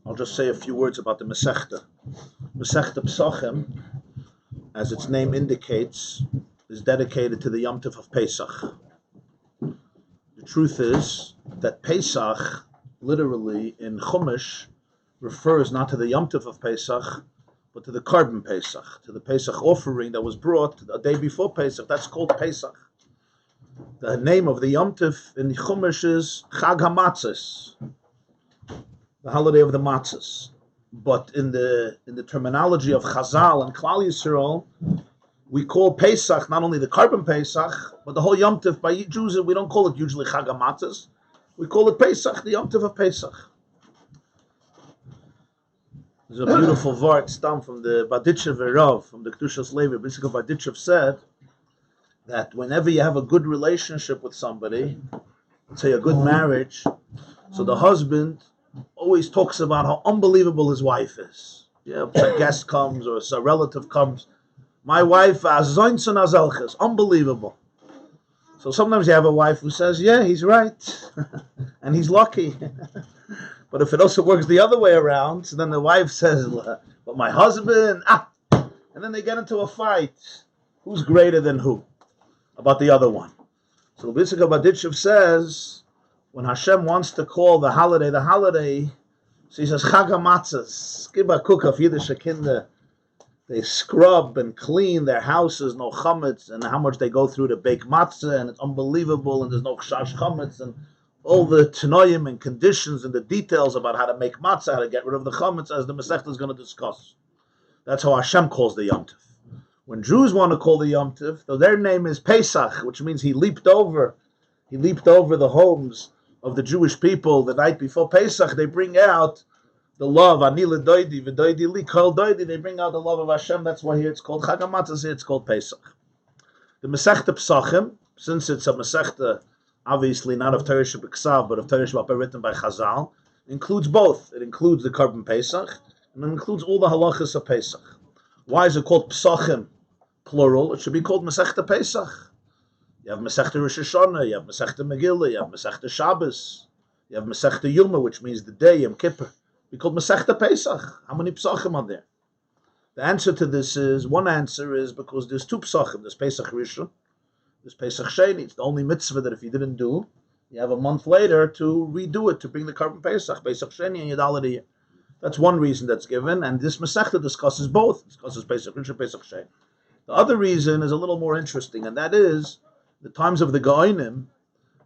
I'll just say a few words about the Masechta. Masechta Pesachim, as its name indicates, is dedicated to the Yom Tov of Pesach. The truth is that Pesach, literally in Chumash, refers not to the Yom Tov of Pesach, but to the Carbon Pesach, to the Pesach offering that was brought a day before Pesach. That's called Pesach. The name of the Yom Tov in Chumash is Chag HaMatzos, the holiday of the matzahs. But in the terminology of Chazal and Klal Yisrael, we call Pesach not only the Carbon Pesach, but the whole Yom Tov. By Jews, we don't call it usually Chag HaMatzos. We call it Pesach, the Yom Tov of Pesach. There's a beautiful vart stam from the Baditchev Rav, from the Kedushas Levi. Basically, Baditchev said that whenever you have a good relationship with somebody, let's say a good marriage, so the husband always talks about how unbelievable his wife is. Yeah, a guest comes or a relative comes. My wife, unbelievable. So sometimes you have a wife who says, yeah, he's right, and he's lucky. But if it also works the other way around, so then the wife says, but my husband, and then they get into a fight. Who's greater than who? About the other one. So Bisika Baditchev says, when Hashem wants to call the holiday, so he says, Chag HaMatzos, give a cook of Yiddish kinder. They scrub and clean their houses, no Comets, and how much they go through to bake matzah, and it's unbelievable, and there's no chash Comets, and all the tanoim and conditions and the details about how to make matzah, how to get rid of the Comets, as the Masechta is going to discuss. That's how Hashem calls the Yom Tov. When Jews want to call the Yom Tov, though their name is Pesach, which means he leaped over the homes of the Jewish people the night before Pesach, they bring out the love, Ani l'doidi, v'doidi li kol doidi, they bring out the love of Hashem. That's why here it's called Chag HaMatzos, here it's called Pesach. The Masechta Pesachim, since it's a Masechta, obviously not of Torah Shebiksav, but of Torah Shebapeh written by Chazal, includes both. It includes the Carbon Pesach, and it includes all the halachas of Pesach. Why is it called Pesachim, plural? It should be called Masechta Pesach. You have Masechta Rosh Hashanah, you have Masechta Megillah, you have Masechta Shabbos, you have Masechta Yuma, which means the day, Yom Kippur. We called Masechta Pesach. How many Pesachim are there? The answer to this is, one answer is because there's two Pesachim. There's Pesach Rishon, there's Pesach Sheni. It's the only mitzvah that if you didn't do, you have a month later to redo it, to bring the Carbon Pesach, Pesach Sheni and Yudaladi. That's one reason that's given, and this Masechta discusses both. It discusses Pesach Rishon, Pesach Sheni. The other reason is a little more interesting, and that is, the times of the Gaonim,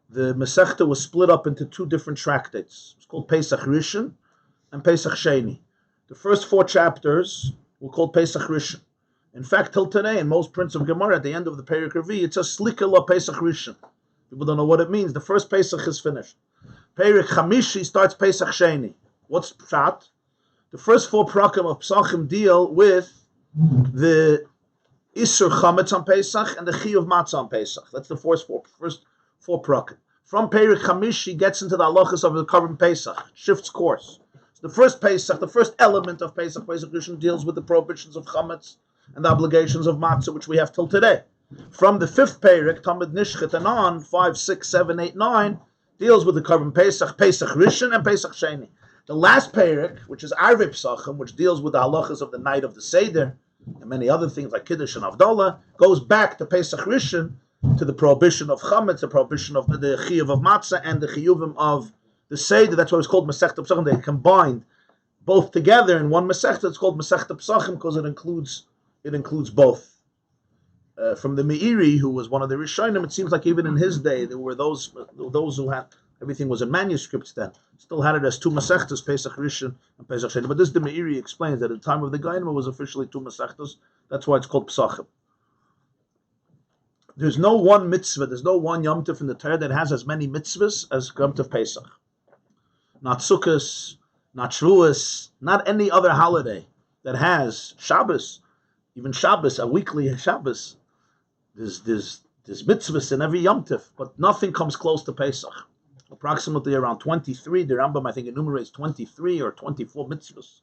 the Masechta was split up into two different tractates. It's called Pesach Rishon and Pesach Sheni. The first 4 chapters were called Pesach Rishon. In fact, till today, in most prints of Gemarah, at the end of the Perek Revi, it says Slika la Pesach Rishon. People don't know what it means. The first Pesach is finished. Perek Chamishi starts Pesach Sheni. What's Pshat? The first 4 prakim of Pesachim deal with the Isur Chametz on Pesach and the Chiyuv Matzah on Pesach. That's the first four prakim. From Perek Chamishi gets into the halachas of the Carbon Pesach, shifts course. The first Pesach, the first element of Pesach Rishon, deals with the prohibitions of Chametz and the obligations of Matzah, which we have till today. From the 5th Perek, Tamid Nishchet and on, 5, 6, 7, 8, 9, deals with the Carbon Pesach, Pesach Rishon, and Pesach Sheni. The last Perek, which is Arvei Pesachim, which deals with the halachas of the night of the Seder, and many other things like Kiddush and Havdalah, goes back to Pesach Rishon, to the prohibition of Chametz, the prohibition of the Chiyuv of Matzah, and the Chiyuvim of the Seder. That's why it's called Masechta Pesachim. They combined both together in one Masechta. It's called Masechta Pesachim because it includes both. From the Meiri, who was one of the Rishonim, it seems like even in his day there were those who had everything was in manuscripts then, still had it as 2 Masechtas, Pesach Rishon and Pesach Sheni. But this the Meiri explains that at the time of the Gaonim it was officially 2 Masechtas. That's why it's called Pesachim. There's no one mitzvah, there's no one Yom Tov in the Torah that has as many mitzvahs as Yom Tov Pesach. Not Sukkot, not Shavuos, not any other holiday that has Shabbos, even Shabbos, a weekly Shabbos. There's mitzvahs in every Yom Tov, but nothing comes close to Pesach. Approximately around 23, the Rambam I think enumerates 23 or 24 mitzvahs,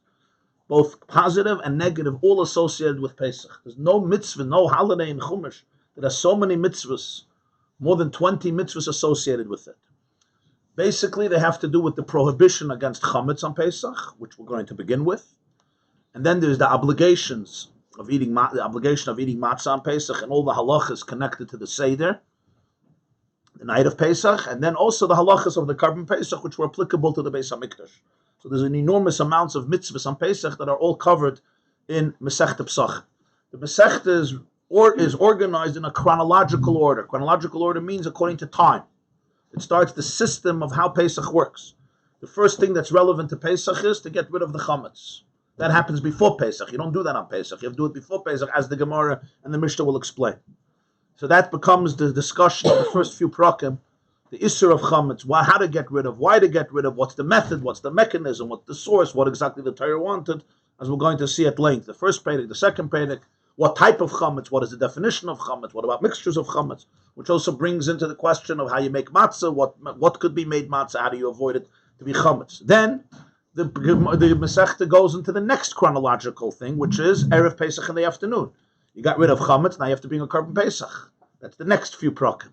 both positive and negative, all associated with Pesach. There's no mitzvah, no holiday in Chumash that has so many mitzvahs, more than 20 mitzvahs associated with it. Basically, they have to do with the prohibition against Chametz on Pesach, which we're going to begin with. And then there's the obligations of eating the obligation of eating matzah on Pesach and all the halachas connected to the Seder, the night of Pesach, and then also the halachas of the Korban Pesach, which were applicable to the Beis HaMikdash. So there's an enormous amounts of mitzvahs on Pesach that are all covered in Masechta Pesachim. The Masechta is organized in a chronological order. Chronological order means according to time. It starts the system of how Pesach works. The first thing that's relevant to Pesach is to get rid of the Comets. That happens before Pesach. You don't do that on Pesach. You have to do it before Pesach, as the Gemarah and the Mishnah will explain. So that becomes the discussion of the first few prakim, the Isser of Chametz, how to get rid of, why to get rid of, what's the method, what's the mechanism, what's the source, what exactly the Torah wanted, as we're going to see at length. The first Perek, the second Perek, what type of Chametz, what is the definition of Chametz, what about mixtures of Chametz, which also brings into the question of how you make matzah, what could be made matzah, how do you avoid it to be Chametz. Then the Masechta goes into the next chronological thing, which is Erev Pesach in the afternoon. You got rid of Chametz, now you have to bring a Korban Pesach. That's the next few prakim,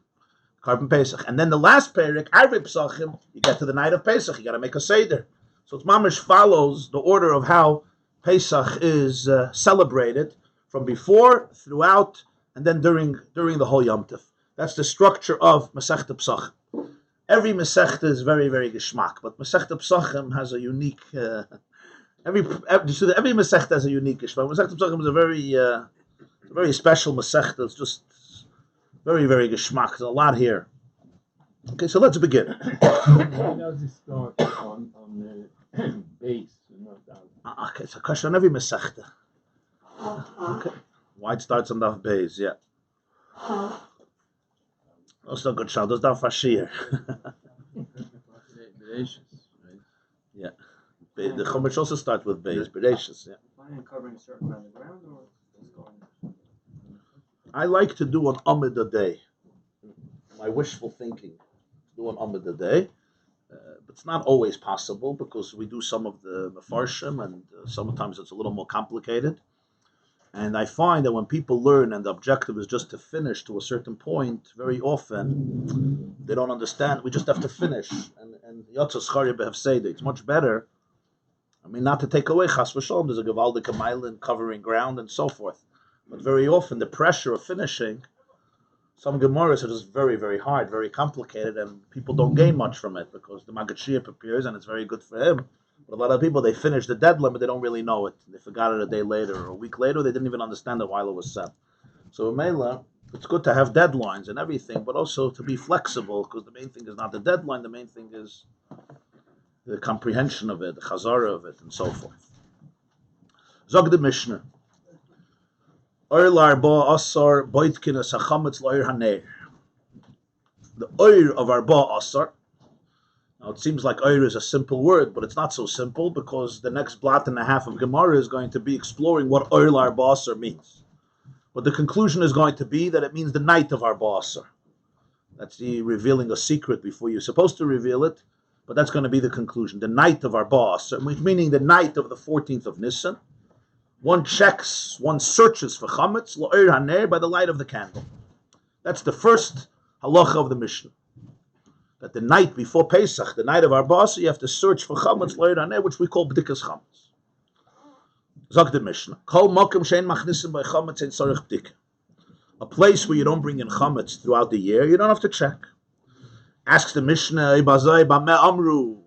Korban Pesach. And then the last Perek, Arvei Pesachim, you get to the night of Pesach, you got to make a Seder. So it's mamish follows the order of how Pesach is celebrated from before, throughout, and then during the whole Yom Tov. That's the structure of Masechta Pesachim. Every Masechta is very, very geschmack, but Masechta Pesachim has a unique. Every Masechta has a unique geschmack. Masechta Pesachim is a very special Masechta. It's just very, very geschmack. There's a lot here. Okay, so let's begin. Why does it start on the base? Okay, it's a question on every Masechta. Okay, why it starts on Daf Beis? Yeah. That's not good. Shal does Daf Hashir. Yeah. The Comets also start with Beis. Bereshis. Yeah. Covering a certain amount of ground, or I like to do an Amid a day. My wishful thinking, do an Amid a day. But it's not always possible because we do some of the Mefarshim and sometimes it's a little more complicated. And I find that when people learn and the objective is just to finish to a certain point, very often they don't understand. We just have to finish. And Yotzos Charib have said it's much better. I mean, not to take away Chas v'Shalom, there's a Gevaldik Meilen covering ground and so forth. But very often the pressure of finishing, some Gemaras are just very, very hard, very complicated, and people don't gain much from it because the Maggid Shia prepares and it's very good for him. But a lot of people, they finish the deadline, but they don't really know it. They forgot it a day later or a week later. They didn't even understand it while it was said. So in Mela, it's good to have deadlines and everything, but also to be flexible, because the main thing is not the deadline. The main thing is the comprehension of it, the chazara of it, and so forth. Zog the Mishnah. The oir of Arba Asar. Now it seems like oir is a simple word, but it's not so simple because the next blot and a half of Gemarah is going to be exploring what oir Arba Asar means. But the conclusion is going to be that it means the night of Arba Asar. That's the revealing a secret before you're supposed to reveal it, but that's going to be the conclusion. The night of Arba Asar, meaning the night of the 14th of Nisan. One searches for Chametz l'oir haner by the light of the candle. That's the first halacha of the Mishnah. That the night before Pesach, the night of Arba Asar, you have to search for Chametz l'oir haner, which we call b'dikas Chametz. Zog the Mishnah. Kol makom shein machnisim by Chametz ein tzarich b'dika. A place where you don't bring in Chametz throughout the year, you don't have to check. Asks the Mishnah, Ibazai b'meh amru.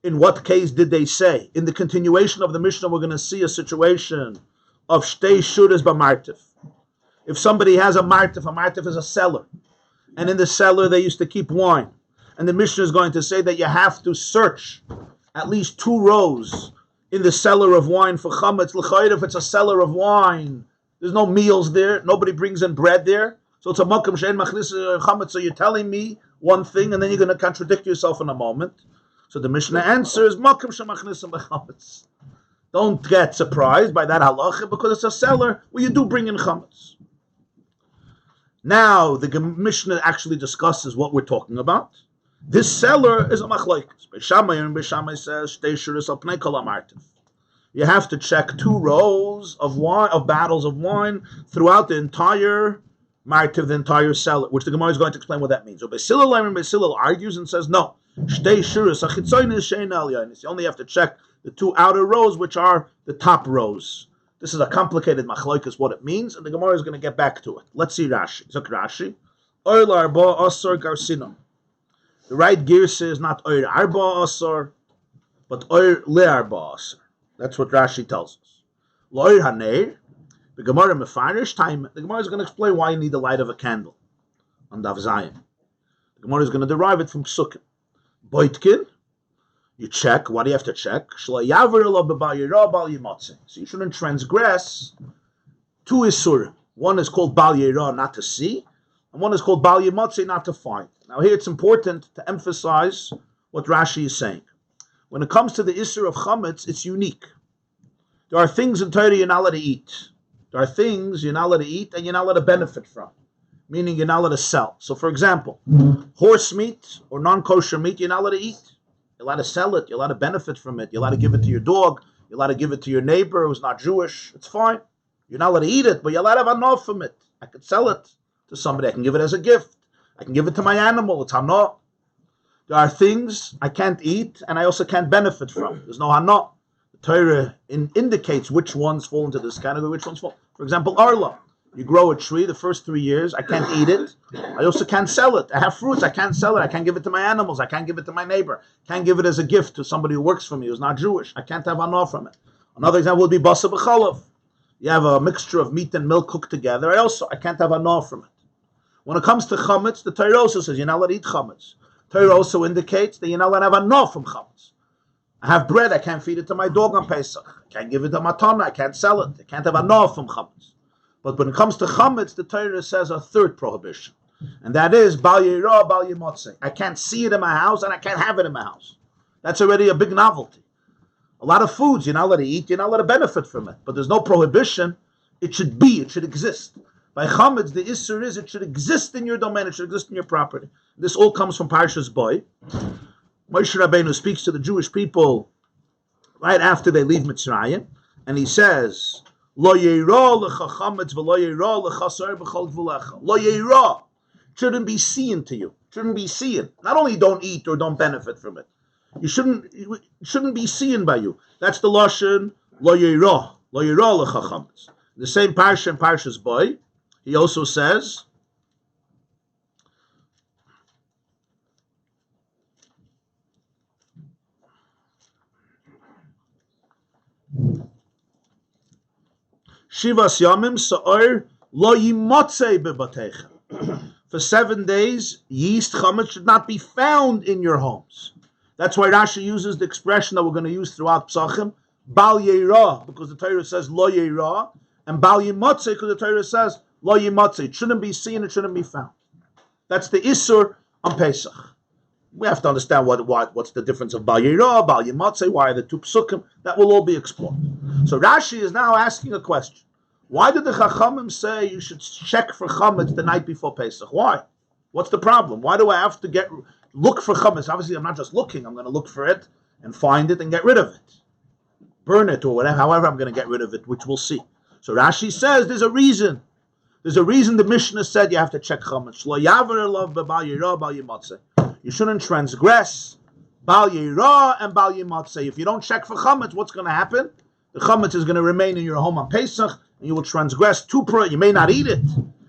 In what case did they say? In the continuation of the Mishnah, we're going to see a situation of shtei shuras b'martif. If somebody has a martif is a cellar, and in the cellar they used to keep wine, and the Mishnah is going to say that you have to search at least 2 rows in the cellar of wine for chametz. L'chayr, if it's a cellar of wine, there's no meals there, nobody brings in bread there, so it's a makom she'en machnis chametz. So you're telling me one thing, and then you're going to contradict yourself in a moment. So the Mishnah answers, Makom shemachnisim b'chametz. Don't get surprised by that halacha because it's a cellar where you do bring in chametz. Now the Mishnah actually discusses what we're talking about. This cellar is a machlokes. Beishamai says shtei shuras al pnei kol hamartif. You have to check 2 rows of wine, of bottles of wine throughout the entire martiv, the entire cellar, which the Gemara is going to explain what that means. So Beis Hillel argues and says no. You only have to check the two outer rows, which are the top rows. This is a complicated machlokes, what it means, and the Gemara is going to get back to it. Let's see Rashi. Zok Rashi. Oil arba asor garsinon. The right girsa is not oil arba asor, but oil le arba asor. That's what Rashi tells us. Loir haneir. The Gemara mefarish time. The Gemara is going to explain why you need the light of a candle on Daf Zayin. The Gemara is going to derive it from Psukim. Boitkin. You check. What do you have to check? So you shouldn't transgress two isur. One is called bal yira, not to see, and one is called bal yimotze, not to find. Now here it's important to emphasize what Rashi is saying. When it comes to the isur of Comets, it's unique. There are things in Torah you're not allowed to eat. There are things you're not allowed to eat and you're not allowed to benefit from, meaning you're not allowed to sell. So for example, horse meat or non-kosher meat you're not allowed to eat. You're allowed to sell it. You're allowed to benefit from it. You're allowed to give it to your dog. You're allowed to give it to your neighbor who's not Jewish. It's fine. You're not allowed to eat it, but you're allowed to have hana from it. I could sell it to somebody. I can give it as a gift. I can give it to my animal. It's hana. There are things I can't eat and I also can't benefit from. There's no hana. The Torah indicates which ones fall into this category, which ones fall. For example, arla. You grow a tree the first 3 years. I can't eat it. I also can't sell it. I have fruits. I can't sell it. I can't give it to my animals. I can't give it to my neighbor. Can't give it as a gift to somebody who works for me who's not Jewish. I can't have hana from it. Another example would be basa b'chalav. You have a mixture of meat and milk cooked together. I can't have hana from it. When it comes to chametz, the Torah also says you're not allowed to eat chametz. Torah also indicates that you're not allowed to have hana from chametz. I have bread. I can't feed it to my dog on Pesach. I can't give it to matana. I can't sell it. I can't have hana from chametz. But when it comes to chametz, the Torah says a third prohibition, and that is bal yira, bal yimotze. I can't see it in my house, and I can't have it in my house. That's already a big novelty. A lot of foods you're not allowed to eat, you're not allowed to benefit from it, but there's no prohibition. It should be, it should exist. By chametz, the issur is it should exist in your domain, it should exist in your property. This all comes from Parshas Boy. Moshe Rabbeinu speaks to the Jewish people right after they leave Mitzrayim, and he says, Lo yira lecha chametz v'lo yira lecha b'chol gvulecha. Lo yira shouldn't be seen to you. Shouldn't be seen. Not only don't eat or don't benefit from it. It shouldn't be seen by you. That's the lashon lo yira lecha chametz. The same parsha in Parshas Boy, he also says, Shivas Yamim Sa'or Lo Yimotze Bebatecha. For 7 days, yeast chametz should not be found in your homes. That's why Rashi uses the expression that we're going to use throughout Pesachim, Bal Yeira, because the Torah says Lo Yeira, and Bal Yimotze, because the Torah says Lo Yimotze. It shouldn't be seen, it shouldn't be found. That's the Isur on Pesach. We have to understand what's the difference of Bal Yeira, Bal Yimotze, why are the two Psukim? That will all be explored. So Rashi is now asking a question. Why did the Chachamim say you should check for chametz the night before Pesach? Why? What's the problem? Why do I have to look for chametz? Obviously, I'm not just looking. I'm going to look for it and find it and get rid of it. Burn it or whatever, however I'm going to get rid of it, which we'll see. So Rashi says there's a reason. There's a reason the Mishnah said you have to check chametz. You shouldn't transgress Bal Yira and Bal Yimotze. If you don't check for chametz, what's going to happen? The chametz is going to remain in your home on Pesach, and you will transgress you may not eat it,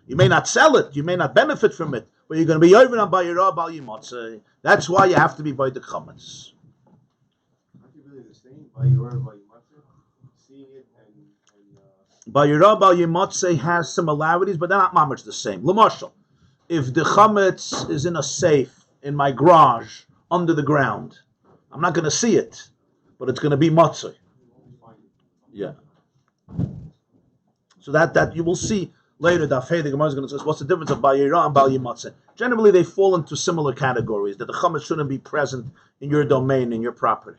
you may not sell it, you may not benefit from it, but you're going to be over on Bal Yira, Bal Yimotze. That's why you have to be by the chametz. Aren't they really the same? Bal Yira, Bal Yimotze? Seeing it and Bal Yira, Bal Yimotze has similarities, but they're not mamish the same. L'mashal, if the chametz is in a safe in my garage under the ground, I'm not going to see it, but it's going to be motzei. Yeah. So that you will see later. The Gemara is going to say, what's the difference of Bal Yira and Bal Yimotze? Generally, they fall into similar categories. That the chametz shouldn't be present in your domain, in your property,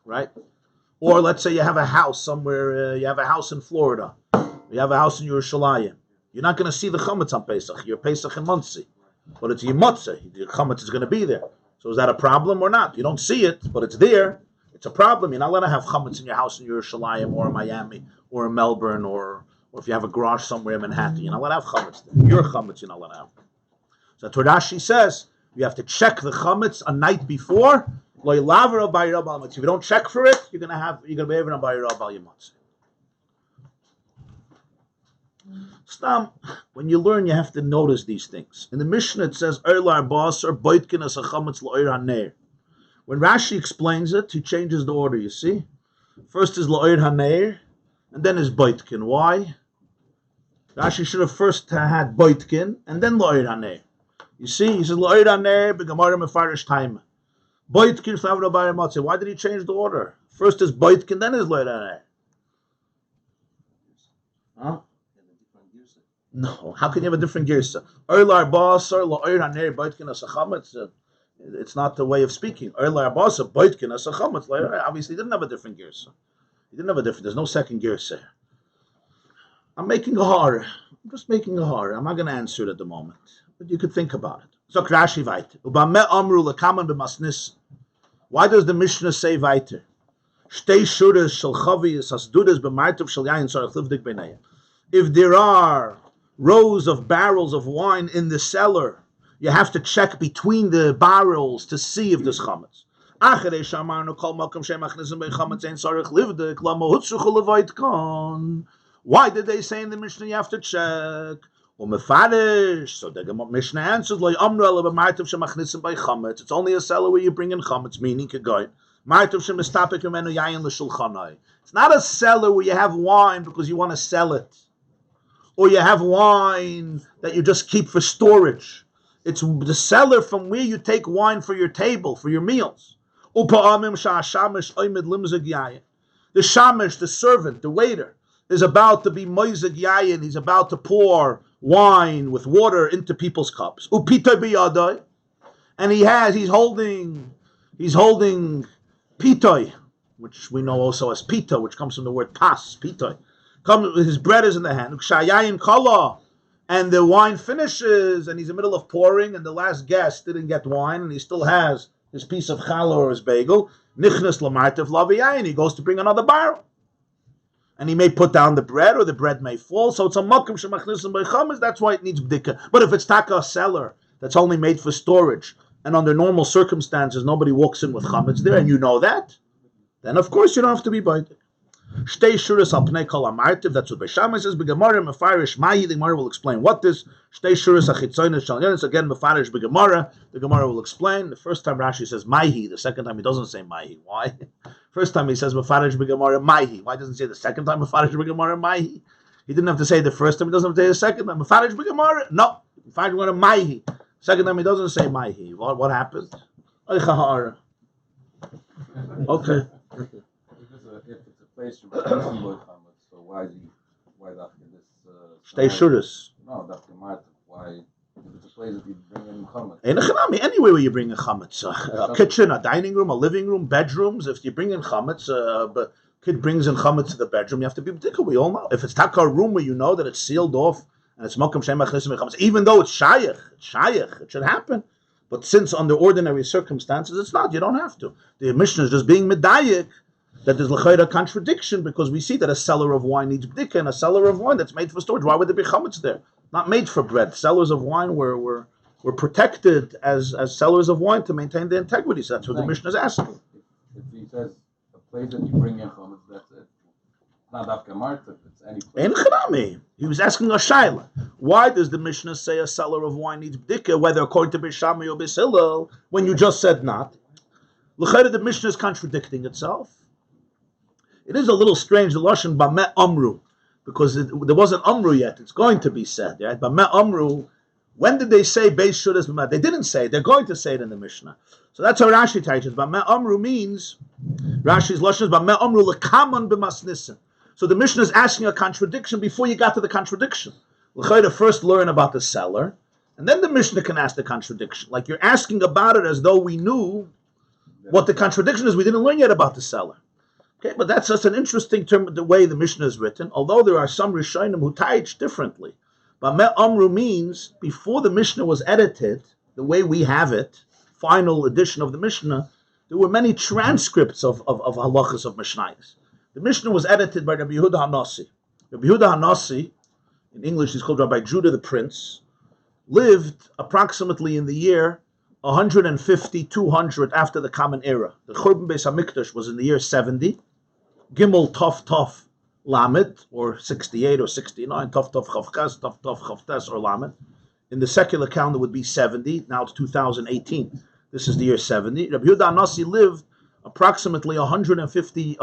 right? Or let's say you have a house somewhere. You have a house in Florida. You have a house in Yerushalayim. You're not going to see the chametz on Pesach. You're Pesach in Muncie, but it's Yimotze. The chametz is going to be there. So is that a problem or not? You don't see it, but it's there. It's a problem. You're not allowed to have chametz in your house in Yerushalayim or in Miami or in Melbourne or if you have a garage somewhere in Manhattan. You're not allowed to have chametz there. Your chametz you're not allowed to have. So that's what Rashi says. You have to check the chametz a night before. If you don't check for it, you're gonna be able to buy your matzah. Stam, when you learn, you have to notice these things. In the Mishnah, it says, when Rashi explains it, he changes the order, you see? First is La'ir Haneir, and then is Boitkin. Why? Rashi should have first had Boitkin, and then La'ir Haneir. You see, he says, La'ir Haneir, Gemarah Mefarish time. Boitkin, Favra Bayar Matzah. Why did he change the order? First is Boitkin, then is La'ir Haneir. Huh? No, how can you have a different girsa? It's not the way of speaking. Obviously, he didn't have a different girsa. There's no second girsa. I'm making a horror. I'm just making a horror. I'm not going to answer it at the moment. But you could think about it. So Rashi weiter. Why does the Mishnah say weiter? If there are rows of barrels of wine in the cellar, you have to check between the barrels to see if there's chametz. Why did they say in the Mishnah you have to check? So the Mishnah answers, it's only a cellar where you bring in chametz, meaning it's not a cellar where you have wine because you want to sell it, or you have wine that you just keep for storage. It's the cellar from where you take wine for your table, for your meals. The shamish, the servant, the waiter, is about to be moizeg yayin. He's about to pour wine with water into people's cups. And he's holding pitoy, which we know also as pita, which comes from the word pas, pitoy. His bread is in the hand. And the wine finishes, and he's in the middle of pouring, and the last guest didn't get wine, and he still has his piece of challah or his bagel. Nichnas lamartev laviyayin. He goes to bring another barrel, and he may put down the bread, or the bread may fall. So it's a makom shemachnisim b'chametz. That's why it needs bdika. But if it's taka cellar that's only made for storage, and under normal circumstances nobody walks in with chametz there, and you know that, then of course you don't have to be baitik. Shtei shuras al pnei kol amartiv. That's what Beishamai says. Gemarah mefarish mahi. The Gemarah will explain what this shtei shuras achitzonis shal yonis. Again, mefarish Gemarah. The Gemarah will explain. The first time Rashi says mahi. The second time he doesn't say mahi. Why? First time he says mefarish Gemarah mahi. Why doesn't he say the second time mefarish Gemarah mahi? He didn't have to say the first time. He doesn't have to say the second time mefarish Gemarah. No, mefarish Gemarah mahi. Second time he doesn't say mahi. What happened? Okay. Place so why that this Stay shuras. No, that's the matter. Why if it's a place that you bring in chametz? Anywhere where you bring in chametz, a kitchen, a dining room, a living room, bedrooms. If you bring in chametz, but kid brings in chametz to the bedroom, you have to be particular. We all know. If it's taka room where you know that it's sealed off and it's makom shem achnisim chametz, even though it's shayach, it should happen. But since under ordinary circumstances it's not, you don't have to. The Mishnah is just being medayik that there's a contradiction, because we see that a cellar of wine needs bdika, and a cellar of wine that's made for storage. Why would there be chametz there? Not made for bread. Cellars of wine were protected as cellars of wine to maintain their integrity. So that's what the Mishnah is asking. If he says a place that you bring in chametz, that's it. Not after market, it's any place. He was asking a shaila. Why does the Mishnah say a cellar of wine needs bdika, whether according to Beishamai or Beis Hillel, when you just said not? The Mishnah is contradicting itself. It is a little strange, the Lashon Bameh Amru, because there wasn't Amru yet. It's going to be said, right? Bameh Amru, when did they say Beis Shudas Bameh? They didn't say it. They're going to say it in the Mishnah. So that's how Rashi teaches. Bameh Amru means, Rashi's Lashon is Bameh Amru lekaman b'masnisim. So the Mishnah is asking a contradiction before you got to the contradiction. L'chayda first learn about the cellar, and then the Mishnah can ask the contradiction. Like you're asking about it as though we knew what the contradiction is. We didn't learn yet about the cellar. Okay, but that's just an interesting term, the way the Mishnah is written, although there are some Rishonim who teach differently. But Me Amru means, before the Mishnah was edited, the way we have it, final edition of the Mishnah, there were many transcripts of halachas of Mishnayos. The Mishnah was edited by Rabbi Yehuda HaNasi. Rabbi Yehuda HaNasi, in English he's called Rabbi Judah the Prince, lived approximately in the year 150, 200 after the Common Era. The Churban Beis HaMikdash was in the year 70. Gimel Tov Tov Lamed, or 68 or 69, Tov Tov Chavches, Tov Tov Chavtes, or Lamed. In the secular calendar would be 70. Now it's 2018. This is the year 70. Rabbi Yehuda Anasi lived approximately 150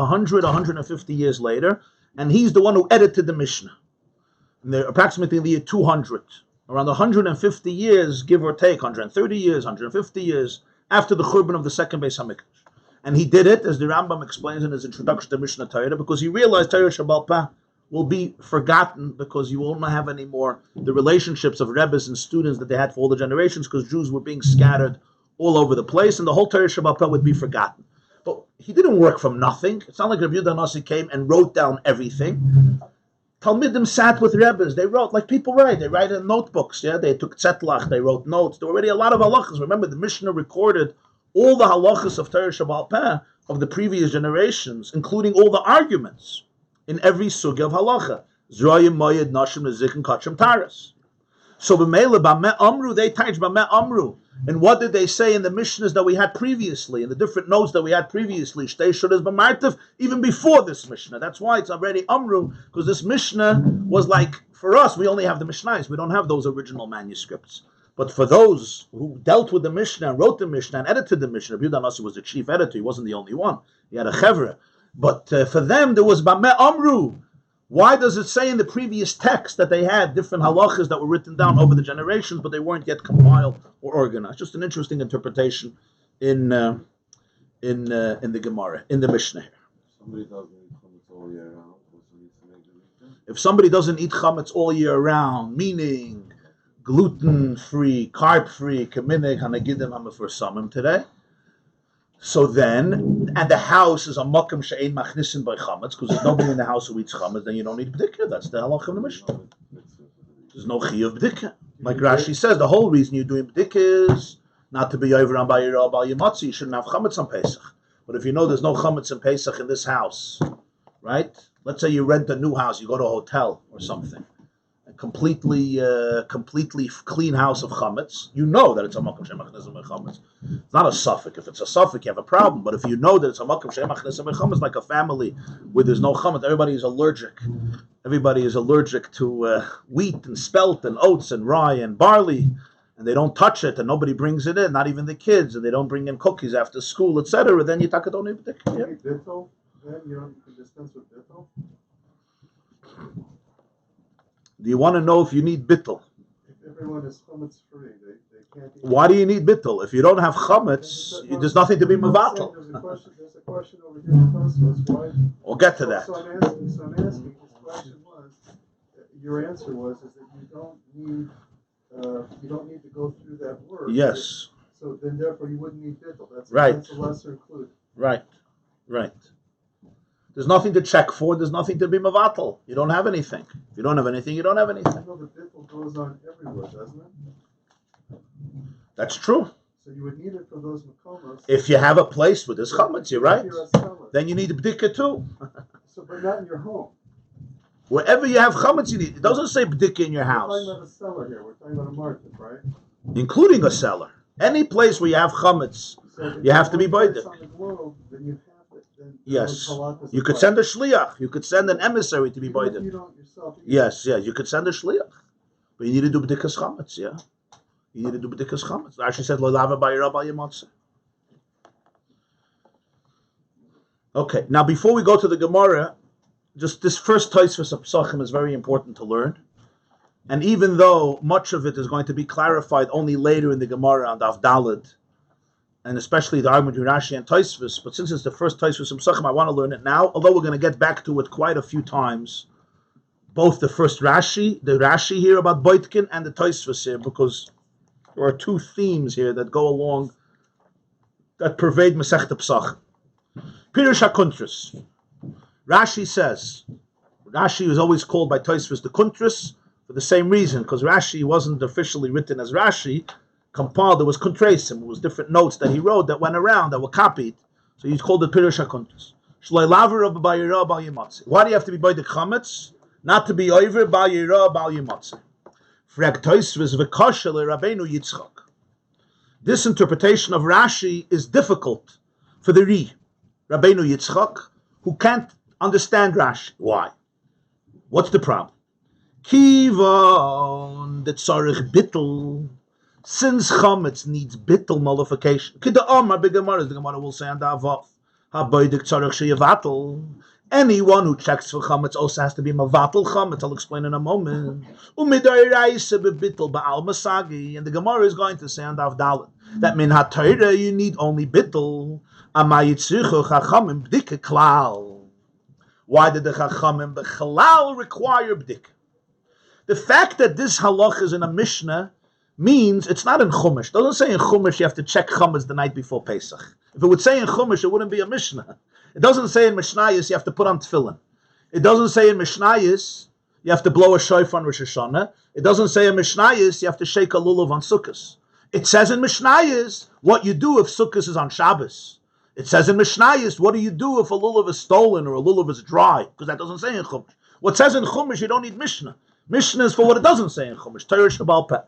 years later, and he's the one who edited the Mishnah. Approximately in the year 200. Around 150 years, give or take, 130 years, 150 years, after the Churban of the second Beis HaMikdash. And he did it, as the Rambam explains in his introduction to Mishnah Torah, because he realized Torah Shabbal Peh will be forgotten because you won't have any more the relationships of Rebbes and students that they had for all the generations, because Jews were being scattered all over the place, and the whole Torah Shabbal Peh would be forgotten. But he didn't work from nothing. It's not like Rabbi Yehuda Nasi came and wrote down everything. Talmidim sat with Rebbes. They wrote, like people write. They write in notebooks. Yeah, they took tzetlach. They wrote notes. There were already a lot of halachas. Remember, the Mishnah recorded all the halachas of Torah Shabbal Peh of the previous generations, including all the arguments in every sugya of halacha. Zroyim moyed nashim nezikin kachim taras. So b'meila b'meh amru, they touch b'meh amru. And what did they say in the Mishnahs that we had previously, in the different notes that we had previously? Shtei shudas b'martiv, even before this Mishnah. That's why it's already amru, because this Mishnah was like, for us, we only have the Mishnahs. We don't have those original manuscripts. But for those who dealt with the Mishnah and wrote the Mishnah and edited the Mishnah, Rabbi Yehuda Nasi was the chief editor. He wasn't the only one. He had a chevra. But for them, there was b'meh amru. Why does it say in the previous text that they had different halachas that were written down over the generations, but they weren't yet compiled or organized? Just an interesting interpretation in the Gemara, in the Mishnah here. If somebody doesn't eat chametz all year round, meaning gluten-free, carb-free, kaminig, hanagidim, hamaforsamim today, so then, and the house is a makam she'ein machnisin by chametz, because there's nobody in the house who eats chametz, then you don't need b'dikah. That's the halach of the Mishnah. There's no chiyuv b'dikah. Like Rashi says, the whole reason you're doing b'dikah is not to be over on Bayirah, Bal Yamatzi. You shouldn't have chametz on Pesach. But if you know there's no chametz in Pesach in this house, right? Let's say you rent a new house, you go to a hotel or something, a completely clean house of chametz. You know that it's a makam she'emachnizim by chametz. It's not a suffix. If it's a suffix, you have a problem. But if you know that it's a makam she'emachnizim by chametz, like a family where there's no chametz, everybody is allergic. Everybody is allergic to wheat and spelt and oats and rye and barley, and they don't touch it, and nobody brings it in, not even the kids, and they don't bring in cookies after school, etc. Then you taka don't need it. Yeah. Bittel, then you can dispense with bittel. Do you want to know if you need bittel? If everyone is chametz free, they can't eat. Why do you need bittel? If you don't have chametz, there's nothing to be mevatel. There's a question over here in Tosefos. Why? We'll get to that. So I'm asking. His question was, your answer was, is that you don't need to go through that word. Yes. So then, therefore, you wouldn't need bittel. That's right. That's a lesser included. Right. There's nothing to check for. There's nothing to be mevatel. You don't have anything. If you don't have anything, you don't have anything. I know the bittel goes on everywhere, doesn't it? That's true. So you would need it for those makomos. If you have a place with this chametz, you're right. You're a seller. Then you need a b'dikah too. So, but not in your home. Wherever you have chametz, you need. It doesn't say b'dikah in your We're house, talking about a cellar here. We're talking about a market, right? including a cellar. Any place where you have chametz, So if you have to be one place b'dikah. on the globe, then you have it. Then Yes. those halakas You could apply. send a shliach. You could send an emissary to be Even if b'dikah. you don't yourself eat. Yes, you could send a shliach, but you need to do b'dikah's chametz. Yeah, you need to do b'dikah's chametz. Rashi said lo lava b'yirah b'al yamatzah. Okay, now before we go to the Gemara, just this first Tosefos of Pesachim is very important to learn. And even though much of it is going to be clarified only later in the Gemara on Daf Daled, and especially the argument between Rashi and Tosefos, but since it's the first Tosefos of Pesachim, I want to learn it now, although we're going to get back to it quite a few times. Both the first Rashi, the Rashi here about Boitkin, and the Tosefos here, because there are two themes here that go along, that pervade Masechta Pesachim. Pirush HaKuntris. Rashi says, Rashi is always called by Tosefos the Kuntris for the same reason, because Rashi wasn't officially written as Rashi, compiled, there was Kuntresim, it was different notes that he wrote that went around, that were copied, so he's called the Pirush HaKuntris. Why do you have to be by the Chametz? Not to be over by Yirah Bal Yimatzeh. Frag Tosefos v'kasha leRabbeinu Yitzchak. This interpretation of Rashi is difficult for the Rabbeinu Yitzchak, who can't understand Rashi. Why? What's the problem? Kivon the tzarich bittul, since chametz needs bittul nullification. Kida Omar b'Gemarah, the Gemarah will say on the Avav, haboidik tzarich sheyevatel. Anyone who checks for chametz also has to be mavatel chametz. I'll explain in a moment. Umidairaisa b'bittul ba'al masagi, and the Gemara is going to say on the Avdalit that min haTorah you need only bittul. Amayitzrichu chachamim b'dika klal. Why did the chachamim b'chalal require b'dika? The fact that this halach is in a Mishnah means it's not in Chumash. It doesn't say in Chumash you have to check chametz the night before Pesach. If it would say in Chumash, it wouldn't be a Mishnah. It doesn't say in Mishnayos you have to put on tefillin. It doesn't say in Mishnayos you have to blow a shofar on Rosh Hashanah. It doesn't say in Mishnayos you have to shake a lulav on Sukkot. It says in Mishnayos what you do if Sukkot is on Shabbos. It says in Mishnayos what do you do if a lulav is stolen or a lulav is dry, because that doesn't say in Chumash. What says in Chumash you don't need Mishnah. Mishnah is for what it doesn't say in Chumash. Torah Shabal Peh.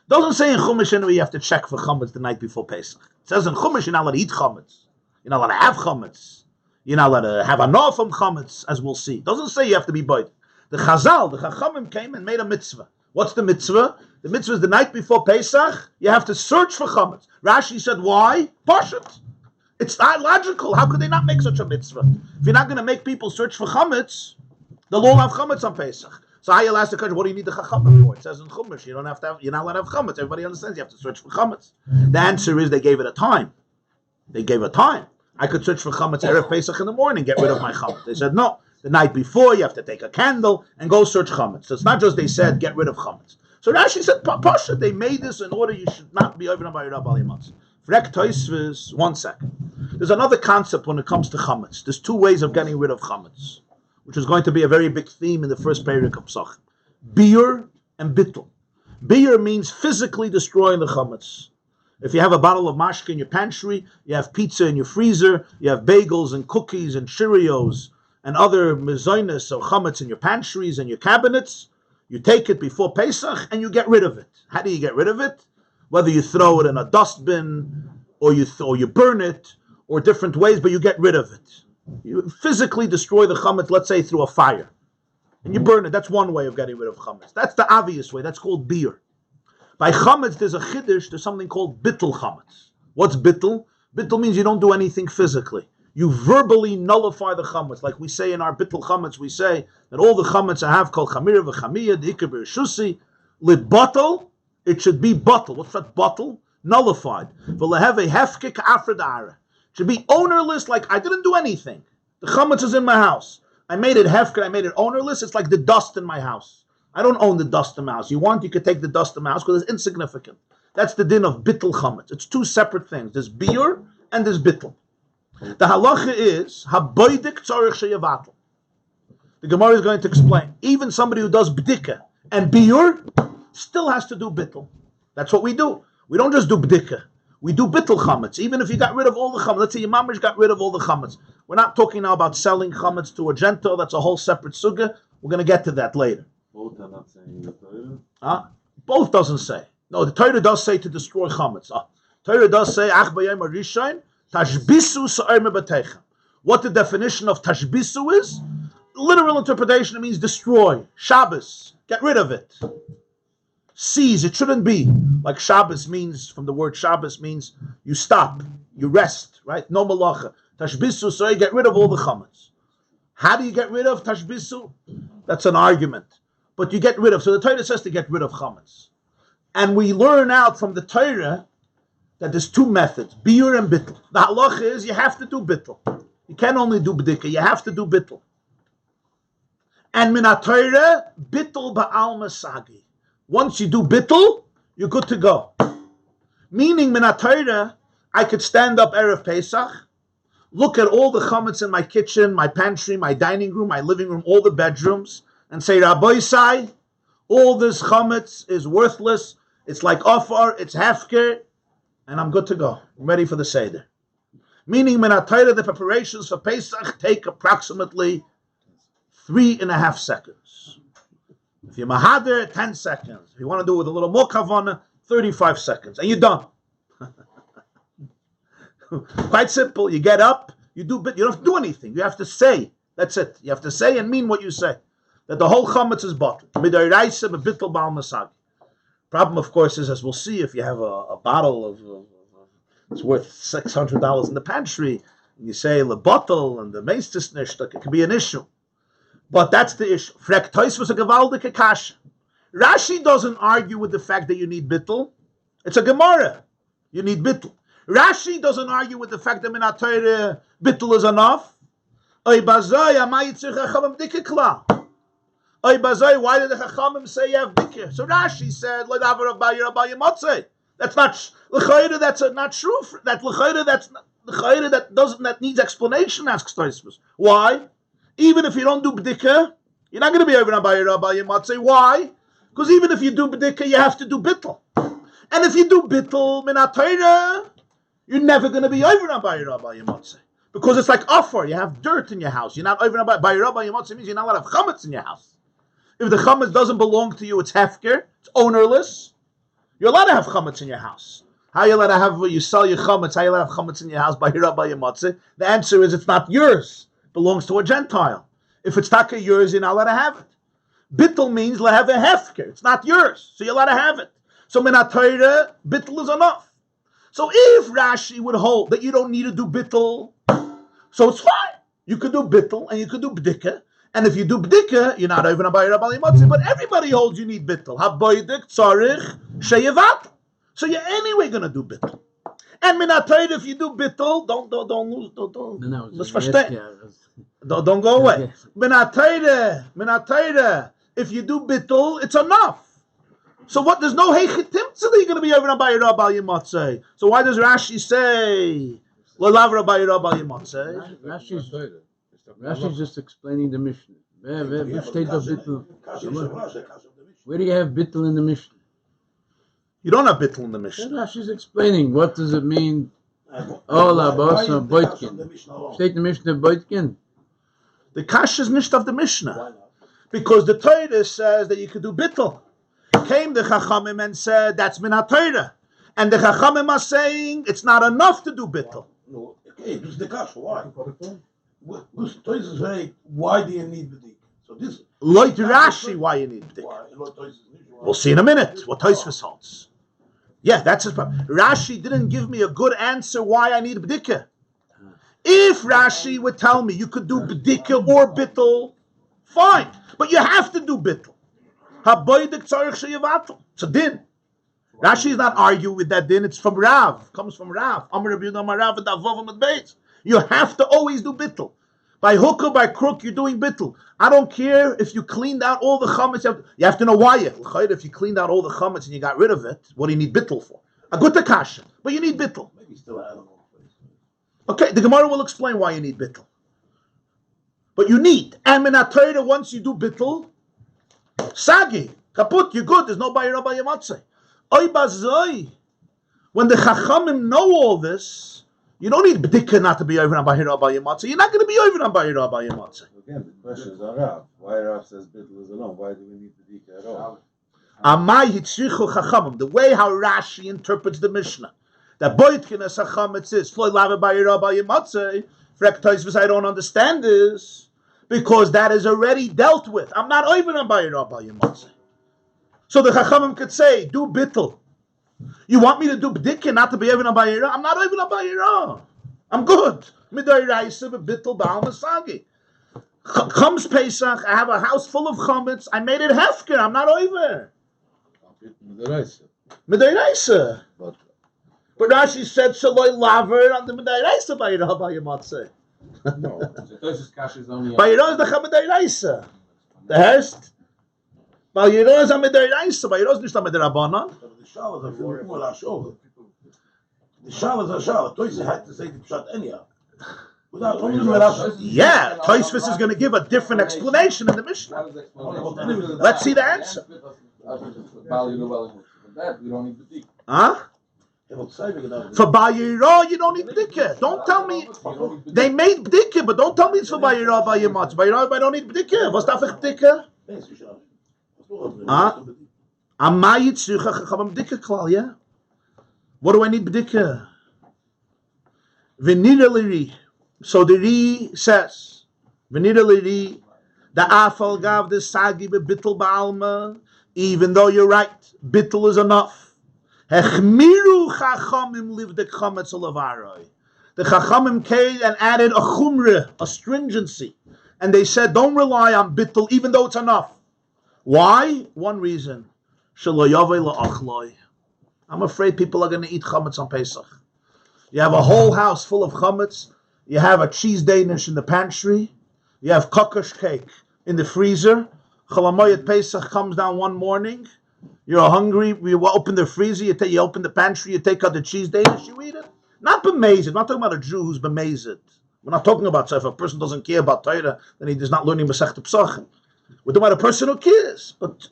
Doesn't say in Chumash anyway you have to check for chametz the night before Pesach. It says in Chumash you're not allowed to eat chametz. You're not allowed to have chametz. You're not allowed to have enough from chametz, as we'll see. It doesn't say you have to be boyd. The Chazal, the Chachamim came and made a mitzvah. What's the mitzvah? The mitzvah is the night before Pesach, you have to search for chametz. Rashi said, why? Pashut. It's not logical. How could they not make such a mitzvah? If you're not going to make people search for chametz, they'll all have chametz on Pesach. So Hayel asked the question, what do you need the chachamim for? It says in Chumash, you're not allowed to have chametz. Everybody understands you have to search for chametz. The answer is they gave it a time. They gave a time. I could search for chametz Erev Pesach in the morning, get rid of my chametz. They said, no, the night before you have to take a candle and go search chametz. So it's not just they said, get rid of chametz. So Rashi said, Pasha, they made this in order you should not be over by Rabbi Yimotz. Frek Tosefos, 1 second. There's another concept when it comes to chametz. There's two ways of getting rid of chametz, which is going to be a very big theme in the first parak of Pesachim. Biur and bittul. Biur means physically destroying the chametz. If you have a bottle of mashke in your pantry, you have pizza in your freezer, you have bagels and cookies and Cheerios and other mezainis or chametz in your pantries and your cabinets, you take it before Pesach and you get rid of it. How do you get rid of it? Whether you throw it in a dustbin or you burn it or different ways, but you get rid of it. You physically destroy the chametz, let's say through a fire, and you burn it. That's one way of getting rid of chametz. That's the obvious way. That's called biur. By chametz, there's a chiddush. There's something called bittul chametz. What's bittul? Bittul means you don't do anything physically. You verbally nullify the chametz. Like we say in our bittul chametz, we say that all the chametz I have called chamira v'chamiyah, d'ikar b'rishusi, libottle, it should be bottle. What's that bottle? Nullified. V'lehev hefke ka'afra da'ara. Should be ownerless, like I didn't do anything. The chametz is in my house. I made it hefker, I made it ownerless. It's like the dust in my house. I don't own the dust in my house. You could take the dust in my house because it's insignificant. That's the din of bittul chametz. It's two separate things. There's biur and there's bittul. The halacha is haboidik tzorich sheyevatel. The Gemara is going to explain. Even somebody who does bdika and biur still has to do bittul. That's what we do. We don't just do bdika. We do bittul chametz. Even if you got rid of all the chametz. Let's say your mamish got rid of all the chametz. We're not talking now about selling chametz to a gentile. That's a whole separate sugya. We're going to get to that later. Both are not saying the Torah. Both doesn't say. No, the Torah does say to destroy chametz. Torah does say, Ach b'yom harishayin, tashbisu sa'ar mebateichem. What the definition of tashbisu is? Literal interpretation, it means destroy. Shabbos, get rid of it. Seize, it shouldn't be. Like Shabbos means, from the word Shabbos means you stop, you rest, right? No malacha. Tashbisu, so you get rid of all the chametz. How do you get rid of tashbisu? That's an argument. But you get rid of, so the Torah says to get rid of chametz. And we learn out from the Torah that there's two methods, biur and bittul. The halacha is you have to do bittul. You can't only do b'dika, you have to do bittul. And min ha-Torah, bittul ba'al masagi. Once you do bittul, you're good to go. Meaning, min ha-Torah, I could stand up Erev Pesach, look at all the chametz in my kitchen, my pantry, my dining room, my living room, all the bedrooms, and say, Rabbi Sai, all this chametz is worthless, it's like ofar, it's hefker, and I'm good to go. I'm ready for the Seder. Meaning, min ha-Torah, the preparations for Pesach take approximately 3.5 seconds. If you're mahader, 10 seconds. If you want to do it with a little more kavanah, 35 seconds. And you're done. Quite simple. You get up, you do bit. You don't have to do anything. You have to say. That's it. You have to say and mean what you say. That the whole chametz is bottled. Midaraisa bebittel bal masagi. Problem, of course, is, as we'll see, if you have a bottle of it's worth $600 in the pantry, and you say the bottle and the meistis nishtak, it could be an issue. But that's the issue. Frek Tosefos a gewaltige kasha. Rashi doesn't argue with the fact that you need bittel. It's a Gemarah. You need bittel. Rashi doesn't argue with the fact that minat Torah bittel is enough. Oy bazay amay tzich chachamim dike kla. Oy bazay, why did the chachamim say you have dike? So Rashi said, "Lo davar Rabbi Motzei." That's not l'chayda. That's not true. That l'chayda. That's l'chayda. That needs explanation. Asks Tosefos. Why? Even if you don't do b'dika, you're not going to be over Rabbi Motzei. Why? Because even if you do b'dika, you have to do bittel. And if you do bittel minat Torah, you're never going to be over Rabbi Motzei. Because it's like offer. You have dirt in your house. You're not over Rabbi Motzei. Means you're not allowed to have chametz in your house. If the chametz doesn't belong to you, it's hefker. It's ownerless. You're allowed to have chametz in your house. How are you allowed to have, you sell your chametz, how are you allowed to have chametz in your house by Rabbi Motzei? The answer is it's not yours. It belongs to a Gentile. If it's taka yours, you're not allowed to have it. Bittel means to have a hefker. It's not yours, so you're allowed to have it. So minat Torah, bittel is enough. So if Rashi would hold that you don't need to do bittel, so it's fine. You could do bittel and you could do b'dika. And if you do b'dika, you're not even by Rabbi Motzei. But everybody holds you need bittel. Haboidik tzarich sheyevat. So you're anyway going to do bittel. And minat Torah, if you do bittel, don't lose. Don't go away. Minat Torah, if you do bittel, it's enough. So what? There's no heichitim that you're going to be over by Rabbi Motzei. So why does Rashi say lo lav Rabbi Motzei? Rashi's just explaining the Mishnah. Where do you have bittul in the Mishnah? You don't have bittul in the Mishnah. Rashi's explaining. What does it mean? Ola bosa boitkin. Steht in the Mishnah boitkin. The kasha is nicht of the Mishnah. Because the Torah says that you could do bittul. Came the Chachamim and said that's minat Torah. And the Chachamim are saying it's not enough to do bittul. No, okay, this is the kasha. Why? Why do you need b'dik? So this Loit Rashi, why you need b'dik? We'll see in a minute what Tosefos holds. Yeah, that's his problem. Rashi didn't give me a good answer why I need b'dika. If Rashi would tell me you could do b'dika or bittul, fine, but you have to do bittul. Haboidik tzarich sheyevatel. It's a din. Rashi is not arguing with that din. It's from Rav. It comes from Rav. Amar Rabbi Yehuda Amar Rav v'davav with beis. You have to always do bittul. By hook or by crook, you're doing bittul. I don't care if you cleaned out all the chametz. You have to know why. If you cleaned out all the chametz and you got rid of it, what do you need bittul for? A good kasha, but you need bittul. Maybe still have them. Okay, the Gemarah will explain why you need bittul. But you need. And minat Torah, once you do bittul, sagi, kaput, you're good. There's no Rabbi Motzei. Oy bazoi. When the Chachamim know all this, you don't need b'dika not to be over on Rabbi Motzei. You're not going to be over on Rabbi Motzei. Again, the question is on Rav. Why Rav says bittul is alone? Why do we need b'dika at all? Amai hitzrichu Chachamim. The way how Rashi interprets the Mishnah, that boitkin as Chametz is floy lava by Rabbi Motzei. Frek Tosefos, I don't understand this because that is already dealt with. I'm not over on Rabbi Motzei. So the Chachamim could say, do bittul. You want me to do b'dikah, not to be even a bayira? I'm not even a bayira. I'm good. Midai raisa b'bittul ba'al masagi. Comes Pesach, I have a house full of chametz. I made it hefker. I'm not over. Midai raisa. But Rashi said shaloi laver on the midai raisa bayira ba'yamatzeh. No, only bayira is the chamidai raisa. The rest. Bayira is a midai raisa. Bayira is nicht a midai rabbanan. The showers are more shower. The showers are shower. Tosefos had to say the pshat anyhow. Without only yeah, Tosefos is going to give a different explanation in the Mishnah. Let's see the answer. Huh? For Bayira, you don't need b'dika. Don't tell me they made b'dika, but don't tell me it's for Bayira b'yamatz. Bayira, I don't need b'dika. What's that for b'dika? Huh? Yeah. What do I need b'dika? V'nira l'ri. So the Ri says, V'nira l'ri, the afal gav the sagi b'bittel ba'alma, even though you're right, bittel is enough. Hechmiru chachamim liv the Comets olavaroi. The chachamim came and added a chumre, a stringency. And they said, don't rely on bittel, even though it's enough. Why? One reason. Shelo yavei la'achloi. I'm afraid people are going to eat chametz on Pesach. You have a whole house full of chametz. You have a cheese Danish in the pantry. You have kokosh cake in the freezer. Cholamoyet Pesach comes down one morning. You're hungry. You open the freezer. You open the pantry. You take out the cheese Danish. You eat it. Not bemazed. We're not talking about a Jew who's bemazed. We're not talking about, so if a person doesn't care about Torah, then he is not learning Masechta Pesachim. We're talking about a person who cares. But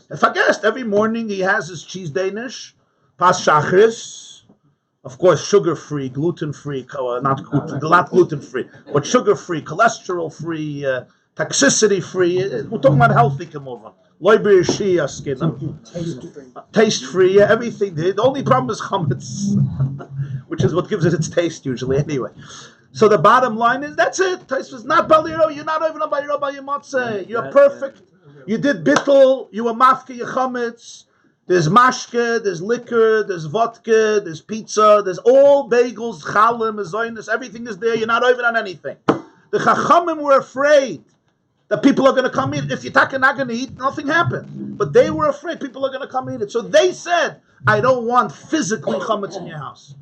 if I guessed, every morning he has his cheese Danish, pas shachris, of course sugar-free, gluten-free, not gluten-free, but sugar-free, cholesterol-free, toxicity-free. We're talking about healthy kamovan. Taste-free, everything. The only problem is chametz, which is what gives it its taste usually anyway. So the bottom line is, that's it. Tosefos not baliro. You're not even a baliro by your matzeh. You're perfect. You did bittul. You were mafke your chametz. There's mashke, there's liquor, there's vodka, there's pizza, there's all bagels, chalim, zoinus, everything is there. You're not even on anything. The chachamim were afraid that people are going to come eat. If you're not going to eat, nothing happened. But they were afraid people are going to come eat it. So they said, I don't want physically chametz in your house.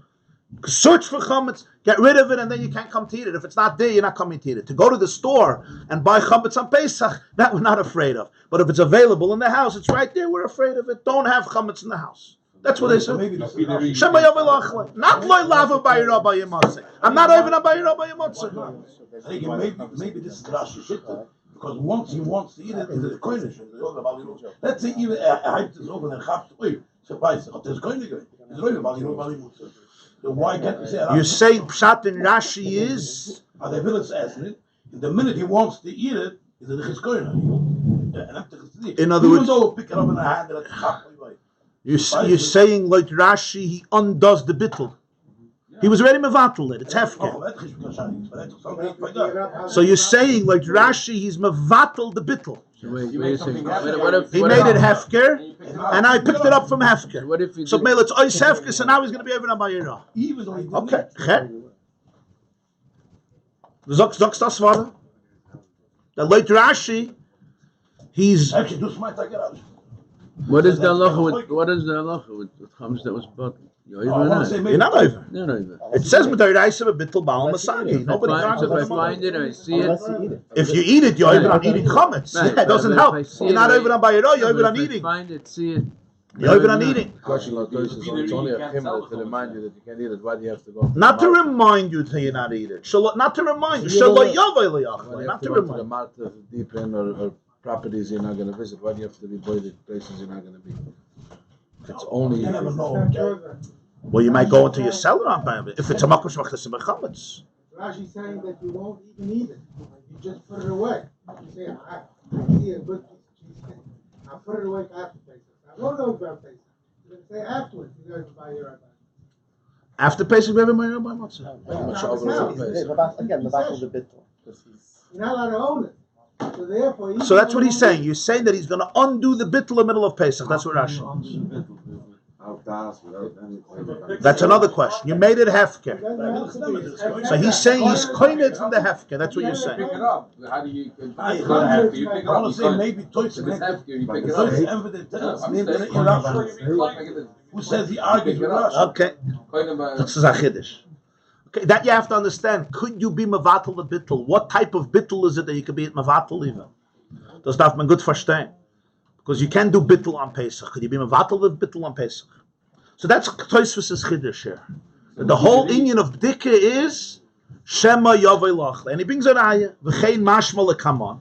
Search for chametz, get rid of it, and then you can't come to eat it. If it's not there, you're not coming to eat it. To go to the store and buy chametz on Pesach, that we're not afraid of. But if it's available in the house, it's right there, we're afraid of it. Don't have chametz in the house. That's what they said. Not loy lava by Rabbi Yematzeh. I'm not even by Rabbi Yematzeh. Maybe this is Rashi shit, because once he wants to eat it, it's a koinish. Let's say even a hype is over and chaps oy. So there's koinish. Why can't you say? You say pshat in Rashi is. The village says it. The minute he wants to eat it, is a chiskoina. In other words, pick it up in the hand and you're saying like Rashi, he undoes the bittul. He was already mevatel it. It's hefker. So you're saying like Rashi, he's mevatel the bittul. So wait a second. He made it hefker, and I picked it up from hefker. What if he So Mel, it's ois hefker, so now he's going to be over on Bayira. Even though he didn't. Okay. Sagst das war? The late Rashi, he's. Actually, do smart take it out. What is the halacha with chametz that was bought? You're not over. You're not over. It says with the Raisa of Bittul Baal Masagi. Nobody So if I find it, I see it. If you eat it, you're over on eating chametz. Right. It doesn't help. You're not over on Bayiro, you're over on If I eating. find it, see it. You're over on eating. Question like this is it's only a chimel to remind you that you can't eat it. Why do you have to go? Not to remind you till you not eat it. Not to remind you. Not to To remind the market deep in or properties you're not going to visit. Why do you have to be avoided places you're not going to be? It's only. You never know. Well, you might go into your cellar on Bayiro. If it's a makom shmachtas and chametz. Rashi saying that you won't even eat it. You just put it away. You say, I see a good piece of cheesecake. I'll put it away after Pesach. I don't know about Pesach. You're going to say afterwards. You're going to buy your rabbi. After Pesach, we have a Bayiro by matzah. Again, the back of the bittul. You're not allowed to own it. So therefore, So that's what he's saying. You're saying that he's going to undo the bittul in the middle of Pesach. That's what Rashi means. That's another question. You made it hefker. So he's saying he's koined from the hefker. That's what you're saying. Pick it up. How do you? I You pick it want up. to say maybe Toys If it's hefker, you pick it Toys up. evident. I'm Who says he argues with Rashi? Okay. This is a chiddush. Okay, that you have to understand. Could you be mevatel the bittul? What type of bittul is it that you could be at mevatel even? Das darf man gut verstehen. Because you can't do bittul on Pesach. Could you be mevatel the bittul on Pesach? So that's Tosefos' chiddush here. The whole inyan of bdika is Shema Yavei Lachle. And he brings a raya, V'chein mashma lekamon.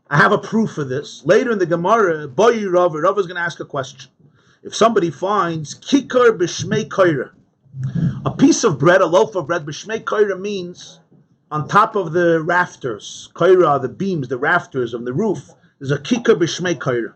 I have a proof for this. Later in the Gemarah, Boyi Rav is going to ask a question. If somebody finds Kikar B'shmei Koira, a piece of bread, a loaf of bread, B'shmei Koira means on top of the rafters, Koira, the beams, the rafters of the roof, there's a Kikar B'shmei Koira.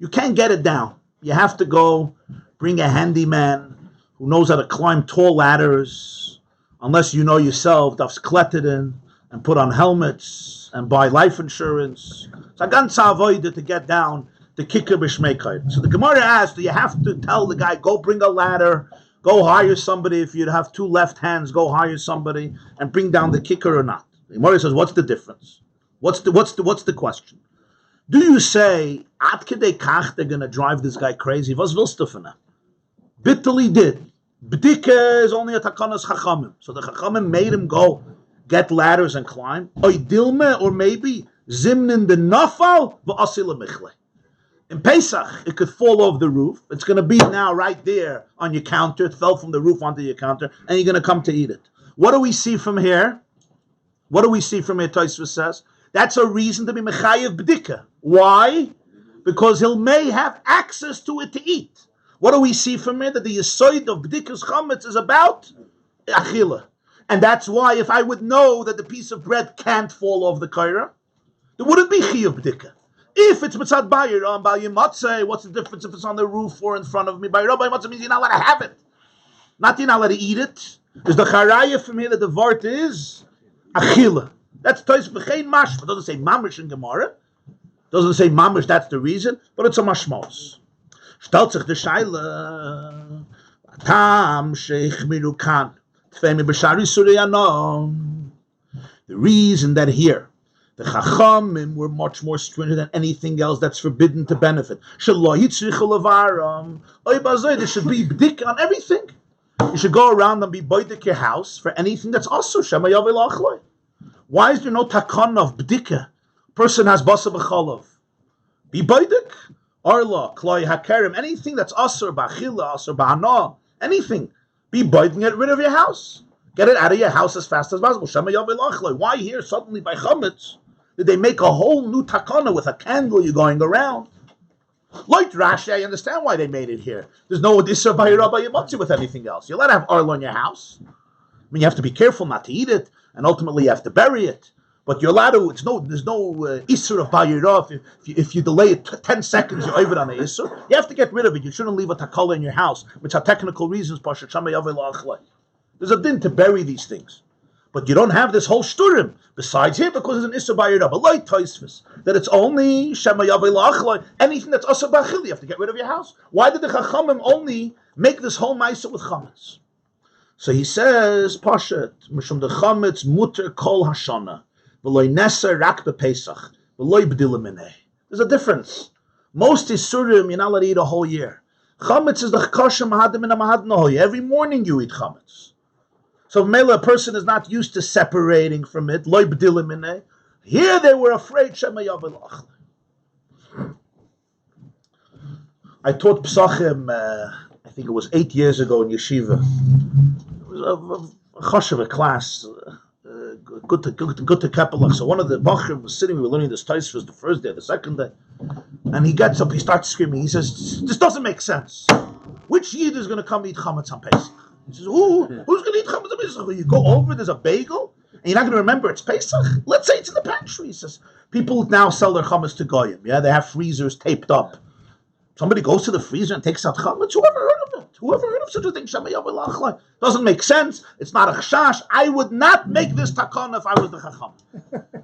You can't get it down. You have to go bring a handyman who knows how to climb tall ladders, unless you know yourself, darfst klettern and put on helmets and buy life insurance. So a ganze avoid to get down the kicker b'shmeikayim. So the Gemara asked, do you have to tell the guy, go bring a ladder, go hire somebody, if you have two left hands, go hire somebody and bring down the kicker or not? The Gemara says, what's the difference? What's the question? Do you say, ad kedei kach, they're going to drive this guy crazy? Was willst du von him? Bitterly did. B'dika is only a takanas chachamim. So the chachamim made him go get ladders and climb. Oy dilme, or maybe zimnin the nafal v'asila michle. In Pesach, it could fall off the roof. It's going to be now right there on your counter. It fell from the roof onto your counter, and you're going to come to eat it. What do we see from here? Tosefos says that's a reason to be mechayev b'dika. Why? Because he may have access to it to eat. What do we see from here? That the yisoid of b'dika's chametz is about achila. And that's why if I would know that the piece of bread can't fall off the kaira, there wouldn't be chiyuv b'dika. If it's mitzad bayir on bayir matzeh, what's the difference if it's on the roof or in front of me? Bayir matzeh means you're not allowed to have it. Not you're not allowed to eat it. There's the charaya from here that the vart is achila. That's Tosefos b'chein mashma. It doesn't say mamish in Gemarah. Doesn't say mamish, that's the reason, but it's a mashmos. Stellt sich the shaila tam sheichmiru kan tfemi b'shari suryanon. The reason that here the chachamim were much more stringent than anything else that's forbidden to benefit. There should be b'dik on everything. You should go around and be boidik your house for anything that's also shema yavel achloi. Why is there no takon of b'dika? Person has basa b'chalav. Be boidik. Arla, kloi hakerim, anything that's asur b'achila, asur b'hana, anything. Be boidik and get rid of your house. Get it out of your house as fast as possible. Shema yavel achloi. Why here suddenly by Comets did they make a whole new takana with a candle you're going around? Like Rashi, I understand why they made it here. There's no Odissa by Rabbi Yamotzi with anything else. You're allowed to have arla in your house. I mean, you have to be careful not to eat it, and ultimately you have to bury it. But you're allowed to. There's no Isser of Bayirah. If you delay it 10 seconds, you're over on the Isser. You have to get rid of it. You shouldn't leave a takala in your house, which have technical reasons. There's a din to bury these things. But you don't have this whole shturim besides here because it's an Issa Bayirah. But like Tosefos, that it's only Shema Yavel Achloi, anything that's Asa Bachil, you have to get rid of your house. Why did the Chachamim only make this whole Maisa with Chametz? So he says, Pashat, Mishum the Chametz muter kol hashana, v'loi neser rak b'Pesach, v'loi b'dila mineh. There's a difference. Most Isurim, you're not allowed to eat a whole year. Chametz is the Chakasha Mahadim in a Mahad Nohoy. Every morning you eat Chametz. So Mela, a person is not used to separating from it. Loi b'dila mineh. Here they were afraid Shema Yavel Achloi. I taught Pesachim, I think it was 8 years ago in Yeshiva. It was a choshev class, good to Kapelach. So one of the Bachrim was sitting, we were learning this Tosefos the first day, the second day, and he gets up, he starts screaming, he says, this doesn't make sense. Which Yid is going to come eat Chametz on Pesach? He says, who's going to eat Chametz on Pesach? You go over, there's a bagel, and you're not going to remember it's Pesach? Let's say it's in the pantry. He says, people now sell their Chametz to Goyim, yeah? They have freezers taped up. Somebody goes to the freezer and takes out Chametz. Whoever heard of it? Whoever heard of such a thing? Shema Yavel Achloi. Doesn't make sense. It's not a chashash. I would not make this takon if I was the chacham.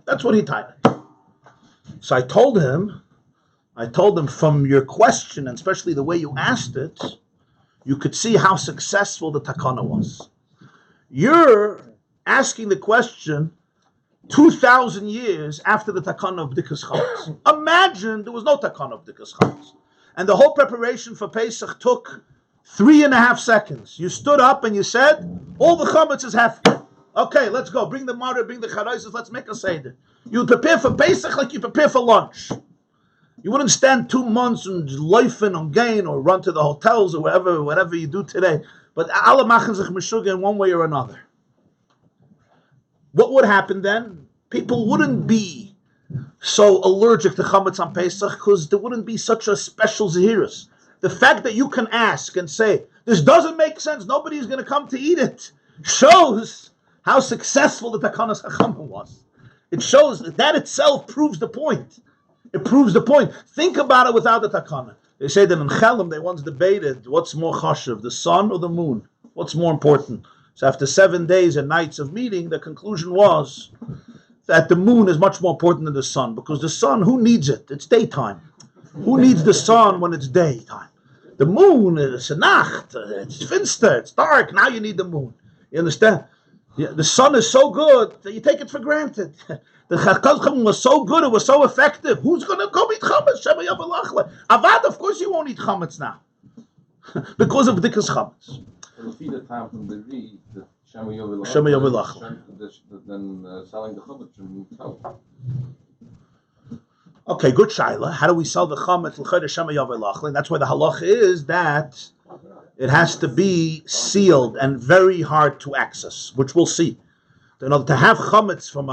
That's what he tied it. So I told him from your question, and especially the way you asked it, you could see how successful the takana was. You're asking the question 2,000 years after the takana of B'dikas Chametz. Imagine there was no takana of B'dikas Chametz. And the whole preparation for Pesach took 3.5 seconds. You stood up and you said, all the chametz is hefker. Okay, let's go. Bring the maror, bring the charaises, let's make a seder. You prepare for Pesach like you prepare for lunch. You wouldn't stand 2 months and leifen on gain or run to the hotels or whatever you do today. But alle machen sich meshuga in one way or another. What would happen then? People wouldn't be so allergic to chametz on Pesach because there wouldn't be such a special zehirus. The fact that you can ask and say, this doesn't make sense, nobody's going to come to eat it, shows how successful the Takanas Chachamim was. It shows that itself proves the point. It proves the point. Think about it without the Takana. They say that in Chelm they once debated what's more chashuv, the sun or the moon? What's more important? So after 7 days and nights of meeting, the conclusion was that the moon is much more important than the sun, because the sun, who needs it? It's daytime. Who needs the sun when it's daytime? The moon is a nacht, it's finster, it's dark, now you need the moon. You understand? Yeah, the sun is so good that you take it for granted. The Chacham was so good, it was so effective. Who's going to go eat chametz? Shema Yavalachle. Avad, of course you won't eat chametz now. Because of Dikkas chametz. Feed the time from the Reed, the Shema Yovelach. Shema Yovelach. Then selling the chametz from help. Okay, good shaila. How do we sell the chametz l'chayr Shema Yovelach? And that's why the halacha is that it has to be sealed and very hard to access, which we'll see. In order to have chametz from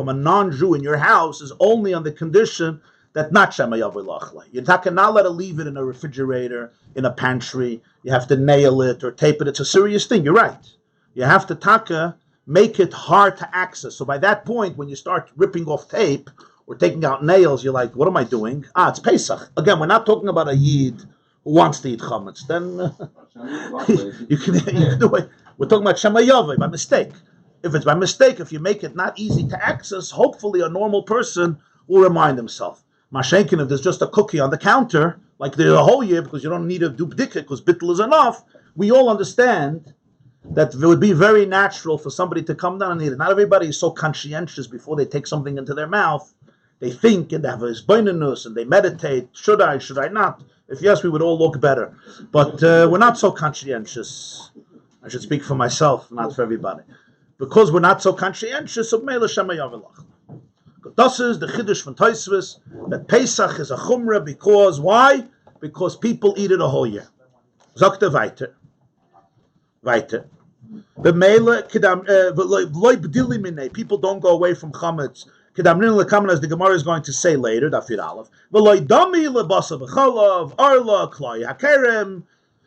a non-Jew in your house is only on the condition that not Shema Yavilach. You're not let it leave it in a refrigerator, in a pantry. You have to nail it or tape it. It's a serious thing. You're right. You have to make it hard to access. So by that point, when you start ripping off tape or taking out nails, you're like, what am I doing? It's Pesach. Again, we're not talking about a Yid who wants to eat chametz. Then you can do it. We're talking about Shema Yaveh by mistake. If it's by mistake, if you make it not easy to access, hopefully a normal person will remind himself. Mashenkin, if there's just a cookie on the counter, like there's a whole year, because you don't need a dubdika, because bittul is enough, we all understand that it would be very natural for somebody to come down and eat it. Not everybody is so conscientious before they take something into their mouth. They think and they have a hisbonenus and they meditate. Should I not? If yes, we would all look better. But we're not so conscientious. I should speak for myself, not for everybody. Because we're not so conscientious of Meila Shema Yavilach. This is the Chiddush from Tosefos, that Pesach is a chumrah because, why? Because people eat it a whole year. Zokte weiter. People don't go away from chametz. As the Gemarah is going to say later, Dafir Aleph.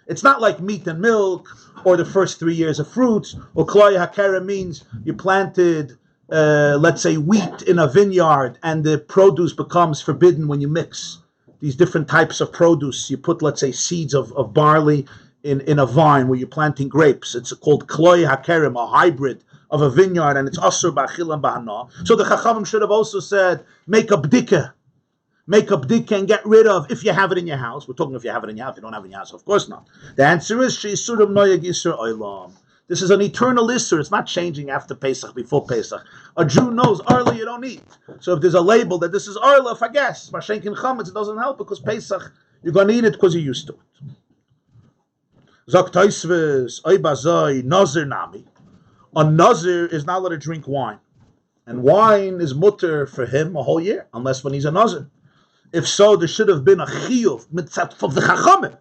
It's not like meat and milk, or the first 3 years of fruits, or Kloi HaKerem means you planted, let's say, wheat in a vineyard, and the produce becomes forbidden when you mix these different types of produce. You put, let's say, seeds of barley in a vine where you're planting grapes. It's called Kloi HaKerem, a hybrid of a vineyard, and it's Asur B'Achil and B'Hana. So the Chachamim should have also said, make a bdika and get rid of, if you have it in your house. We're talking if you have it in your house. If you don't have it in your house, of course not. The answer is Sheisurim Noyag Yisur Olam. This is an eternal Isur. It's not changing after Pesach, before Pesach. A Jew knows Arla you don't eat. So if there's a label that this is Arla, I guess, Mashenkin Chametz, it doesn't help because Pesach, you're going to eat it because you're used to it. Zok Tosefos, Oy Bazoi, Nazir Nami. A Nazir is not allowed to drink wine. And wine is mutter for him a whole year, unless when he's a Nazir. If so, there should have been a chiyuv mitzat of the chachamim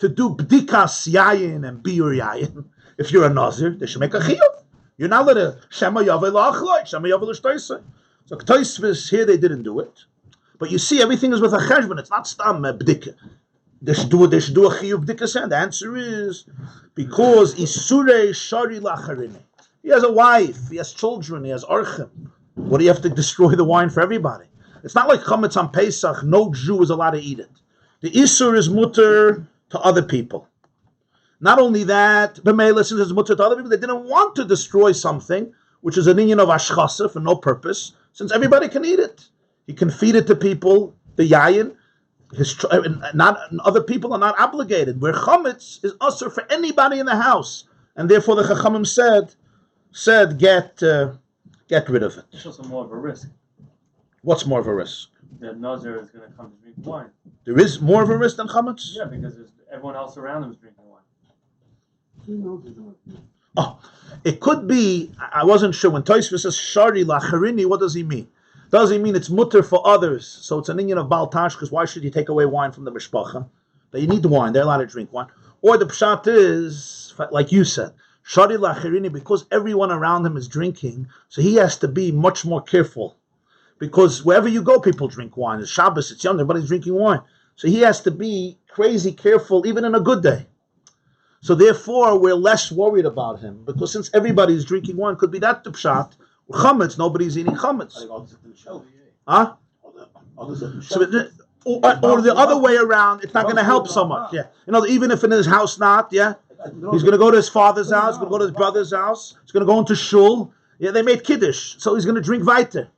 to do bdikas yayin and biur yayin. If you're a nazir, they should make a chiyuv. You're not let a shema yavel la'achloi, shema yavel l'shtoisei. So Tosefos here they didn't do it, but you see everything is with a cheshbon. It's not stam bdika. They should do a chiyuv bdikas, and the answer is because isurei shari lacharini. He has a wife, he has children, he has archim. What do you have to destroy the wine for everybody? It's not like chametz on Pesach. No Jew is allowed to eat it. The isur is mutter to other people. Not only that, b'meila, since it's mutter to other people, they didn't want to destroy something which is an inyan of ashchasa for no purpose, since everybody can eat it. He can feed it to people, the yayin. Other people are not obligated. Where chametz is usur for anybody in the house, and therefore the chachamim said get rid of it. It's also more of a risk. What's more of a risk? The Nazir is going to come to drink wine. There is more of a risk than chametz? Yeah, because everyone else around him is drinking wine. Oh, it could be, I wasn't sure. When Tosefos says shari lacharini, what does he mean? Does he mean it's mutter for others? So it's an inyan of Baal Tash, because why should you take away wine from the mishpacha? They need the wine, they're allowed to drink wine. Or the pshat is, like you said, shari lacharini, because everyone around him is drinking, so he has to be much more careful. Because wherever you go, people drink wine. It's Shabbos, it's young, everybody's drinking wine. So he has to be crazy careful, even in a good day. So therefore, we're less worried about him. Because since everybody's drinking wine, could be that the pshat. Chametz, nobody's eating chametz. Huh? So or the other way around, it's not going to help so much. Yeah, even if in his house not, yeah, he's going to go to his father's house, he's going to go to his brother's house, he's going to go into shul. Yeah, they made kiddush, so he's going to drink weiter.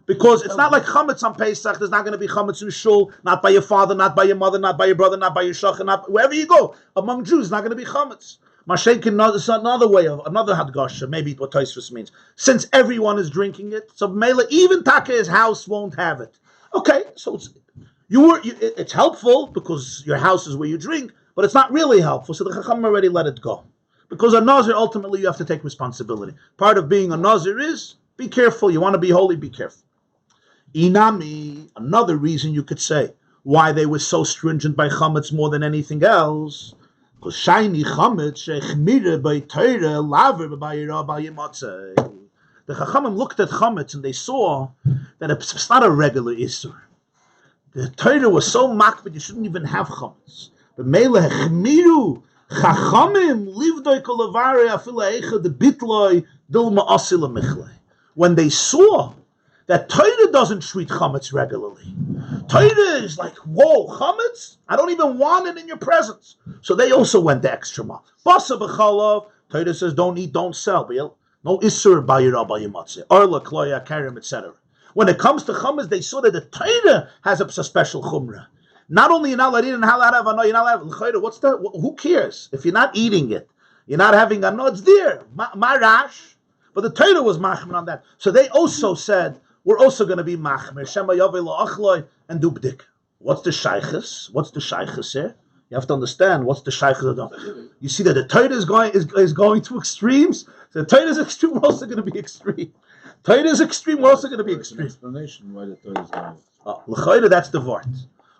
Because it's not like chametz on Pesach. There's not going to be chametz in shul, not by your father, not by your mother, not by your brother, not by your shach, not wherever you go. Among Jews, not going to be chametz. Mashenkin, it's another way of another hadgasha, maybe what Tosefos means. Since everyone is drinking it, so Mela, even Take's house won't have it. Okay, so it's helpful because your house is where you drink, but it's not really helpful. So the Chacham already let it go. Because a Nazir, ultimately, you have to take responsibility. Part of being a Nazir is, be careful. You want to be holy, be careful. Inami, another reason you could say why they were so stringent by Chametz more than anything else, because shiny Chametz, shechmire by Torah, laver by Yirah by Yimatzeh. The Chachamim looked at Chametz and they saw that it's not a regular Isur. The Torah was so makbid, you shouldn't even have Chametz. But Mele hechmiru, Chachamim livdoi kolavare afila echa de bitloi dilma asila michle. When they saw that Torah doesn't treat Chametz regularly, Torah is like, whoa, Chametz? I don't even want it in your presence. So they also went the extra mile. Basa b'chalav, Torah says don't eat, don't sell. No isur b'yirah b'yimatzeh, arla kloya karim, etc. When it comes to Chametz, they saw that the Torah has a special chumrah. Not only you're not allowed to eat and halal, you're not allowed to, who cares? If you're not eating it, you're not having a no, it's there. Marash. But the Torah was machmer on that. So they also said, we're also going to be machmer. Shema yavei la'achloi and do b'dik. What's the shaykhis? What's the shaykhis here? You have to understand what's the shaykhis. You see that the Torah is going to extremes. So the Torah is extreme, we're also going to be extreme. Torah is extreme, we're also going to be extreme. Explanation why the Torah is going. L'chayda, that's the vort.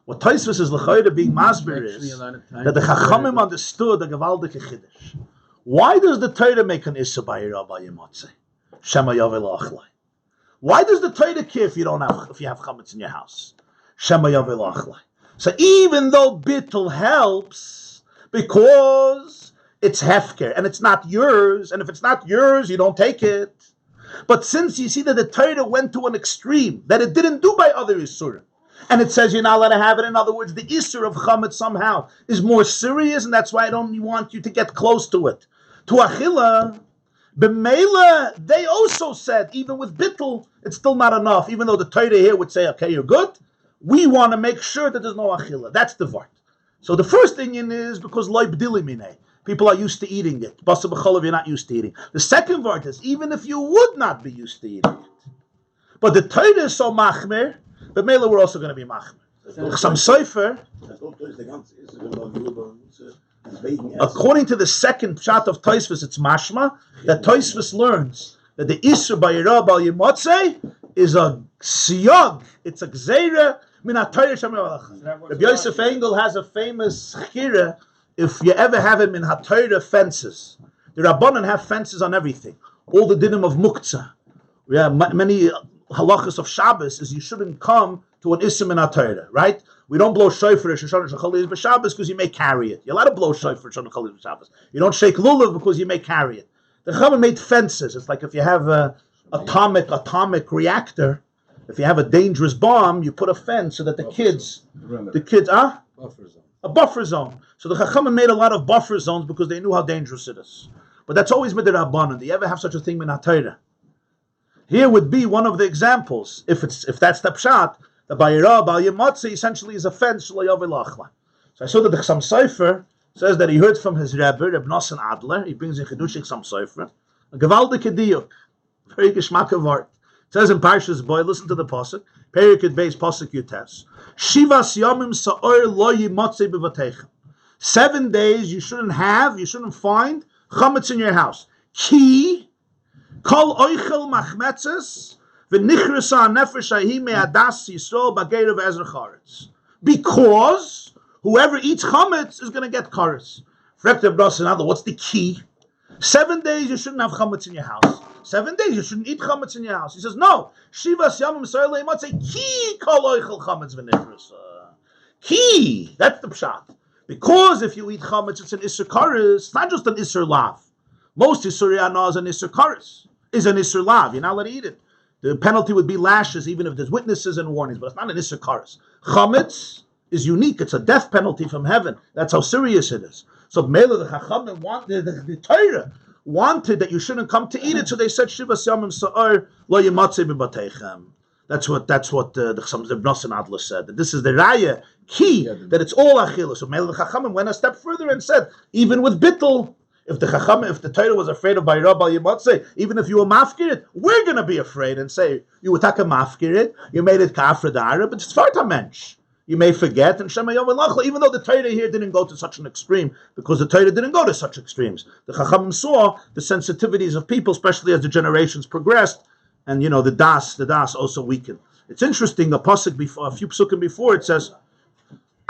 What Tosefos is l'chayda being masber is that the Chachamim understood the Gevaldike Chiddush. Why does the Torah make an Issa b'yirah b'yimatzeh? Shema yavei la'achloi. Why does the Torah care if you have chametz in your house? Shema yavei la'achloi. So even though bittul helps, because it's hefker and it's not yours, and if it's not yours, you don't take it. But since you see that the Torah went to an extreme that it didn't do by other isurim, and it says you're not allowed to have it. In other words, the isur of chametz somehow is more serious, and that's why I don't want you to get close to it. To achila, b'meila, they also said, even with bittul, it's still not enough. Even though the Torah here would say, okay, you're good, we want to make sure that there's no achila. That's the vart. So the first thing is because loy b'dili minei. People are used to eating it. Basa b'cholav, you're not used to eating. The second vart is, even if you would not be used to eating it, but the Torah is so machmer, but Mela, we're also going to be machmer. Some Sefer, according to the second shot of Tosefos, it's mashma, that Tosefos learns that the Isur b'yirah b'yimatzeh is a siyag, it's a gzeira, min ha-Torah shamir. Rabbi Yosef Engel has a famous chira, if you ever have him in ha-Torah fences. The Rabbanan have fences on everything. All the dinim of muktzah. We have many halachas of Shabbos is you shouldn't come to an isim in HaTorah, right? We don't blow shofar Shoshana Shachalis b'Shabbos because you may carry it. You're allowed to blow shofar Shoshana Shachalis b'Shabbos. You don't shake lulav because you may carry it. The Chachamim made fences. It's like if you have a atomic reactor, if you have a dangerous bomb, you put a fence so that the kids, a buffer zone. So the Chachamim made a lot of buffer zones because they knew how dangerous it is. But that's always midrabanan. Do you ever have such a thing in HaTorah? Here would be one of the examples. If that's the pshat, the b'yirah b'yimatzeh essentially is a fence. So I saw that the Chassam Sofer says that he heard from his Rabbi, Reb Nosson Adler. He brings in Chidushik Chassam Sofer a gewaldige diuk, very geschmack of art. It says in Parshas Boy, listen to the pasuk, Perikid Beis pasuk Yutes, Shivas Yomim Sa'or Lo Yimatzeh B'Vatechem. 7 days you shouldn't find chametz in your house. Ki Kol oichel machmetzes v'nichrasa nefesh ahi me'adas Yisrael b'geirav ezer charetz. Because whoever eats chametz is going to get charetz. What's the key? 7 days you shouldn't have chametz in your house. 7 days you shouldn't eat chametz in your house. He says no. Shivas yamim Yisrael le'imotzei ki kol oichel chametz v'nichrasa. Ki. That's the pshat. Because if you eat chametz, it's an isur kares. It's not just an isur lav. Most isur yana is an isur kares. Is an isur lav. You're not allowed to eat it. The penalty would be lashes, even if there's witnesses and warnings, but it's not an Issur Kares. Chametz is unique. It's a death penalty from heaven. That's how serious it is. So Mela, the Chachamim wanted, the Torah wanted that you shouldn't come to eat it, so they said, Shivas Yamim Sa'ar Lo Yimatzeh B'Bateichem. That's what the Bnosan Adler said. That this is the Raya, key, that it's all Achilles. So Mela, the Chachamim went a step further and said, even with Bittul, if the Torah was afraid of Bayra Bal Yimatzeh, even if you were mafkir it, we're going to be afraid and say, you attack a mafkir it, you made it kafra da'ara, but it's farta mensch. You may forget, and Shema Yom V'lachla, even though the Torah here didn't go to such an extreme, because the Torah didn't go to such extremes. The Chachamim saw the sensitivities of people, especially as the generations progressed, and the das also weakened. It's interesting, a pasuk before, a few psukim before, it says,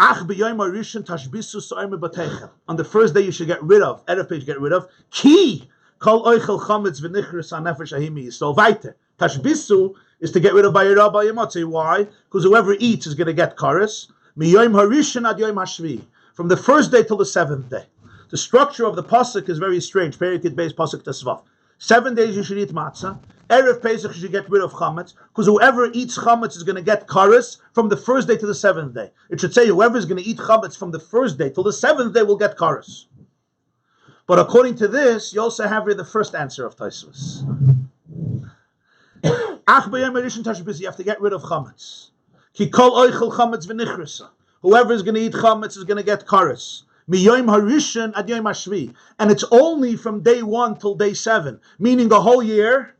on the first day you should get rid of, Erev page get rid of, ki kol oichel chametz v'nichris hanefesh ahimi yisol weiter. Tashbisu is to get rid of bayira bayimatzeh. Why? Because whoever eats is going to get kares. Miyoim harishin ad yoim hashvi. From the first day till the seventh day. The structure of the pasuk is very strange. Perikid beis pasuk tesvav. 7 days you should eat matzah. Erev Pesach you should get rid of chametz, because whoever eats chametz is going to get kares from the first day to the seventh day. It should say whoever is going to eat chametz from the first day till the seventh day will get kares. But according to this, you also have here the first answer of Tosefos. You have to get rid of chametz. Ki kol oichel chametz v'nichrisa. Whoever is going to eat chametz is going to get kares. Miyoim harishin ad yoim hashvi. And it's only from day 1 till day 7, meaning the whole year.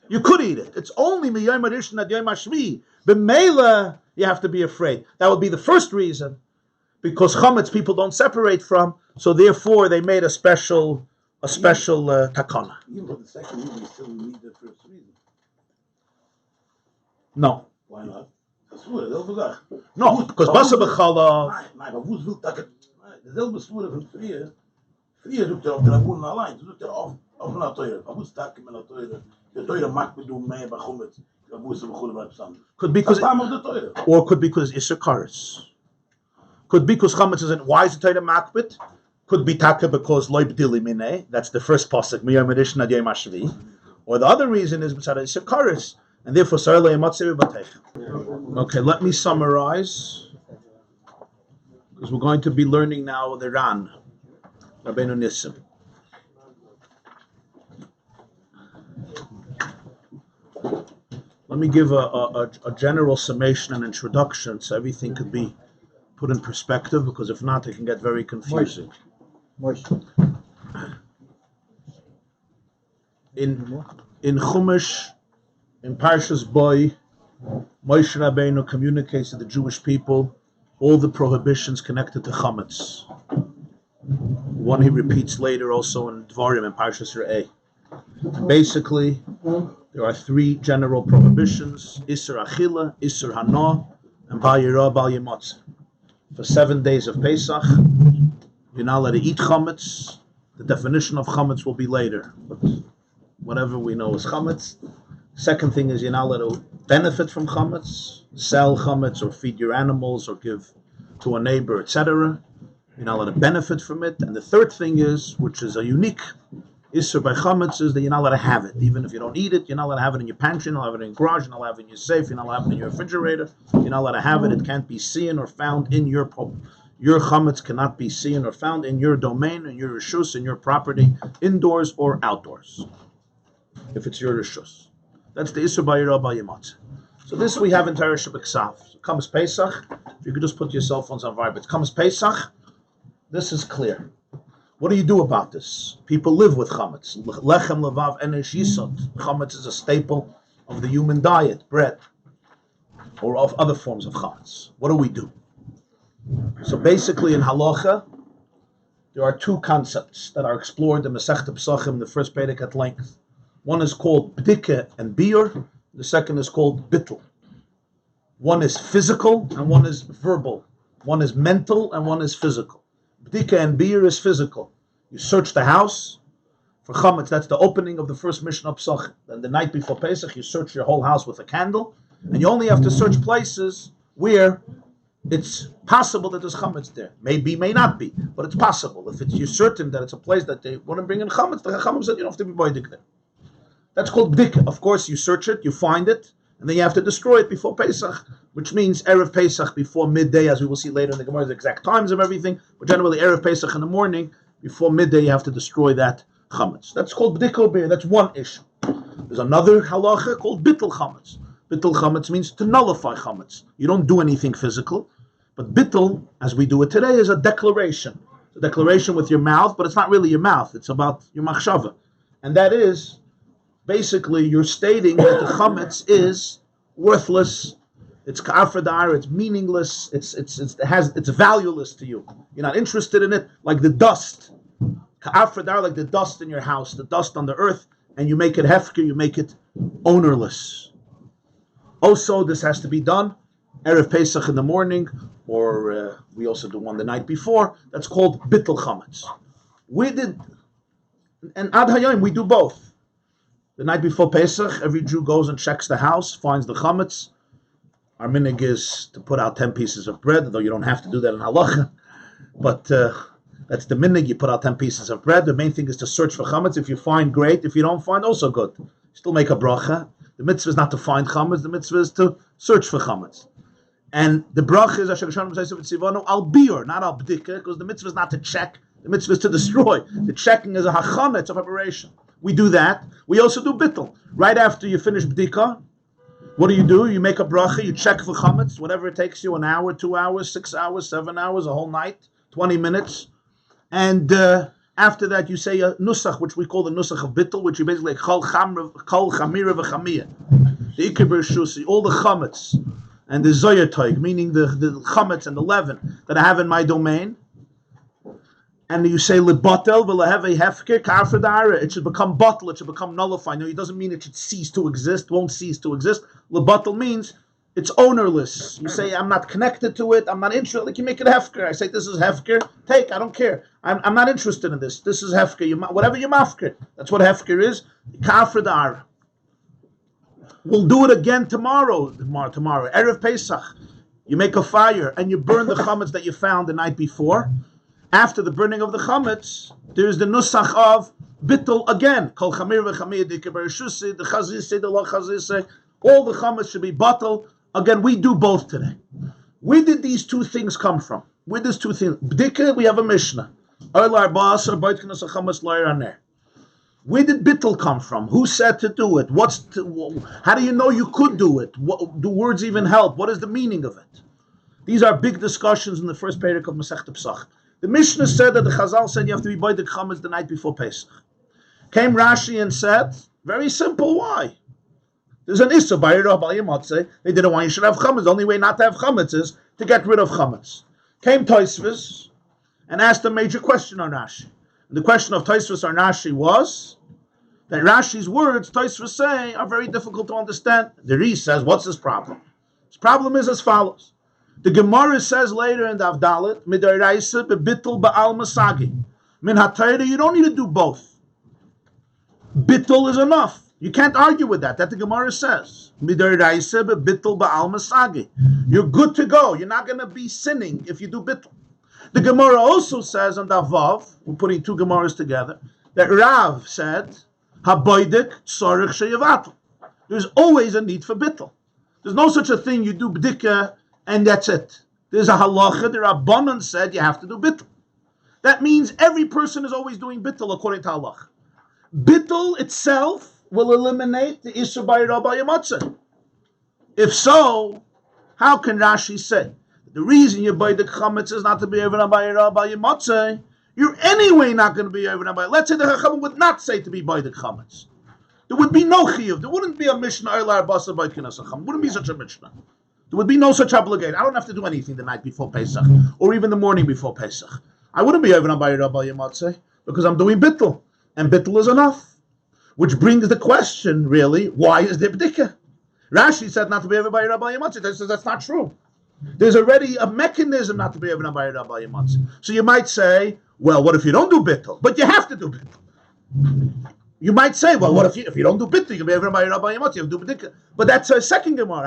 You could eat it. It's only Miyayim Arishin Ad Yom Hashvi. B'meila, you have to be afraid. That would be the first reason, because chametz people don't separate from. So therefore, they made a special takana. Even for the second reason, you still need the first reason. No. Why not? That's what they'll do. No, because basa b'chala. Nein, aber wo will taket? Derselbe Sure von früher. Früher sucht auf der Rabunen allein. Sucht auf einer Teure. Aber wo ist taket mit einer Teure? The Torah macht mit dem mehr bei Comets. Could be because or could be because Issur Kares. Could be because chametz isn't. Why is the Torah makbit? Could be taka because loy b'dili mineh. That's the first pasuk. Miyam edishna diyam hashvi. Or the other reason is b'tzad Issur Kares, and therefore sarei le'yamatzeh b'batech. Okay, let me summarize, because we're going to be learning now the Ran, Rabbeinu Nissim. Let me give a general summation and introduction so everything could be put in perspective, because if not, it can get very confusing. In Chumash, in Parshas Boy, Moshe Rabbeinu communicates to the Jewish people all the prohibitions connected to Chametz. One he repeats later also in Dvarim in Parshas Re'eh. Basically, there are 3 general prohibitions: Issur Achila, Issur Hana, and Bayira Bal Yimatzeh. For 7 days of Pesach, you're not allowed to eat chametz. The definition of chametz will be later, but whatever we know is chametz. Second thing is you're not allowed to benefit from chametz, sell chametz, or feed your animals, or give to a neighbor, etc. You're not allowed to benefit from it. And the third thing is, which is a unique Issur by chametz, is that you're not allowed to have it. Even if you don't eat it, you're not allowed to have it in your pantry, you're not allowed to have it in your garage, you're not allowed to have it in your safe, you're not allowed to have it in your refrigerator, you're not allowed to have it. It can't be seen or found in your chametz cannot be seen or found in your domain, in your reshus, in your property, indoors or outdoors, if it's your reshus. That's the Issur Bayira Bal Yimatzeh. So this we have in Torah Shabbat. So comes Pesach. If you could just put your cell phones on vibrate. Comes Pesach. This is clear. What do you do about this? People live with chametz. Lechem levav enesh yisod. Chametz is a staple of the human diet, bread, or of other forms of chametz. What do we do? So basically in halacha, there are 2 concepts that are explored in Masechta Pesachim, the first perek at length. One is called bdika and biur. The second is called bittul. One is physical and one is verbal. One is mental and one is physical. Bdika and biur is physical. You search the house for chametz. That's the opening of the first Mishnah Pesachim. Then the night before Pesach, you search your whole house with a candle, and you only have to search places where it's possible that there's chametz there. Maybe, may not be, but it's possible. If you're certain that it's a place that they wouldn't bring in chametz, the Chachamim said you don't have to be boidik there. That's called bdika. Of course, you search it, you find it, and then you have to destroy it before Pesach, which means Erev Pesach before midday, as we will see later in the Gemara, the exact times of everything, but generally Erev Pesach in the morning, before midday, you have to destroy that chametz. That's called bdika beer. That's one issue. There's another halacha called bittul chametz. Bittul chametz means to nullify chametz. You don't do anything physical, but bittul, as we do it today, is a declaration. It's a declaration with your mouth, but it's not really your mouth. It's about your machshava. And that is, basically, you're stating that the chametz is worthless, it's ka'afradar, it's meaningless, it's valueless to you. You're not interested in it, like the dust. Ka'afradar, like the dust in your house, the dust on the earth, and you make it hefker, you make it ownerless. Also, this has to be done Erev Pesach in the morning, or we also do one the night before. That's called bittul chametz. And ad hayom, we do both. The night before Pesach, every Jew goes and checks the house, finds the chametz. Our minhag is to put out 10 pieces of bread, though you don't have to do that in halacha. But that's the minhag, you put out 10 pieces of bread. The main thing is to search for chametz. If you find, great. If you don't find, also good. Still make a bracha. The mitzvah is not to find chametz, the mitzvah is to search for chametz. And the bracha is Asher Geshanim B'Seisav Tzivanu al biur, not al bdika, because the mitzvah is not to check, the mitzvah is to destroy. The checking is a hachana, it's a preparation. We do that. We also do bittul. Right after you finish bdika, what do? You make a bracha, you check for chametz, whatever it takes you, an hour, 2 hours, 6 hours, 7 hours, a whole night, 20 minutes. And after that you say a nusach, which we call the nusach of bittul, which you basically kol chamira v'chamiyah. The ikar b'rshusi, all the chametz, and the zoyer toig, meaning the chametz and the leaven that I have in my domain. And you say libatel v'leheve hefker ka'afradara. It should become bottle. It should become nullified. No, it doesn't mean it should cease to exist. Won't cease to exist. Libatel means it's ownerless. You say I'm not connected to it. I'm not interested. Like you make it hefker. I say this is hefker. Take. I don't care. I'm not interested in this. This is hefker. Whatever you mafker. That's what hefker is. Ka'afradara. We'll do it again tomorrow. Tomorrow. Erev Pesach. You make a fire and you burn the chametz that you found the night before. After the burning of the chametz, there's the nusach of bittul again. Kol chamir v'chamir dikar b'rishusi, the chazise, the lo chazise. All the chametz should be bottle. Again, we do both today. Where did these two things come from? Where does two things? B'dika, we have a mishnah. Where did bittul come from? Who said to do it? How do you know you could do it? Do words even help? What is the meaning of it? These are big discussions in the first parak of Masechta Pesachim. The Mishnah said that the Chazal said you have to be by the chametz the night before Pesach. Came Rashi and said, very simple, why? There's an issa by Rabbi Yamatzeh. They didn't want you should have chametz. The only way not to have chametz is to get rid of chametz. Came Tosefos and asked a major question on Rashi. And the question of Tosefos on Rashi was that Rashi's words, Tosefos say, are very difficult to understand. The Ri says, what's his problem? His problem is as follows. The Gemarah says later in the Avdalit, Midaraisa bebitul ba'al masagi. Min hatayra, you don't need to do both. Bittul is enough. You can't argue with that. That the Gemarah says. Midaraisa bebitul ba'al masagi. You're good to go. You're not going to be sinning if you do bittul. The Gemarah also says on the Vav, we're putting two Gemarahs together, that Rav said, Haboidik tzorich sheyavatl. There's always a need for bittul. There's no such a thing you do b'dika and that's it. There's a halacha, the Rabbanan said you have to do bittul. That means every person is always doing bittul according to halacha. Bittul itself will eliminate the issur by Rabbi Yamatzeh. If so, how can Rashi say the reason you buy the chametz is not to be over by Rabbi Yamatzeh? You're anyway not going to be over by. Let's say the Chachamim would not say to be by the chametz. There would be no chiyuv. There wouldn't be a mishnah or basa by kinasacham. Wouldn't be such a mishnah. There would be no such obligation. I don't have to do anything the night before Pesach or even the morning before Pesach. I wouldn't be over by Rabbi Yamatzeh because I'm doing bittul, and bittul is enough. Which brings the question, really, why is there b'dika? Rashi said not to be over by Rabbi Yamatzeh. That says that's not true. There's already a mechanism not to be over by Rabbi Yamatzeh. So you might say, well, what if you don't do bittul? But you have to do bittul. You might say, well, what if you don't do bittul? You can be over by Rabbi Yamatzeh. You have to do b'dika. But that's a second Gemarah.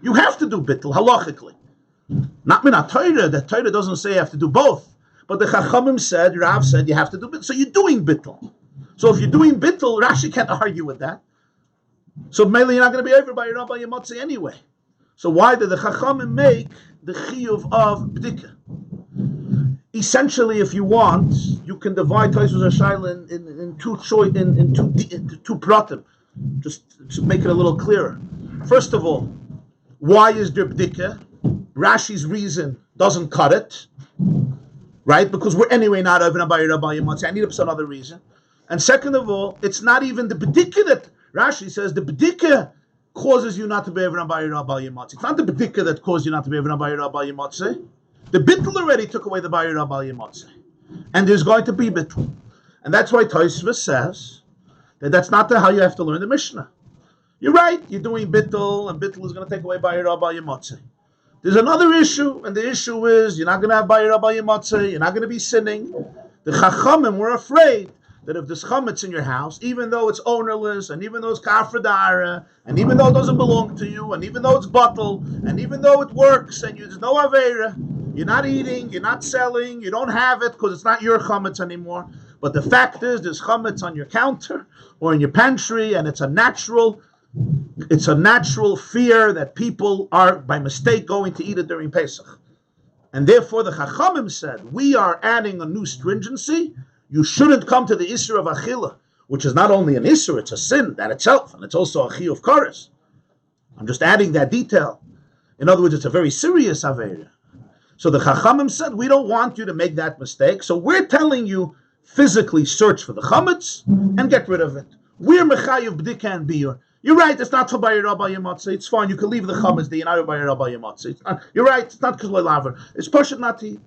You have to do bittul halachically. Not min ha-Torah. The Torah doesn't say you have to do both. But the Chachamim said, Rav said, you have to do bittul. So you're doing bittul. So if you're doing bittul, Rashi can't argue with that. So mainly you're not going to be over by your Rabbi Yamotzi anyway. So why did the Chachamim make the chiyuv of bdika? Essentially, if you want, you can divide Tosefos Hashaila in two pratim, just to make it a little clearer. First of all, why is there bdika? Rashi's reason doesn't cut it, right? Because we're anyway not over by Rabbi Yamotzi. I need some other reason. And second of all, it's not even the bdika that Rashi says the bdika causes you not to be over by Rabbi Yamotzi. It's not the bdika that caused you not to be over by Rabbi Yamotzi. The bittul already took away the Bayir Rabbi Yamotzi. And there's going to be bittul. And that's why Tosefos says that that's not how you have to learn the Mishnah. You're right, you're doing bittul, and bittul is going to take away Bayir Rabbi Yamotzi. There's another issue, and the issue is you're not going to have Bayir Rabbi Yamotzi, you're not going to be sinning. The Chachamim were afraid that if there's Comets in your house, even though it's ownerless, and even though it's kafra da'ara, and even though it doesn't belong to you, and even though it's bottle, and even though it works, and there's no aveira, you're not eating, you're not selling, you don't have it because it's not your chametz anymore. But the fact is, there's chametz on your counter or in your pantry, and it's a natural fear that people are by mistake going to eat it during Pesach. And therefore, the Chachamim said, we are adding a new stringency. You shouldn't come to the Isser of Achila, which is not only an Isser, it's a sin that itself, and it's also a Chi of Kares. I'm just adding that detail. In other words, it's a very serious Aveira. So the Chachamim said, we don't want you to make that mistake, so we're telling you physically search for the Chametz and get rid of it. We're Mechayev B'dika and Biyur. You're right, it's not for Bayir Rabbi Yamotzi. It's fine, you can leave the Chametz, the Yinayu Bayir Rabbi Yamotzi. You're right, it's not Kizloi Laver. It's Pashut not to eat.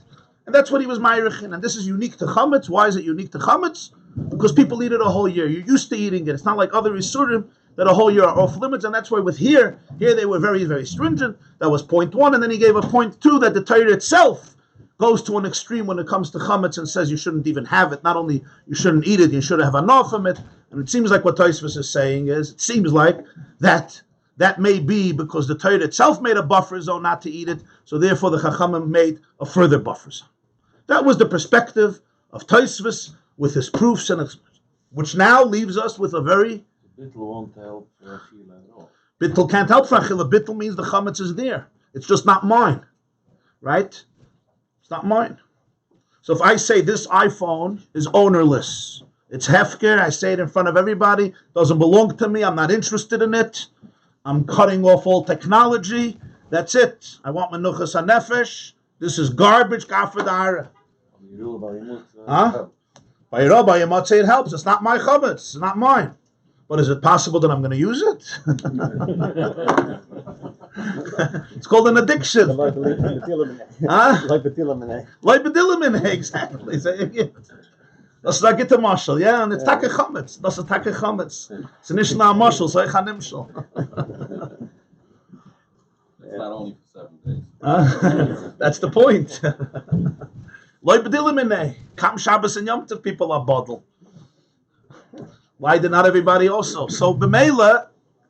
And that's what he was Ma'irichin. And this is unique to Chametz. Why is it unique to Chametz? Because people eat it a whole year. You're used to eating it. It's not like other Isurim that a whole year are off limits, and that's why with here they were very, very stringent. That was point one, and then he gave a point two that the Torah itself goes to an extreme when it comes to chametz and says you shouldn't even have it. Not only you shouldn't eat it, you should have enough from it. And it seems like what Tosefos is saying is, it seems like that may be because the Torah itself made a buffer zone not to eat it, so therefore the Chachamim made a further buffer zone. That was the perspective of Tosefos with his proofs and which now leaves us with a very Bittul won't help Achila at all. Bittul can't help for Achila. Bittul means the chametz is there. It's just not mine, right? It's not mine. So if I say this iPhone is ownerless, it's hefker, I say it in front of everybody, doesn't belong to me, I'm not interested in it, I'm cutting off all technology, that's it. I want menuchas hanefesh, this is garbage, kafir da'ara. Huh? By Rabbi Yamotzi it helps, it's not my chametz, it's not mine. But is it possible that I'm going to use it? It's called an addiction. Like Leibedilamine, exactly. Let's not get to Marshall, yeah, and it's taka chametz. That's a taka chametz. It's an ishna Marshall, so chanimshal. It's not only for 7 days. That's the point. Leibedilamine. Kam Shabbos and Yom Tov people are bottled. Why did not everybody also? So b'meila,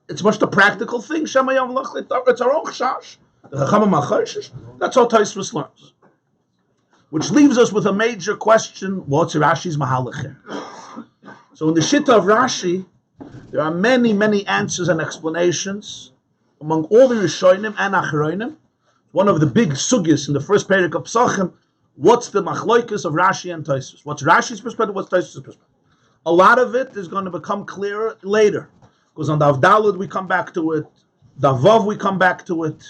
it's much the practical thing. It's our own chash. That's how Tosefos learns. Which leaves us with a major question: what's Rashi's mahalach here? So in the Shitta of Rashi, there are many, many answers and explanations among all the Rishonim and Achronim. One of the big sugyas in the first parak of Pesachim: what's the machloikus of Rashi and Tosefos? What's Rashi's perspective? What's Tosefos' perspective? A lot of it is going to become clearer later, because on the Avdalad we come back to it, the Vav we come back to it,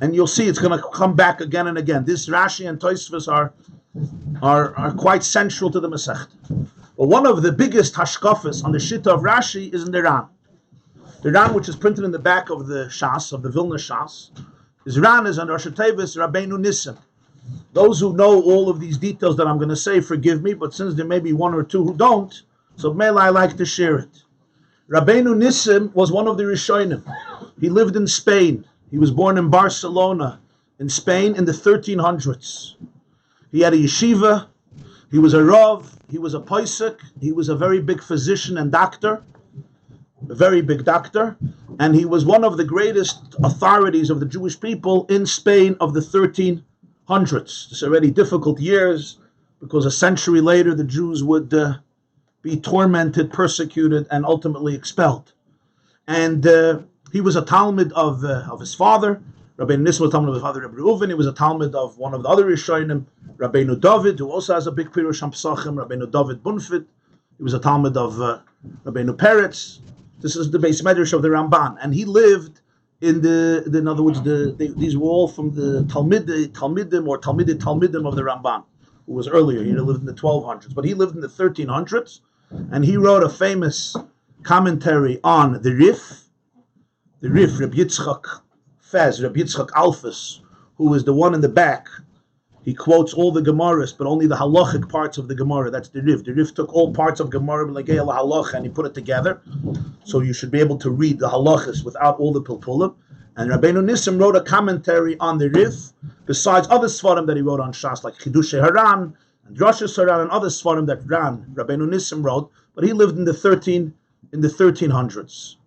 and you'll see it's going to come back again and again. This Rashi and Tosefos are quite central to the Masechta. But one of the biggest hashkafas on the Shitta of Rashi is in the Ran. The Ran, which is printed in the back of the Shas, of the Vilna Shas, is Ran is under Rosh Tevis Rabbeinu Nissim. Those who know all of these details that I'm going to say, forgive me, but since there may be one or two who don't, so Mela, I like to share it. Rabbeinu Nissim was one of the Rishonim. He lived in Spain. He was born in Barcelona, in Spain, in the 1300s. He had a yeshiva, he was a Rav, he was a Paisik, he was a very big physician and doctor, a very big doctor, and he was one of the greatest authorities of the Jewish people in Spain of the 1300s. It's already difficult years, because a century later the Jews would be tormented, persecuted, and ultimately expelled. And he was a Talmud of his father. Rabbeinu Nissim was a Talmud of his father, Rabbi Reuven. He was a Talmud of one of the other Rishonim, Rabbeinu David, who also has a big Pirush on Pesachim, Rabbeinu David Bunfit. He was a Talmud of Rabbeinu Peretz. This is the base medrash of the Ramban. And he lived in in other words, these were all from the Talmidim or Talmidim of the Ramban, who was earlier. He lived in the 1200s, but he lived in the 1300s, and he wrote a famous commentary on the Rif, Rabbi Yitzchak Fez, Rabbi Yitzchak Alphas, who is the one in the back. He quotes all the Gemaras, but only the halachic parts of the Gemara. That's the Rif. The Rif took all parts of Gemara and he put it together. So you should be able to read the halachas without all the pilpulim. And Rabbeinu Nissim wrote a commentary on the Rif, besides other svarim that he wrote on Shas, like Chidushei Haran, and Drashas Haran, and other svarim that Rabbeinu Nissim wrote, but he lived in the 1300s.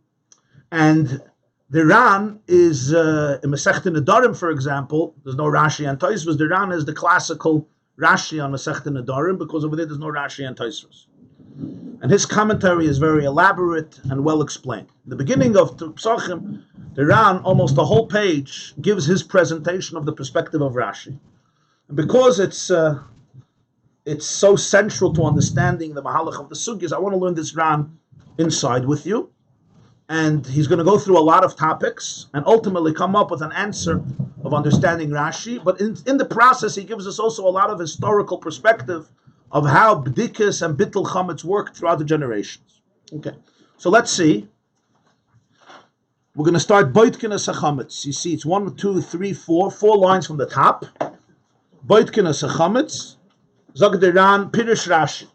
And the Ran is, in Masechta Nedarim, for example, there's no Rashi and Tosefos. The Ran is the classical Rashi on Masechta Nedarim, because over there there's no Rashi and Tosefos. And his commentary is very elaborate and well explained. In the beginning of Pesachim, the Ran, almost the whole page, gives his presentation of the perspective of Rashi. And because it's so central to understanding the Mahalach of the Sugyas, I want to learn this Ran inside with you. And he's going to go through a lot of topics and ultimately come up with an answer of understanding Rashi. But in the process, he gives us also a lot of historical perspective of how B'dikas and Bittul Chametz worked throughout the generations. Okay, so let's see. We're going to start Boitkinas HaChametz. You see, it's 1, 2, 3, 4 lines from the top. Boitkinas HaChametz. Zagderan Pirish Rashi.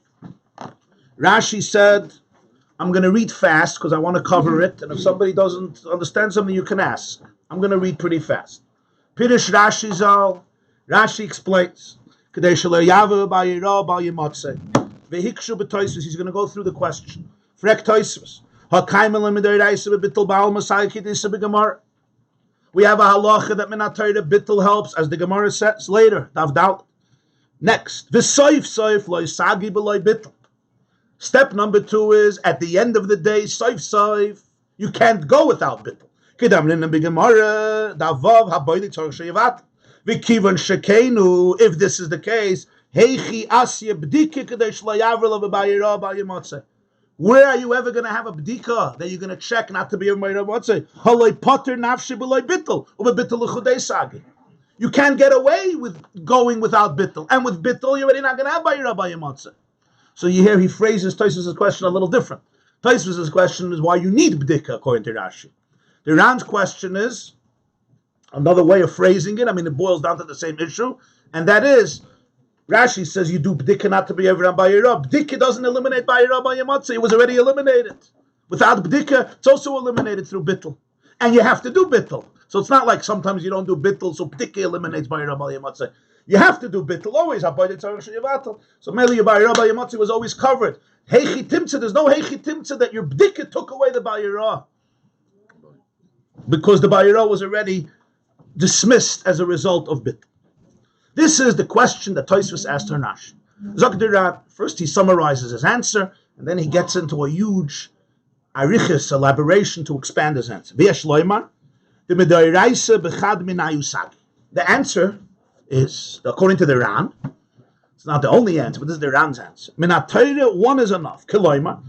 Rashi said, I'm going to read fast because I want to cover it, and if somebody doesn't understand something, you can ask. I'm going to read pretty fast. Pirish Rashi Zal. Rashi explains. He's going to go through the question. Frek Tosefos. We have a halacha that Minatayra Bittul helps, as the Gemarah says later. Next. Step number 2 is, at the end of the day, soif, you can't go without bittul. If this is the case, where are you ever going to have a bdika that you're going to check not to be a Meirah Motzei? You can't get away with going without bittul. And with bittul, you're already not going to have Meirah Motzei. So you hear he phrases Tosefos' question a little different. Tosefos' question is why you need bdika, according to Rashi. The Ran's question is another way of phrasing it. I mean, it boils down to the same issue, and that is, Rashi says you do bdika not to be everyone by your Rav. Bdika doesn't eliminate by your Rav by your matzah. It was already eliminated. Without bdika, it's also eliminated through bittul, and you have to do bittul. So it's not like sometimes you don't do bittul, so bdika eliminates by your Rav by your matzah. You have to do bittul always. So Meli Yabai Rabbi Yamatzi was always covered. Heichi Timtza, there's no Heichi Timtza that your bdika took away the Bayirah, because the Bayirah was already dismissed as a result of bittul. This is the question that Tosefos asked Rashi. Zogdirat, first he summarizes his answer, and then he gets into a huge arichis elaboration to expand his answer. The answer is, according to the Ran, it's not the only answer, but this is the Ran's answer. Minat one is enough. Torah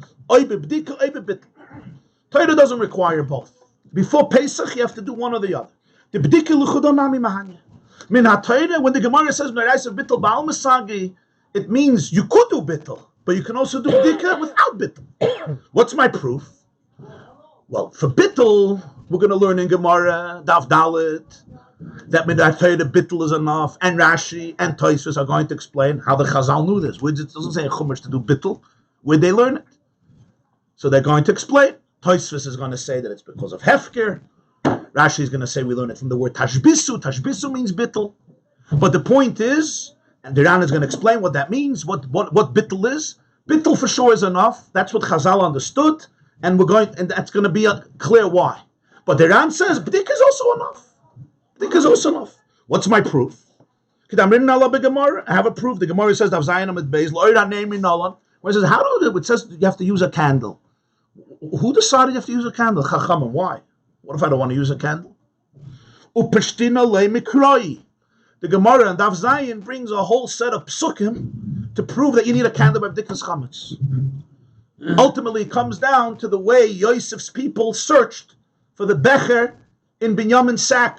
doesn't require both. Before Pesach, you have to do one or the other. The b'dika l'chudonami mahanya. Minat when the Gemara says bittul ba'al masagi, it means you could do bittul, but you can also do b'dika without bittul. What's my proof? Well, for bittul, we're going to learn in Gemara, Daf Dalet, that Minatayra bittul is enough, and Rashi and Tosefos are going to explain how the Chazal knew this. It doesn't say in Chumash to do bittul. Where'd they learn it? So they're going to explain. Tosefos is going to say that it's because of Hefker. Rashi is going to say we learn it from the word Tashbisu. Tashbisu means bittul. But the point is, and the Ran is going to explain what that means, what bittul is. Bittul for sure is enough. That's what Chazal understood, and that's going to be clear why. But the Ran says b'dik is also enough. B'dik is also enough. What's my proof? I have a proof. The Gemara says Where it says, it says you have to use a candle. Who decided you have to use a candle? Chachamim. Why? What if I don't want to use a candle? Upeshtina le mikroi. The Gemara and Daf Zayin brings a whole set of psukim to prove that you need a candle by B'dikas Chametz. Ultimately, it comes down to the way Yosef's people searched for the becher in Binyamin's sack.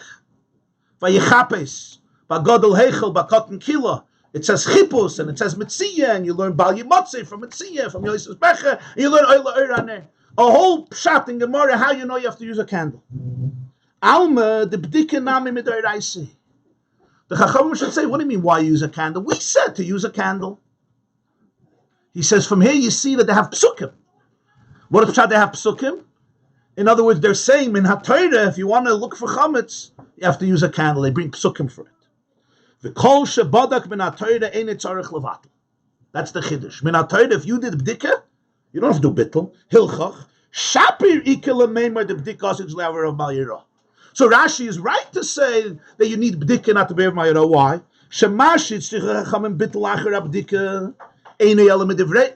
Vayechapes, Bagodel Heichel, Bakotten Kila. It says Chipus and it says Mitziyah, and you learn Bal Yimotze from Mitziyah, from Yosef's becher, and you learn Oyla Oiraneh. A whole pshat in Gemara, how you know you have to use a candle. Alma, the B'dika Nami Midoraisi. The Chachamim should say, what do you mean, why use a candle? We said to use a candle. He says, from here you see that they have psukim. What if they have psukim? In other words, they're saying, in HaTorah, if you want to look for chametz, you have to use a candle. They bring psukim for it. V'kol shebadak min HaTorah ein tzarich levatel. That's the chiddush. Min HaTorah, if you did b'dika, you don't have to do bittul. Hilchach. Shapir ikel meimar de b'dika asich le'aver of Malira. So Rashi is right to say that you need b'dika not to be of Malira. Why? Shemashit tzich chachamim bittul acher b'dika. When the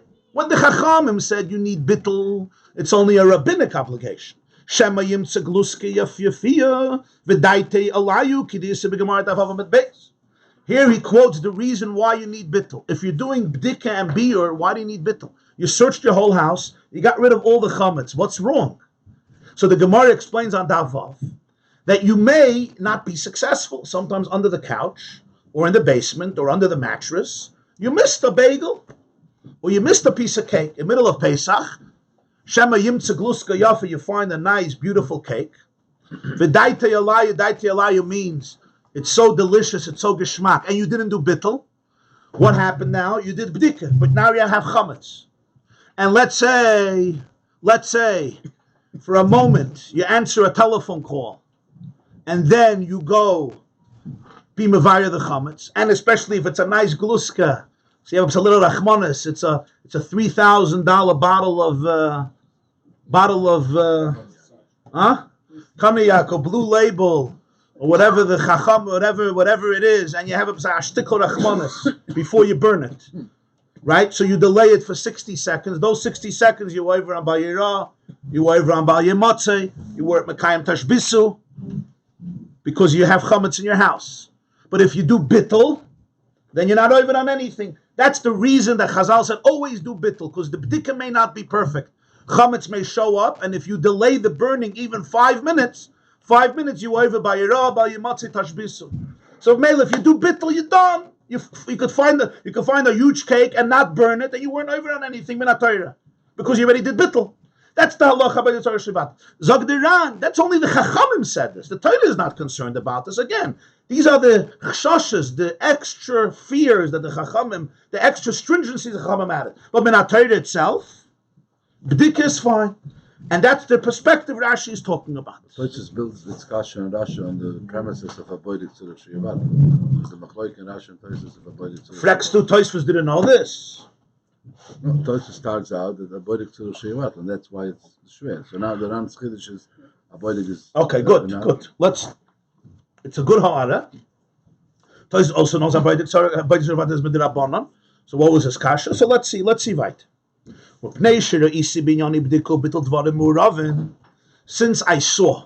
Chachamim said you need bittul, it's only a rabbinic obligation. Shema yimtze gluske yafyafia v'daite alayu kidiyase b'Gemarah Pesachim beis. Here he quotes the reason why you need bittul. If you're doing bdika and biur, why do you need bittul? You searched your whole house, you got rid of all the chametz. What's wrong? So the Gemara explains on Davav that you may not be successful. Sometimes under the couch, or in the basement, or under the mattress, you missed a bagel, or you missed a piece of cake in the middle of Pesach. Shema yimtze gluska yafa, you find a nice, beautiful cake. V'daite alayu means it's so delicious, it's so geschmack, and you didn't do bittul. What happened now? You did b'dika, but now you have chametz. And let's say, for a moment, you answer a telephone call, and then you go be mevaya the chametz, and especially if it's a nice gluska, so you have a little rachmanis. It's a $3,000 bottle of Kamiyak or Blue Label or whatever the chacham, whatever it is, and you have a shtikol rachmanis before you burn it, right? So you delay it for 60 seconds. Those 60 seconds you over on Bayira, you over on Bal Yemotze, you were at Mekayim Tashbisu because you have chametz in your house. But if you do bittul, then you're not over on anything. That's the reason that Chazal said always do bittul, because the b'dika may not be perfect. Chametz may show up, and if you delay the burning even 5 minutes you over by Yirah, by Yimatzi Tashbisu. So if you do bittul, you're done. You could find a huge cake and not burn it, and you weren't over on anything min HaTorah, because you already did bittul. That's the halacha by the Torah Shabbat. Zogdiran, that's only the Chachamim said this. The Torah is not concerned about this. Again, these are the chashashes, the extra fears that the Chachamim, the extra stringency the Chachamim added. But min HaTorah itself, b'dika is fine. And that's the perspective Rashi is talking about. Tosefos builds its kasha and Rashi on the premises of avoided tzurich sheyavat. Because the machloek and Rashi and Tosefos of avoided tzurich. Frex to Tosefos didn't know this. No, Tosefos starts out that avoided tzurich sheyavat, and that's why it's shver. So now the Ran's chiddush is avoided is. Okay, good. It's a good ha'ara. Tosefos also knows avoided sheyavat is midrabanan. So what was his kasha? So let's see right. Since I saw,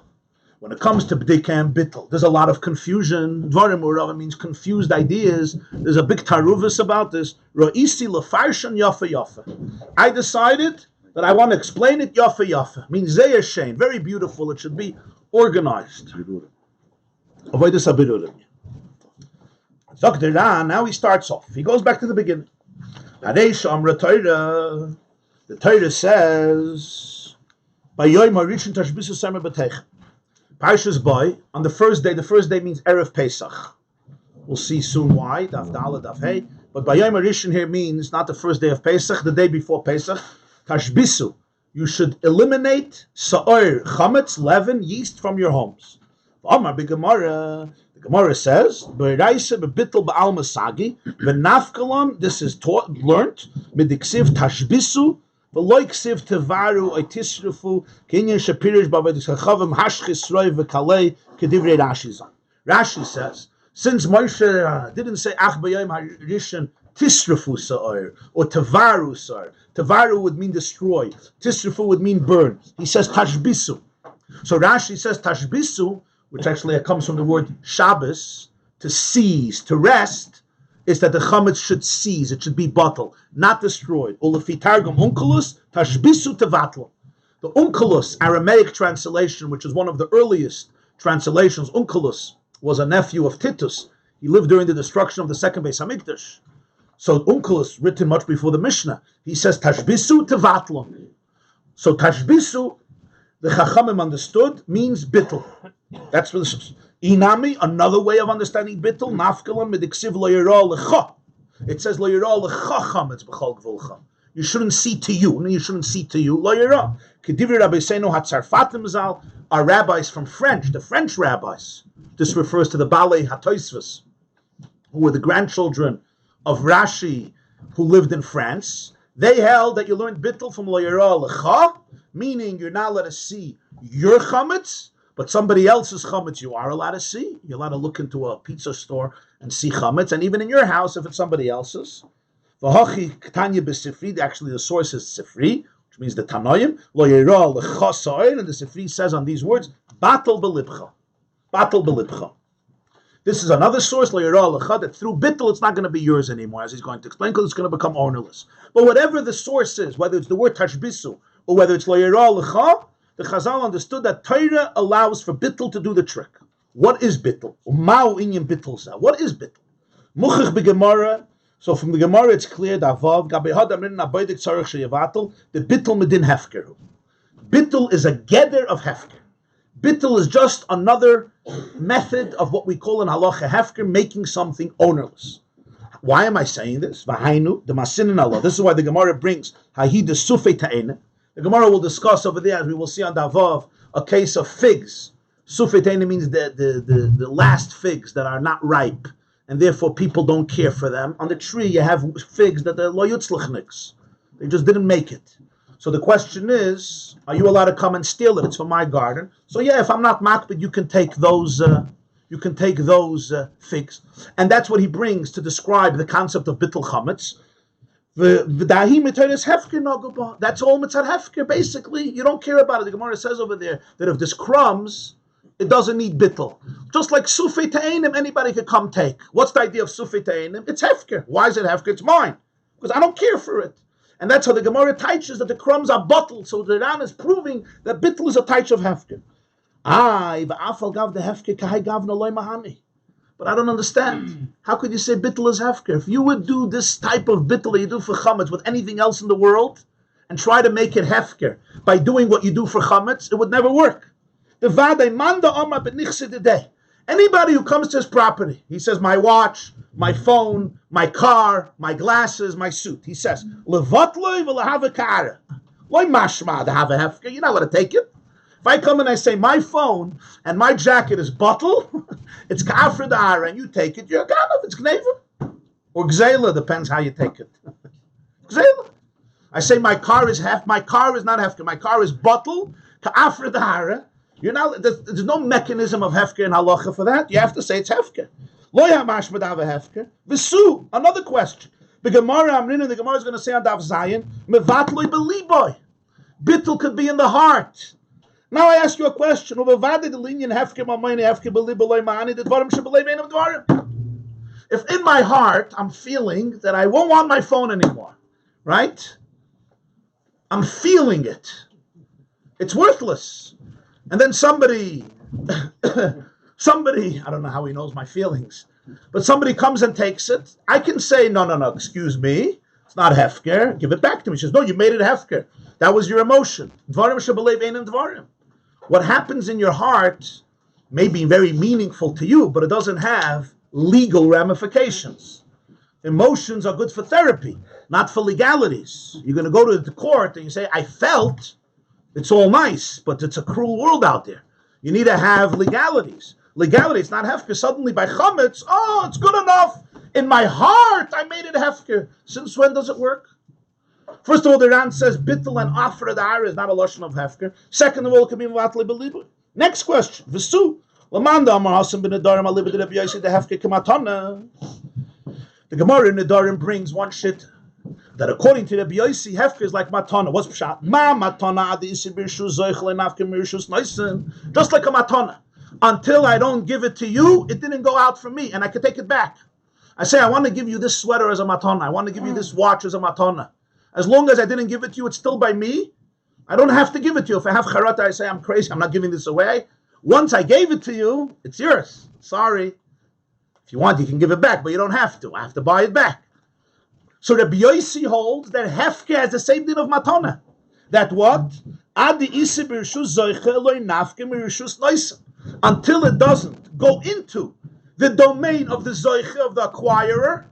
when it comes to b'dika and bittul, there's a lot of confusion. Dvarim uravin means confused ideas. There's a big taruvus about this. Ro'isi lefarshan yafa yafa. I decided that I want to explain it yafa yafa. Means zeh shein, very beautiful. It should be organized. Avoid this abirurim. Now he starts off. He goes back to the beginning. The Torah says, Parshas Boy, on the first day means Erev Pesach. We'll see soon why, Daf Daled, Daf Hey. But Bayom Rishon here means not the first day of Pesach, the day before Pesach. Tashbisu, you should eliminate Sa'or, Chametz, leaven, yeast from your homes. Omar B'Gemara, the Gemara says, B'Reise B'Bittel B'Al Masagi, V'Nafkalon, this is learnt, Midiksiv Tashbisu, V'Loiksiv Tevaru, Oitisrufu, Kinyan Shapirish B'Avadisachavim, Hashchis Roi V'Kalei, Kedivrei Rashi Zan. Rashi says, since Moshe didn't say Ach B'Yom HaRishon Tisrafu sa'ir, or Tavaru sa'ir. Tavaru would mean destroy. Tisrafu would mean burn. He says tashbisu. So Rashi says tashbisu, which actually comes from the word Shabbos, to seize, to rest, is that the chametz should seize, it should be bottled, not destroyed. Ulefi targum unkelus, tashbisu tevatlo. The unkelus, Aramaic translation, which is one of the earliest translations, unkelus was a nephew of Titus. He lived during the destruction of the second Beis Hamikdash. So unkelus, written much before the Mishnah, he says tashbisu tevatlo. So tashbisu, the Chachamim understood, means bittul. That's what this is. Inami, another way of understanding bittul, nafkalan midiksiv lo yirah lecha. It says lo yirah lecha chametz b'chol gvulcha. You shouldn't see to you. You shouldn't see to you. Lo yirah. Kedivri Rabbi Seinu hatzarfatim zal are rabbis from French, the French rabbis. This refers to the Balei HaTosefos, who were the grandchildren of Rashi, who lived in France. They held that you learned bittul from lo yirah lecha, meaning you're not allowed to see your chametz, but somebody else's chametz you are allowed to see. You're allowed to look into a pizza store and see chametz, and even in your house if it's somebody else's. V'hachi ktanya b'sifri, actually the source is sifri, which means the Tanoim, lo yirah lecha sa'ir, and the sifri says on these words, batal belibcha. Batal belibcha. This is another source, lo yirah lecha, that through bittul it's not going to be yours anymore, as he's going to explain, because it's going to become ownerless. But whatever the source is, whether it's the word tashbisu, or whether it's lo yirah lecha, the Chazal understood that Torah allows for bittul to do the trick. What is bittul? Ma'u inyan bittul sa. What is bittul? Muchach b'Gemarah. So from the Gemarah it's clear that Vav gabe hadam rin abaydik tzarich sheyevatel the bittul medin hefker. Bittul is a geder of hefker. Bittul is just another method of what we call in halacha hefker, making something ownerless. Why am I saying this? V'hainu the masin in Allah. This is why the Gemarah brings hahi de sufei ta'ene. The Gemara will discuss over there, as we will see on Davav, a case of figs. Sufetene means the last figs that are not ripe, and therefore people don't care for them. On the tree, you have figs that are lo yutzlichniks. They just didn't make it. So the question is, are you allowed to come and steal it? It's from my garden. So yeah, if I'm not makbid, you can take those. Figs, and that's what he brings to describe the concept of bittul chametz. That's all mitzad hefker. Basically, you don't care about it. The Gemara says over there that if there's crumbs, it doesn't need bittul. Just like sufei ta'enim, anybody could come take. What's the idea of sufei ta'enim? It's hefker. Why is it hefker? It's mine because I don't care for it. And that's how the Gemara teaches that the crumbs are bottled. So the Ran is proving that bittul is a type of hefker. But I don't understand. How could you say bittul is hefker? If you would do this type of bittul that you do for chametz with anything else in the world and try to make it hefker by doing what you do for chametz, it would never work. Anybody who comes to his property, he says, my watch, my phone, my car, my glasses, my suit. He says, levatloi v'lehavakara. Loy mashma to have a hefker. You're not going to take it. If I come and I say my phone and my jacket is bottle, it's kafir da'ara, and you take it, you're ganav, it's gneva. Or gzela, depends how you take it. Gzela. I say my car is not hefker, my car is bottle, kafir da'ara. You're not, there's no mechanism of hefker in halacha for that. You have to say it's hefker. Lo yamash madav hefker. V'su, another question. The Gemarah Amrin, and the Gemara is going to say on Daf Zayin, mevatloi beliboy. Bittul could be in the heart. Now I ask you a question. If in my heart I'm feeling that I won't want my phone anymore, right? I'm feeling it. It's worthless. And then somebody, I don't know how he knows my feelings, but somebody comes and takes it. I can say, no, excuse me. It's not hefker. Give it back to me. He says, no, you made it hefker. That was your emotion. What happens in your heart may be very meaningful to you, but it doesn't have legal ramifications. Emotions are good for therapy, not for legalities. You're going to go to the court and you say, I felt, it's all nice, but it's a cruel world out there. You need to have legalities. Legalities, not hefker. Suddenly by chametz, oh, it's good enough. In my heart, I made it hefker. Since when does it work? First of all, the Ran says bittul and afra da'ara is not a lashon of hefker. Second of all, it can be vatlei belibu. Next question. V'su lamanda amar hasim ben adarim alibed Rabbi Yossi the hefker kamatana. The Gemara in the Nedarim brings one shit that according to the B'yosi, hefker is like matana. What's pshat? Ma matana adi isi b'rishus zoichel enafke mirishus noisen. Just like a matana. Until I don't give it to you, it didn't go out from me, and I can take it back. I say, I want to give you this sweater as a matana. I want to give you this watch as a matana. As long as I didn't give it to you, it's still by me. I don't have to give it to you. If I have charata, I say, I'm crazy. I'm not giving this away. Once I gave it to you, it's yours. Sorry. If you want, you can give it back, but you don't have to. I have to buy it back. So the B'yosi holds that hefker has the same din of matana. That what? Adi isi b'rishus zoiche loy nafke mirishus noisen. Until it doesn't go into the domain of the zoiche of the acquirer,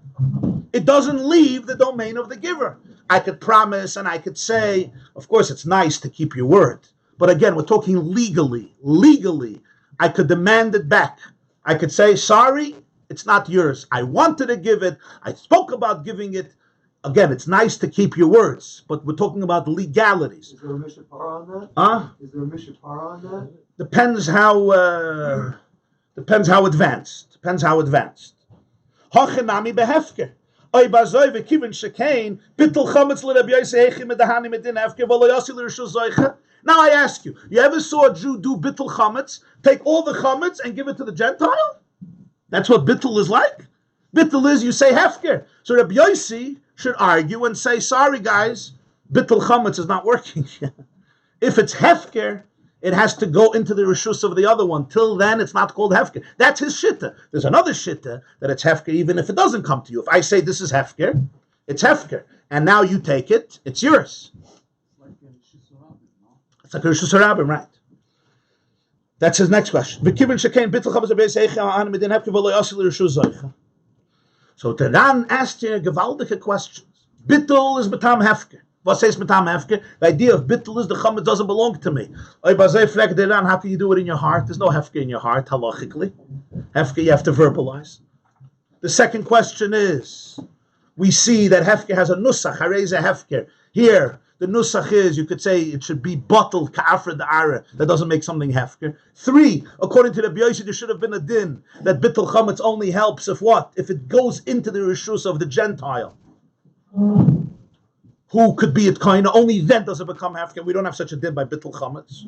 it doesn't leave the domain of the giver. I could promise and I could say, of course, it's nice to keep your word. But again, we're talking legally. Legally, I could demand it back. I could say, sorry, it's not yours. I wanted to give it. I spoke about giving it. Again, it's nice to keep your words, but we're talking about legalities. Is there a mishapara on that? Huh? Is there a mishapara on that? Depends how advanced. Depends how advanced. Hachenami behefker. Oy bazoy vekivin shekain bittul chametz l'Rabbi Yosef hechim medahani medin hefker v'lo yasi l'rishus zoicha. Now I ask you, you ever saw a Jew do bittul chametz, take all the chametz and give it to the Gentile? That's what bittul is like. Bittul is you say hefker. So Rabbi Yosef should argue and say, sorry guys, bittul chametz is not working. If it's hefker, it has to go into the rishus of the other one. Till then, it's not called hefker. That's his shitta. There's another shitta that it's hefker even if it doesn't come to you. If I say this is hefker, it's hefker. And now you take it, it's yours. It's like a rishus harabim, right? That's his next question. So Teran asked you gewaltige questions. Bittul is betam hefker. What says betam hefker? The idea of bittul is the chametz doesn't belong to me. How can you do it in your heart? There's no hefker in your heart, halachically. Hefker you have to verbalize. The second question is, we see that hefker has a nusach, hareza hefker. Here, the nusach is, you could say it should be bottled, ka'afra da'ara, that doesn't make something hefker. 3, according to the B'yosi, there should have been a din that bittul chametz only helps if what? If it goes into the rishus of the Gentile, who could be it kind of, only then does it become hefker. We don't have such a din by bittul chametz.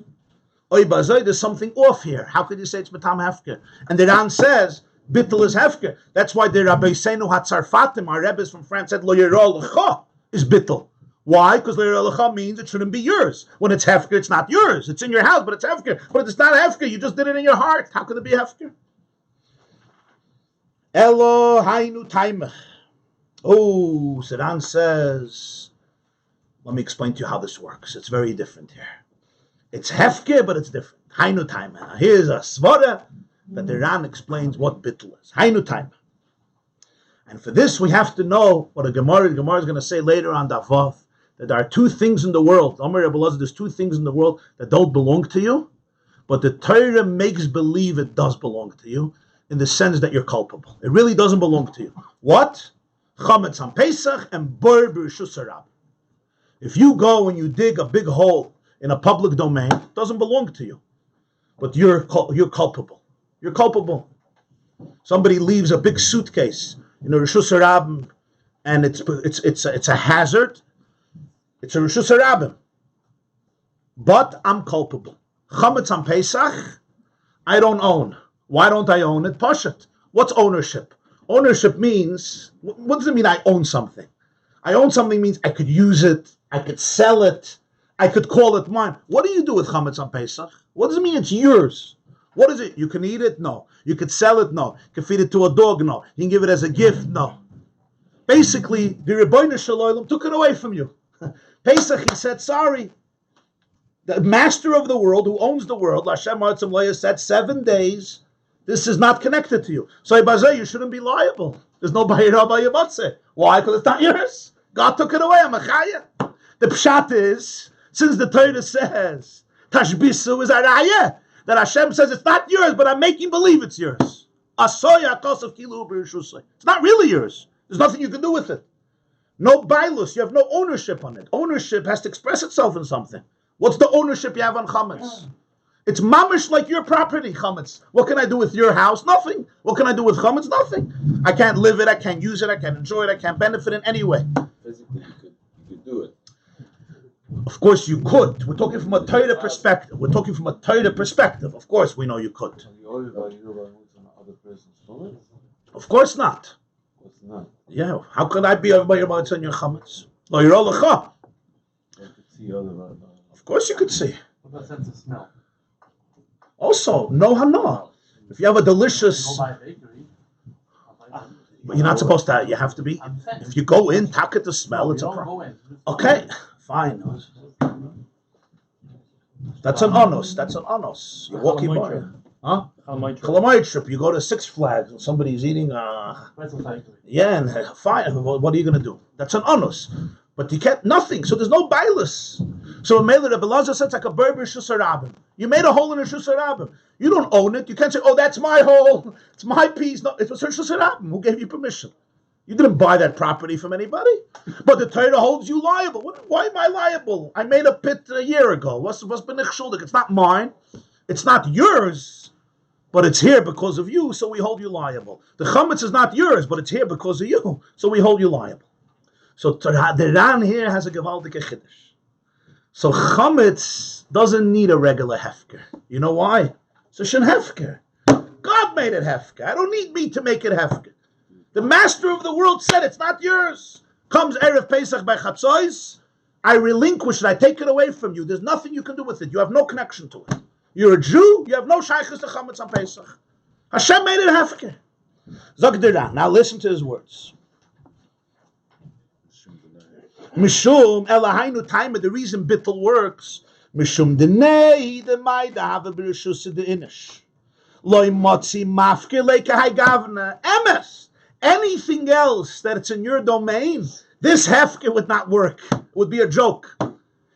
Oy bazay, there's something off here. How could you say it's betam hefker? And the Ran says, bittul is hefker. That's why the Rabbi Seinu HaTzarfatim, our Rebbes from France, said lo yirol l'cha is bittul. Why? Because Le'er means it shouldn't be yours. When it's hefker, it's not yours. It's in your house, but it's hefker. But if it's not hefker, you just did it in your heart. How could it be hefker? Elo hainu taimach. Oh, Siran says, let me explain to you how this works. It's very different here. It's hefker, but it's different. Hainu taimach. Here's a svara that the Ran explains what bittul is. Hainu taimach. And for this, we have to know what the Gemara is going to say later on Davav, that there are two things in the world. There's two things in the world that don't belong to you, but the Torah makes believe it does belong to you in the sense that you're culpable. It really doesn't belong to you. What? Chametz on Pesach and Bor b'rishus harab. If you go and you dig a big hole in a public domain, it doesn't belong to you, but you're culpable. You're culpable. Somebody leaves a big suitcase in a rishus harabim, and it's a hazard. It's a rishus harabim, but I'm culpable. Chametz on Pesach, I don't own. Why don't I own it? Pashat. What's ownership? Ownership means, what does it mean? I own something. I own something means I could use it, I could sell it, I could call it mine. What do you do with chametz on Pesach? What does it mean? It's yours. What is it? You can eat it? No. You could sell it? No. You can feed it to a dog? No. You can give it as a gift? No. Basically, the Rebbeinu Shalom took it away from you. Pesach, he said, sorry. The master of the world, who owns the world, Hashem Ha'atzim Loya, said 7 days, this is not connected to you. So you shouldn't be liable. There's no Bayirah Bayamatze. Why? Because it's not yours. God took it away. I'm a chaya. The pshat is, since the Torah says, Tashbisu is a raya, that Hashem says it's not yours, but I'm making believe it's yours. It's not really yours. There's nothing you can do with it. No bailus. You have no ownership on it. Ownership has to express itself in something. What's the ownership you have on chametz? It's mamish like your property, Chametz. What can I do with your house? Nothing. What can I do with Chametz? Nothing. I can't live it, I can't use it, I can't enjoy it, I can't benefit in any way. Physically, you could do it. Of course you could. We're talking from a Torah perspective. Of course we know you could. Other person's Chametz? Of course not. What's not? Yeah. How could I be over by your Chametz on your Chametz? No, you're all lecha. I could see other. Of course you could see. What about sense of smell? Also, no hana. If you have a delicious, Go by a bakery. but you're not supposed to. You have to be. I'm saying. If you go in, tack it the smell. It's a don't problem. go in. Okay, fine. That's an onus. You're walking by. Huh? Chalamayit trip. You go to Six Flags and somebody's eating. Yeah, and fine. What are you going to do? That's an onus. But you can't nothing. So there's no bailus. So a Mele Rebbe Lazar said it's like a Berber Shusarabim. You made a hole in a Shusarabim. You don't own it. You can't say, "Oh, that's my hole. It's my piece." No, it was her Shusarabim. Who gave you permission? You didn't buy that property from anybody. But the Torah holds you liable. Why am I liable? I made a pit a year ago. What's been schuldig? It's not mine. It's not yours. But it's here because of you, so we hold you liable. The Chametz is not yours, but it's here because of you, so we hold you liable. So the Ran here has a gewaldige chiddush. So Chametz doesn't need a regular hefker. You know why? It's a shen hefker. God made it hefker. I don't need me to make it hefker. The master of the world said it's not yours. Comes Erev Pesach by Chatzois, I relinquish it, I take it away from you. There's nothing you can do with it. You have no connection to it. You're a Jew, you have no shaykhs to Chametz on Pesach. Hashem made it hefker. Zog der Ran. Now listen to his words. Mishum Elahainu time, the reason bittul works. Mishum denei the maida have a b'rishus the inish. Loi motzi mafke leika hai gavna. Emes. Anything else that it's in your domain, this hefker would not work. It would be a joke.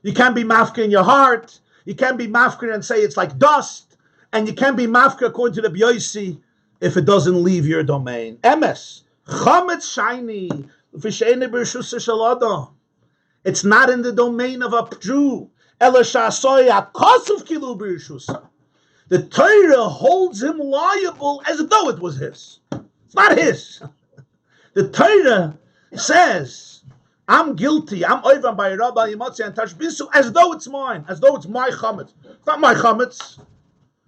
You can't be mafke in your heart. You can't be mafker and say it's like dust. And you can't be mafker according to the B'yosi if it doesn't leave your domain. Emes. Chametz shiny. V'she'ene b'rishus shalada. It's not in the domain of a Jew. The Torah holds him liable as though it was his. It's not his. The Torah says, I'm guilty. I'm oivan by Rabbi Yimotzi and Tashbisu as though it's mine, as though it's my chametz. It's not my chametz.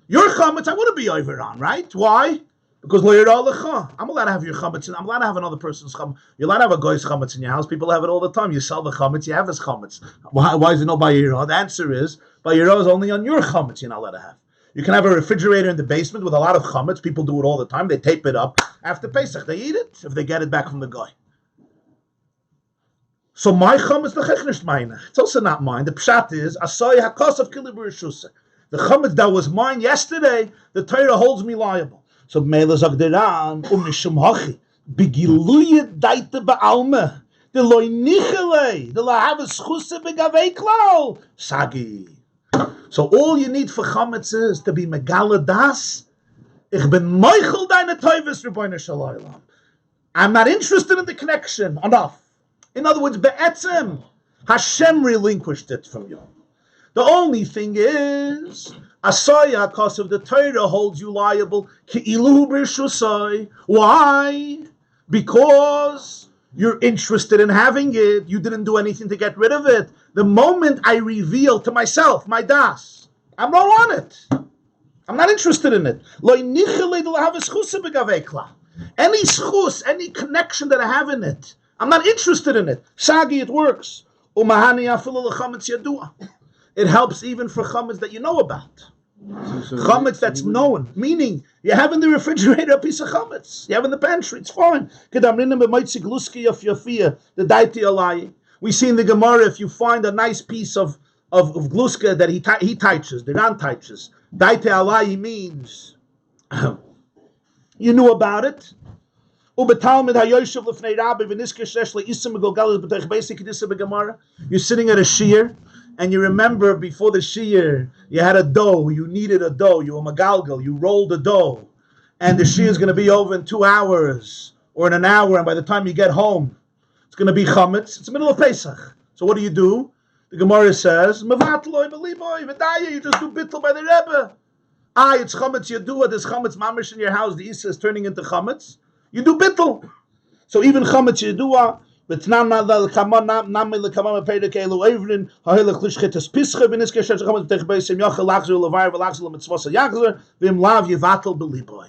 Your chametz, I want to be over on, right? Why? Because I'm allowed to have your chametz, and I'm allowed to have another person's chametz. You're allowed to have a guy's chametz in your house. People have it all the time. You sell the chametz, you have his chametz. Why is it not by Yirah? The answer is, by Yirah is only on your chametz you're not allowed to have. You can have a refrigerator in the basement with a lot of chametz. People do it all the time. They tape it up. After Pesach, they eat it if they get it back from the guy. So my chametz, the chechnish mine. It's also not mine. The pshat is, asay hakos of kilibur shusah. The chametz that was mine yesterday, the Torah holds me liable. So Mele Zagderan Mishum Hachi Bigiluye Daite Ba'alme the Loi Nichele the Lahavas Chuse Begavei Klal Sagi. So all you need for Chametz is to be Megala Das. Ich bin Meichel deine Teufels Rebbeinu Shalaylam. I'm not interested in the connection enough. In other words, Be'etzem Hashem relinquished it from you. The only thing is, Asaya, because of the Torah, holds you liable. Why? Because you're interested in having it. You didn't do anything to get rid of it. The moment I reveal to myself, my das, I'm not on it. I'm not interested in it. Any schus, any connection that I have in it, I'm not interested in it. Sagi, it works. It helps even for chametz that you know about. Chametz that's known, meaning you have in the refrigerator a piece of chametz. You have in the pantry, it's fine. We see in the Gemarah, if you find a nice piece of gluska that he touches, the Ran touches, daite alai means you knew about it. You're sitting at a shiur, and you remember before the shiur, you had a dough, you needed a dough, you were magalgal, you rolled the dough, and the shiur is going to be over in 2 hours, or in an hour, and by the time you get home, it's going to be chametz. It's the middle of Pesach. So what do? The Gemara says, "Mevatloi beliboy v'daya." You just do bittul by the Rebbe. It's chametz yadua. There's chametz mamish in your house. The Isa is turning into chametz. You do bittul. So even chametz yadua. V'tnan nadal kaman nami lekaman peidik elu evrin ha'ilach lishchetes pischa b'niske shetz chametz b'tech beisim yachal lachzer levar v'lachzer l'mitzvos ha'yachzer v'im lav yivatel beliboy.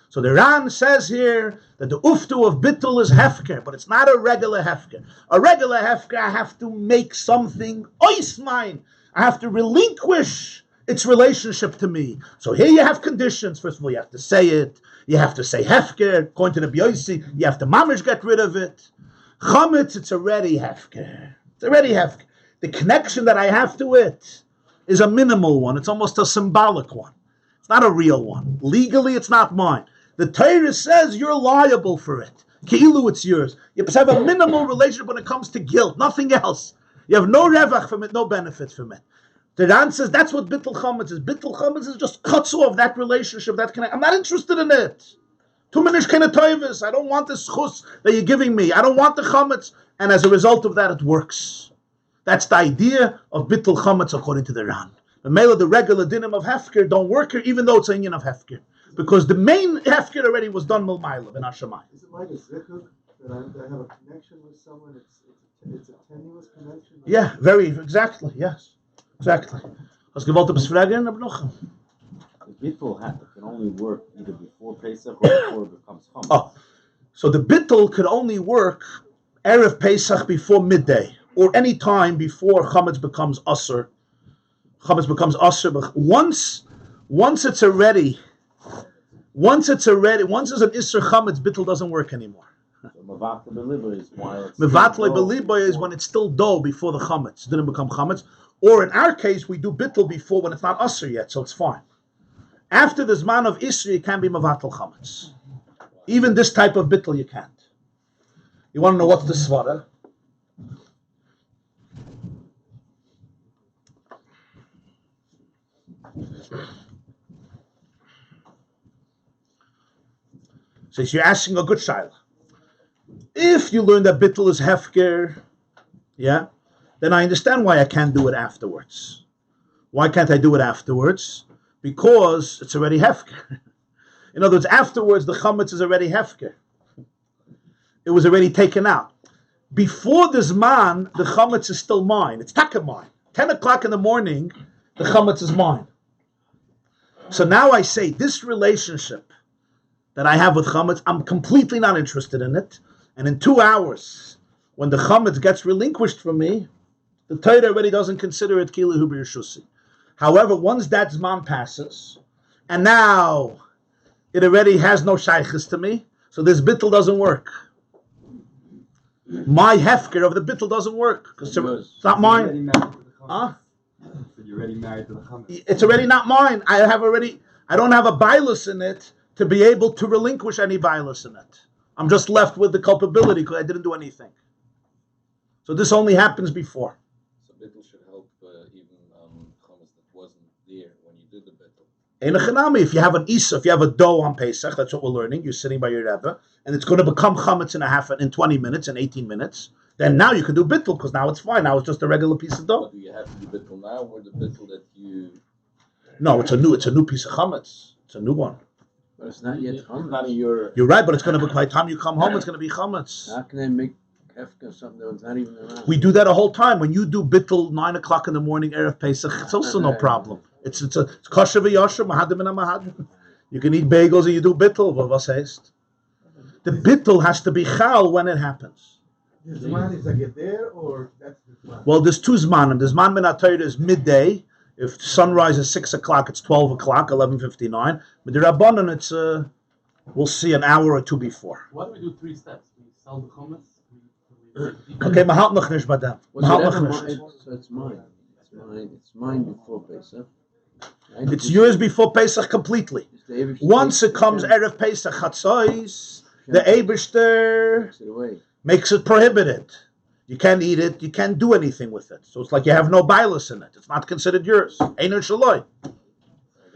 So the Ran says here that the uftu of bittul is hefker, but it's not a regular hefker. A regular hefker, I have to make something ois mine. I have to relinquish its relationship to me. So here you have conditions. First of all, you have to say it. You have to say hefker. According to the B'yosi, you have to mamish get rid of it. Chametz, it's already hefker. It's already hefker. The connection that I have to it is a minimal one. It's almost a symbolic one. It's not a real one. Legally, it's not mine. The Torah says you're liable for it. Keilu, it's yours. You have a minimal relationship when it comes to guilt, nothing else. You have no revach from it, no benefits from it. The Ran says that's what bittul chametz is. Bittul chametz is just cuts off that relationship, that connection. I'm not interested in it. Too many toivus. I don't want the schus that you're giving me. I don't want the chametz. And as a result of that, it works. That's the idea of bittul chametz according to the Ran. The mela, the regular dinim of hefker don't work here, even though it's a union of hefker. Because the main hefker already was done milmayla in Hashemayim. Is it like a zikuk that I have a connection with someone? It's a tenuous connection. Yeah, very exactly. Yes, exactly. Hast gewollt etwas fragen, Rabbi Nochum? The bittul can only work either before Pesach or before it becomes Chametz. Oh, so the bittul could only work erev Pesach before midday or any time before Chametz becomes usher. Chametz becomes usher, but once it's already. Once there's an Isser Chametz, bittul doesn't work anymore. So Mevatloi beliboy is while it's Mevatloi beliboy is when it's still dough before the Chametz. It didn't become Chametz. Or in our case, we do bittul before when it's not Usr yet, so it's fine. After the Zman of Isra, you can be Mevatel Chametz. Even this type of bittul, you can't. You want to know what's the Svara? So you're asking a good shaila. If you learn that bittul is hefker, yeah, then I understand why I can't do it afterwards. Why can't I do it afterwards? Because it's already hefker. In other words, afterwards the chametz is already hefker. It was already taken out. Before this man, the chametz is still mine. It's taka mine. 10 o'clock in the morning, the chametz is mine. So now I say this relationship that I have with chametz, I'm completely not interested in it. And in 2 hours, when the chametz gets relinquished from me, the Torah already doesn't consider it kilahu b'yishusi. However, once that zman passes, and now it already has no shaykhis to me, so this bittul doesn't work. My hefker of the bittul doesn't work because it's not mine. Huh? You're already married to the chametz. It's already not mine. I don't have a bailus in it to be able to relinquish any bailus in it. I'm just left with the culpability because I didn't do anything. So this only happens before. So bittul should help even chametz that wasn't there when you did the bittul. If you have an isa, if you have a dough on Pesach, that's what we're learning. You're sitting by your Rebbe, and it's going to become chametz in 20 minutes, in 18 minutes. Then now you can do bittul because now it's fine. Now it's just a regular piece of dough. But do you have to do bittul now, or the bittul that you? No, it's a new piece of chametz. It's a new one. But it's not yet It's chametz. not in your. You're right, but it's going to be by the time you come home, it's going to be chametz. How can they make hefka something that was not even around? We do that a whole time. When you do bittul 9 o'clock in the morning, erev Pesach, it's also no problem. It's kosher v'yosher, mahadim and mahadim. You can eat bagels and you do bittul. Was heißt? The bittul has to be chal when it happens. The zman is like there, or that's the zman? Well, there's two zmanim. The zman min ha-Torah is midday. If sunrise is 6 o'clock, it's 12 o'clock, 11:59. But the Rabbanan, it's we'll see an hour or two before. Why do we do 3 steps? We sell the Comets. Okay, mahal noch nicht bei dem. Mahal noch nicht. So it's mine. It's mine before Pesach. Right? It's yours before Pesach completely. Once it comes erev Pesach chatzos, the Eibishter Takes it away. makes it prohibited. You can't eat it. You can't do anything with it. So it's like you have no bailus in it. It's not considered yours. Einer shaloi.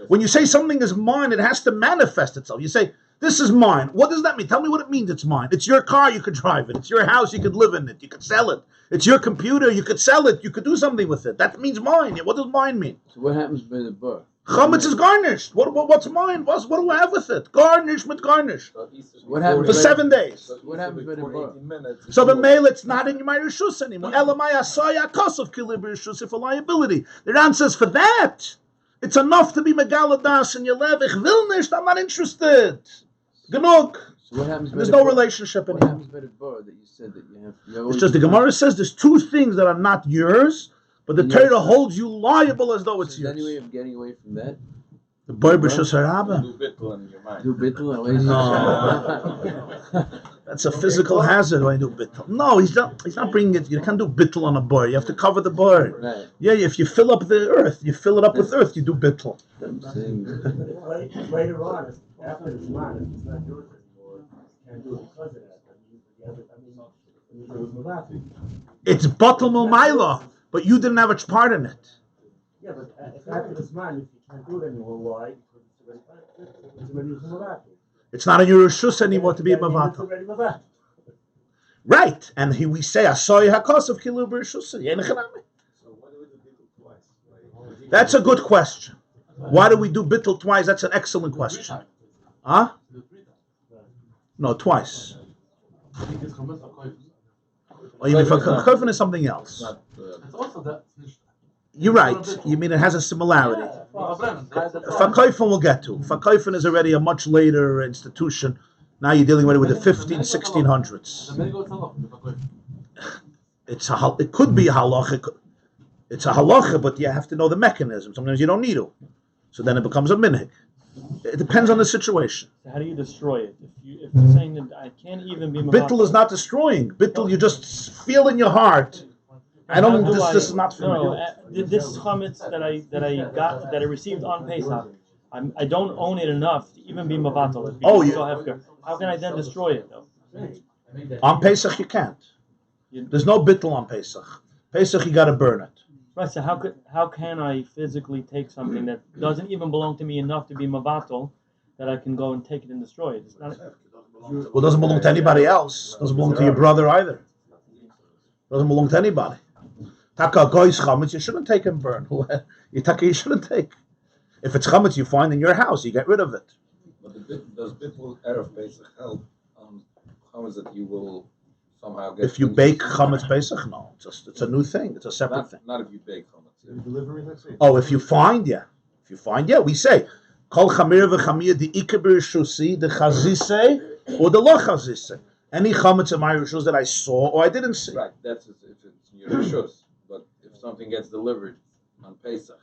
When you say something is mine, it has to manifest itself. You say This is mine. What does that mean? Tell me what it means it's mine. It's your car, you could drive it. It's your house, you could live in it. You could sell it. It's your computer, you could sell it. You could do something with it. That means mine. What does mine mean? So what happens by the bar? Chametz is garnished. What's mine? What do I have with it? Garnish with garnish. What happens For by 7 days. What happens by the bar? So the mail, it's not in my reshus anymore. Elamai asaya kosov kilibur reshus for liability. The Ran says for that, it's enough to be megaladas and yelev. Ich will nicht. I'm not interested. Genug. So what happens? There's no relationship What anymore. happens by the bar that you said that you have? It's just the Gemarah says there's two things that are not yours, but the Torah holds you liable as though it's Is there any way yours. of getting away from that? The boy b'shus harabah. Do bittul in your mind. Do bittul away. No. That's a physical hazard when you do bittul. No, he's not bringing it. You can't do bittul on a bar. You have to cover the bar. Right. Yeah, if you fill up the earth, you fill it up with earth, you do bittul. I'm saying Later on, after it's mine, it's not yours anymore. Can't do it because of that. It's batal milmaila, but you didn't have a part in it. Yeah, but if after it's mine, if you can't do it anymore, why? Because it's already Mavatul. It's not in your reshus anymore to be a It's mavatal. already Mavatul. Right, and we say asoy hakosav kilu b'reshus. So why do we do bittul twice? That's a good question. Why do we do bittul twice? That's an excellent question. Huh? No, twice. Or you mean for Chofin is something else? You're right. You mean it has a similarity. Fakofin we'll get to. Fakofin is already a much later institution. Now you're dealing with the 1600s. It could be a halacha. It's a halacha, but you have to know the mechanism. Sometimes you don't need to. So then it becomes a minhag. It depends on the situation. So how do you destroy it? If you're saying that I can't even be Bittul is not destroying. Bittul, you just feel in your heart. I don't. This is not for me. This chametz that I received on Pesach, I don't own it enough to even be mavatal. Oh, yeah. How can I then destroy it though? On Pesach you can't. There's no bittul on Pesach. Pesach you got to burn it. Right. So how can I physically take something that doesn't even belong to me enough to be mavatal, that I can go and take it and destroy it? It's not. Well, it doesn't belong to anybody else. It doesn't belong to your brother either. It doesn't belong to anybody. Taka goy's chametz, you shouldn't take and burn. You shouldn't take. If it's chametz you find in your house, you get rid of it. But does bittul erev Pesach help on chametz that you will somehow get? If you bake chametz Pesach, no, it's a new thing. It's a separate thing. Not if you bake chametz. Yeah. Oh, if you find, we say kol chamir v'chamir the ikabir shusi the chazise or the lo chazise. Any chametz in my rishus that I saw or I didn't see. Right, that's if it's in your rishus. But if something gets delivered on Pesach,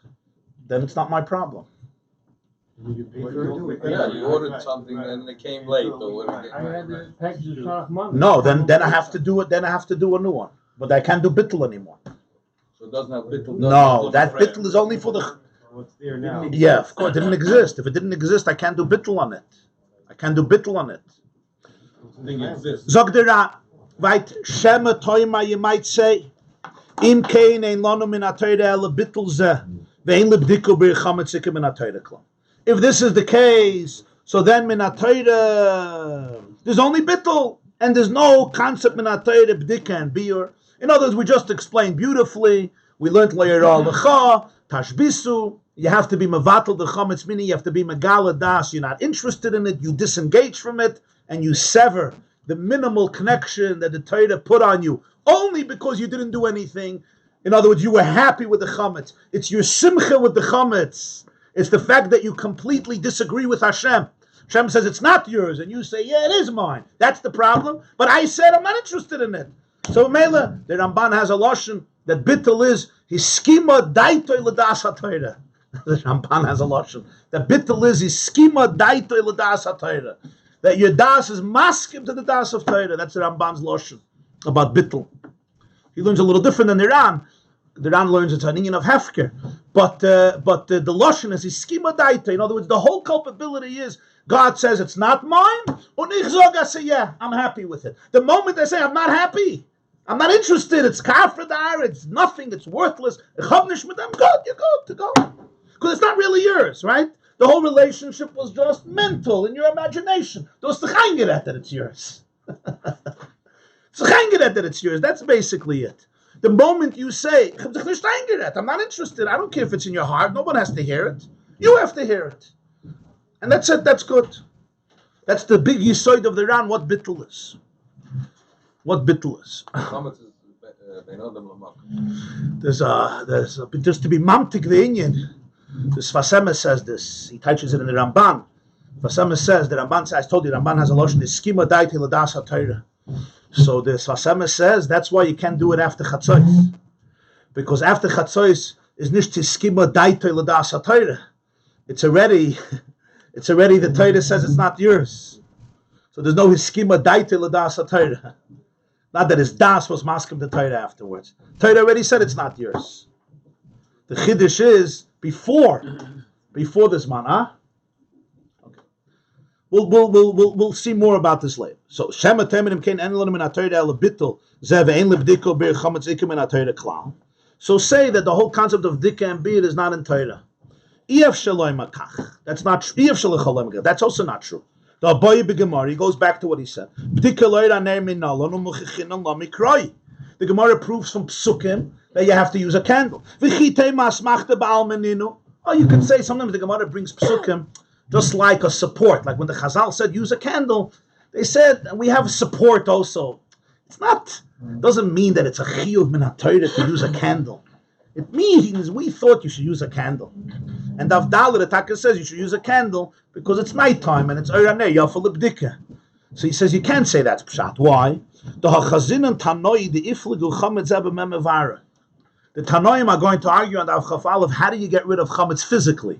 then it's not my problem. yeah, you ordered something and it came late or whatever. I had the package of Sharach Monday. No, then I have to do it. Then I have to do a new one. But I can't do bittul anymore. So it doesn't have bittul. No, that bittul is only for the. What's there now? Yeah, of course, it didn't exist. If it didn't exist, I can't do bittul on it. Something exists. Zog der Vait Shema Toima, you might say, Im Kain ein Lonu min HaTorah ele bittul zeh, ve'ein lebdiko bir chametzikim min HaTorah klam. If this is the case, so then min HaTorah, there's only bittul, and there's no concept min HaTorah b'dika and biur. In other words, we just explained beautifully. We learned layer al-lecha, tashbisu. You have to be mevatel the chametz, meaning you have to be megala das. You're not interested in it. You disengage from it, and you sever the minimal connection that the Torah put on you only because you didn't do anything. In other words, you were happy with the chametz. It's your simcha with the chametz. It's the fact that you completely disagree with Hashem. Hashem says it's not yours, and you say, yeah, it is mine. That's the problem. But I said I'm not interested in it. So Mela, the Ramban has a lashon that bittul is his schema daitoy l'das haTorah. The Ramban has a lashon that bittul is his schema daitoy l'das haTorah. That your das is maskim to the das of Torah. That's the Ramban's lashon about bittul. He learns a little different than the Ran. The Ran learns it's an union of hefker, but the lashon is his schema daitoy. In other words, the whole culpability is God says it's not mine. Und ich sage, I say, yeah, I'm happy with it. The moment I say I'm not happy, I'm not interested, it's kafradar, it's nothing, it's worthless. I'm good, you're good to go. Because it's not really yours, right? The whole relationship was just mental, in your imagination. Du hast dich eingeredet that it's yours. That it's yours. That's basically it. The moment you say, I'm not interested, I don't care if it's in your heart, no one has to hear it. You have to hear it. And that's it, that's good. That's the big yisoid of the Ran, what bittul is. What bittul is. Comets is There's just to be mamtik the Indian. The Sfasema says this. He teaches it in the Ramban. Sfasema says, the Ramban says, I told you, Ramban has a lotion, the schema daiti ladas ha-Torah. So the Sfasema says, that's why you can't do it after Chatzos. Because after Chatzos is nicht the schema daiti ladas ha-Torah. It's already the Torah says it's not yours. So there's no schema daiti ladas ha-Torah. Not that his das was masking the Torah afterwards. Torah already said it's not yours. The chiddush is before this man, huh? Okay. We'll see more about this later. So Shema Temenim Kain Enelanim in Torah Elabittel Zev Ein Lebdiko Bir Chametz Ikim in Torah Klal. So say that the whole concept of Dika and Bir is not in Torah. Ef Shaloi Makach. That's not true. Ef Shaloi Cholem. That's also not true. The Abaye Gemarah, he goes back to what he said. The Gemarah proves from Psukim that you have to use a candle. Oh, you can say sometimes the Gemarah brings Psukim just like a support. Like when the Chazal said use a candle, they said we have support also. Doesn't mean that it's a chiyuv min ha-Torah to use a candle. It means we thought you should use a candle. And Avdallah, the Taka says you should use a candle because it's nighttime and it's Oranei, Yafal Ibdika. So he says you can't say that's Pshat. Why? The Tanoim are going to argue on the Avchafal of how do you get rid of Chametz physically.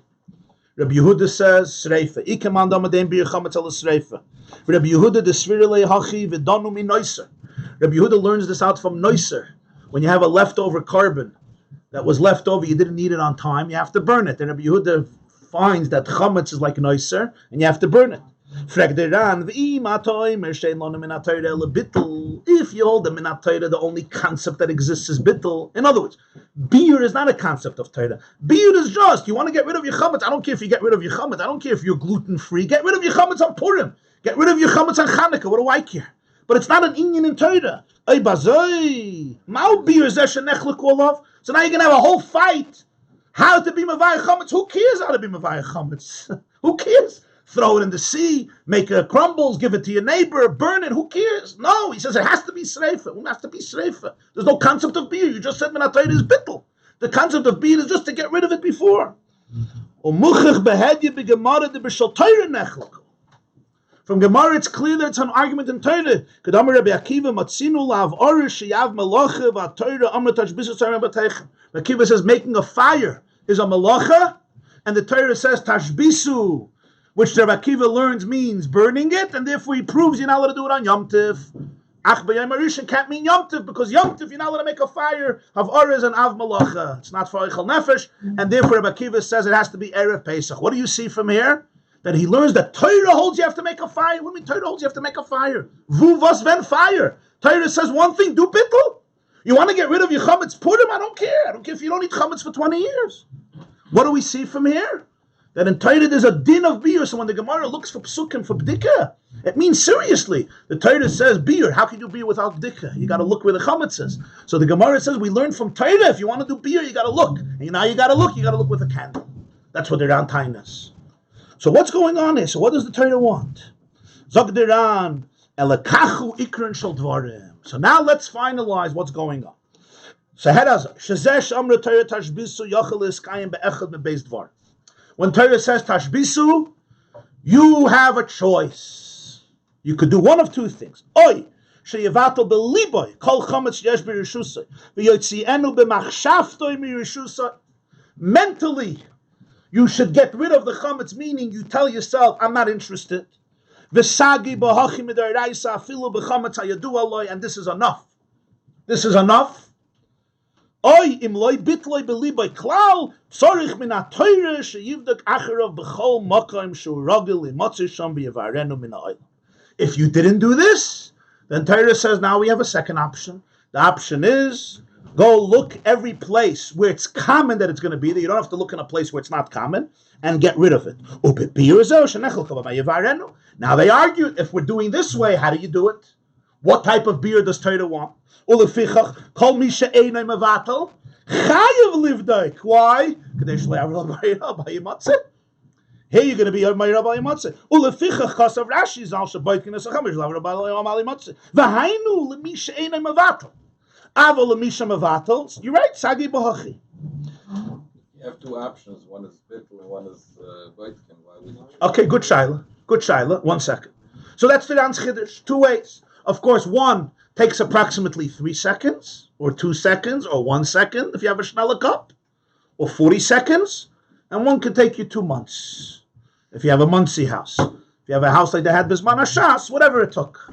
Rabbi Yehuda says, Sreifa. Ikeman damadem bir Chametz ala Sreifa. Rabbi Yehuda, the Svirilei Hachi v'donu mi Noiser. Rabbi Yehuda learns this out from Noiser. When you have a leftover carbon that was left over, you didn't need it on time, you have to burn it. And Rabbi Yehuda finds that chametz is like noiser, and you have to burn it. If you hold the minat Torah, the only concept that exists is bittul. In other words, beer is not a concept of Torah. Beer is just, you want to get rid of your chametz. I don't care if you get rid of your chametz. I don't care if you're gluten-free. Get rid of your chametz on Purim. Get rid of your chametz on Chanukah. What do I care? But it's not an inyan in Torah. So now you're going to have a whole fight. How to be Mavai Chametz? Who cares how to be Mavai Chametz? Who cares? Throw it in the sea, make it crumbles, give it to your neighbor, burn it. Who cares? No, he says it has to be Sreifa. It has to be Sreifa. There's no concept of beer. You just said Minat Torah is bittul. The concept of beer is just to get rid of it before. From Gemarah, it's clear that it's an argument in Torah. Rabbi Akiva says making a fire is a malacha, and the Torah says tashbisu, which Rabbi Akiva learns means burning it, and therefore he proves you're not allowed to do it on Yom Tiv. Ach b'yom haRishon can't mean Yom Tiv, because Yom Tiv you're not allowed to make a fire of Orez and Av Malacha. It's not for Eichel Nefesh, and therefore Rabbi Akiva says it has to be Erev Pesach. What do you see from here? That he learns that Torah holds you have to make a fire. What do you mean Torah holds you have to make a fire? Vu vas ven fire. Torah says one thing, do bittul. You want to get rid of your chametz, put him. I don't care. I don't care if you don't eat chametz for 20 years. What do we see from here? That in Torah there's a din of beer. So when the Gemarah looks for psukim for bdika, it means seriously. The Torah says beer. How can you do beer without bdika? You got to look where the chametz is. So the Gemarah says we learn from Torah. If you want to do beer, you got to look. And now you got to look. You got to look with a candle. That's what they're on tightness. So what's going on here? So what does the Torah want? Zogdiran elakachu ikran shel dvarim. So now let's finalize what's going on. So when Torah says tashbisu, you have a choice. You could do one of two things. Oy sheyevatel beliboy kol chametz yesh b'rishusay v'yotzienu b'machshavtoy mirishusay. Mentally, you should get rid of the chametz, meaning you tell yourself, I'm not interested. And this is enough. This is enough. If you didn't do this, then Torah says now we have a second option. The option is Go look every place where it's common that it's going to be there. You don't have to look in a place where it's not common and get rid of it. Now they argue, if we're doing this way, how do you do it? What type of beer does Torah want? Why? Here you're going to be my Rabbi Matzah. Ulefichach kasav Rashi zal shabaykin esachamish Rabbi Amali Matzah. V'hainu lemisha einay mavatal. Avo lemisha mavatal. You're right. Sagi b'hachi. You have two options. One is bittul, one is boitkin. Why would you? Okay, good shaila. Good shaila. 1 second. So that's the Ran's Chiddush. 2 ways. Of course, one takes approximately 3 seconds, or 2 seconds, or 1 second if you have a Schnella cup, or 40 seconds, and one could take you 2 months. If you have a Muncie house, if you have a house like they had Bisman Hashas, whatever it took.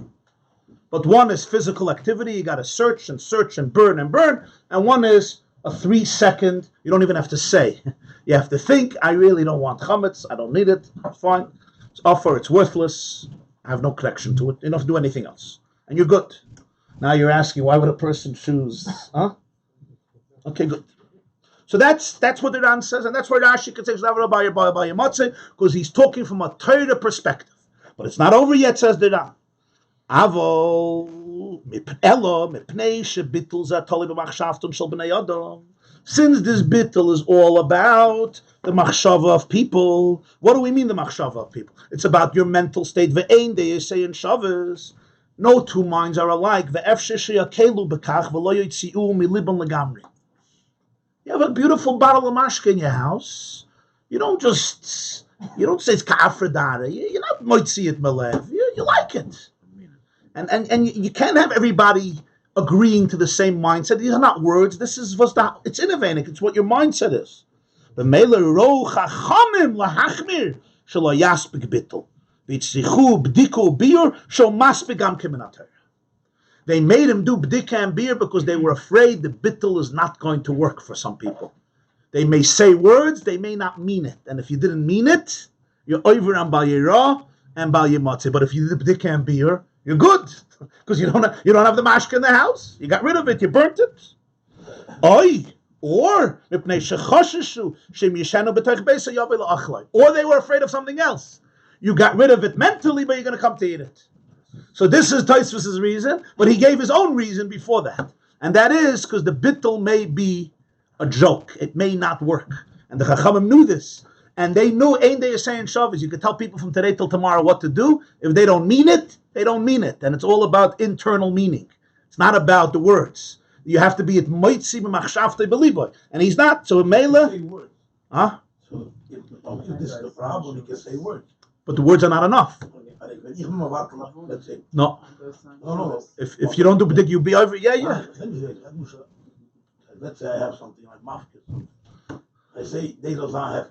But one is physical activity, you got to search and burn, and one is a 3 second, you don't even have to say. You have to think, I really don't want Comets, I don't need it, it's fine. It's offer, it's worthless, I have no connection to it, you don't have to do anything else. And you're good. Now you're asking, why would a person choose? Huh? Okay, good. So that's what the Ran says, and that's where Rashi can say because he's talking from a Torah perspective. But it's not over yet, says the Ran. Since this bittul is all about the machshava of people, what do we mean the machshava of people? It's about your mental state. Ve'ein they say in Shabbos, no two minds are alike. You have a beautiful bottle of mashke in your house. You don't say it's ka'afradara. You're not moitzi it malev. You like it. And you can't have everybody agreeing to the same mindset. These are not words. This is it's innovative. It's what your mindset is. The mele ro chachamim lahachmir shelo yaspik bittul v'tzrichu b'diku bir shel maspik gam keminater. They made him do b'dika and beer because they were afraid the bittul is not going to work for some people. They may say words, they may not mean it. And if you didn't mean it, you're over on Bal Yirah and Bal Yimatzeh. But if you did b'dika and beer, you're good. Because you don't have the mashka in the house. You got rid of it, you burnt it. Or they were afraid of something else. You got rid of it mentally, but you're going to come to eat it. So this is Tosefos' reason, but he gave his own reason before that. And that is because the bittul may be a joke. It may not work. And the Chachamim knew this. And they knew, ain't they saying Shabbos, you could tell people from today till tomorrow what to do. If they don't mean it, they don't mean it. And it's all about internal meaning. It's not about the words. You have to be at moitzi b'machshavtei b'liboy. And he's not. So Mela, huh? So if this is the problem, you can say words. But the words are not enough. No. If you don't do b'dik, you'll be over. Yeah. Let's say I have something like mafkes. I say they don't have.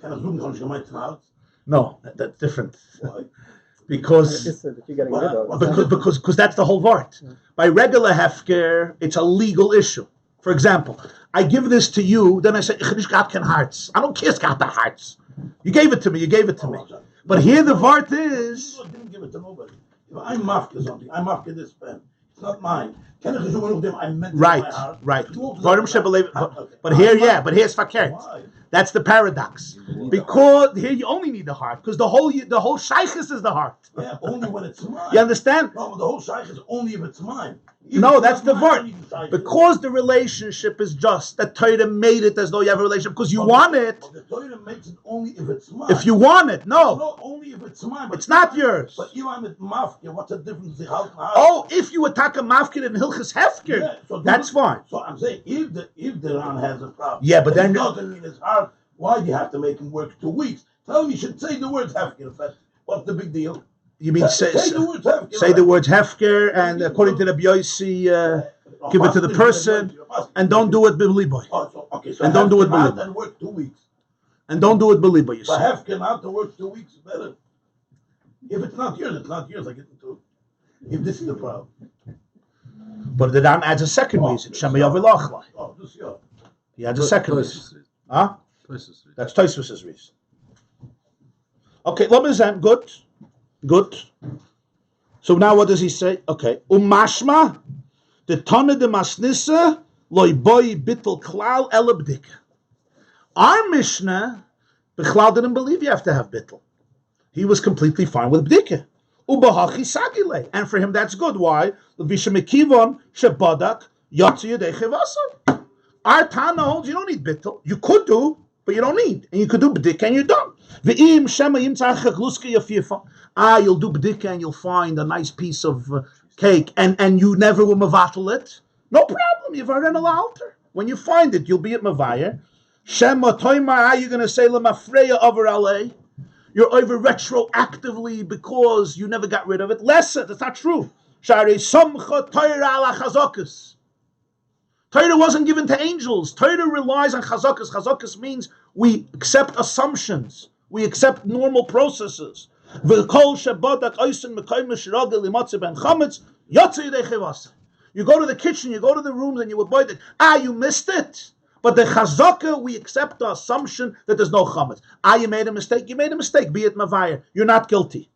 Can I zoom on your No, that's different. Why? Because that's the whole vart. Yeah. By regular hefker, it's a legal issue. For example, I give this to you, then I say, ich got hearts. I don't care if got the hearts. You gave it to me. But here the vart is. I didn't give it to nobody. If I mafke something, I mafke this pen. It's not mine. Can I zoom on them? I meant right. But here's fakert. That's the paradox. Because here you only need the heart, because the whole shaykhis is the heart. Yeah, only when it's mine. You understand? No, but the whole shaykh is only if it's mine. No, that's the vart. Because the relationship is just that Torah made it as though you have a relationship because you want it. But the Torah makes it only if it's mine. If you want it, no. No, only if it's mine. It's not yours. But if I'm at mafkir, what's the difference? If you attack a mafkir in Hilchas Hefker, so that's fine. So I'm saying if the Ran has a problem, yeah, but then it doesn't mean it's hard. Why do you have to make him work 2 weeks? Tell him you should say the words Hefker. What's the big deal? You mean say the words Hefker, and according to the B'yosi, give it to the person, and don't do it b'liboy. And don't do it b'liboy. And work 2 weeks. And don't do it b'liboy. But Hefker not to work 2 weeks is better. If it's not yours, it's not yours. I get into it. If this is the problem. But the Ram adds a second reason. He adds a second reason. Huh? That's Tosefos' reason. Okay, Lamazan, good. So now what does he say? Okay. Umashma, the Tana de Masnissa, Loi boy bittel klal ele b'dika. Our Mishnah, Bechlal didn't believe you have to have bittel. He was completely fine with b'dika. Ubahachi sagile. And for him that's good. Why? L'visha mekivon shebadak yotzi yedei chivasa. Our Tana holds you don't need bittel. You could do, but you don't need. And you could do b'dika and you don't. V'im shema yim tzachach luska yafifa. You'll do b'dika and you'll find a nice piece of cake and you never will mevatel it. No problem. You've already an altar. When you find it, you'll be at Mavayer. Shema toimar, are you going to say lemafreya over alei? You're over retroactively because you never got rid of it. Lesser, that's not true. Shari samcha toira ala chazokus. Torah wasn't given to angels. Torah relies on chazokus. Chazokus means we accept assumptions. We accept normal processes. V'kol shebadak oisen mekayim shiragel limatze ben chametz yotze yidei chivasa. You go to the kitchen, you go to the rooms, and you avoid it. You missed it. But the chazaka, we accept the assumption that there's no chametz. You made a mistake. You made a mistake. Be it mavayir. You're not guilty.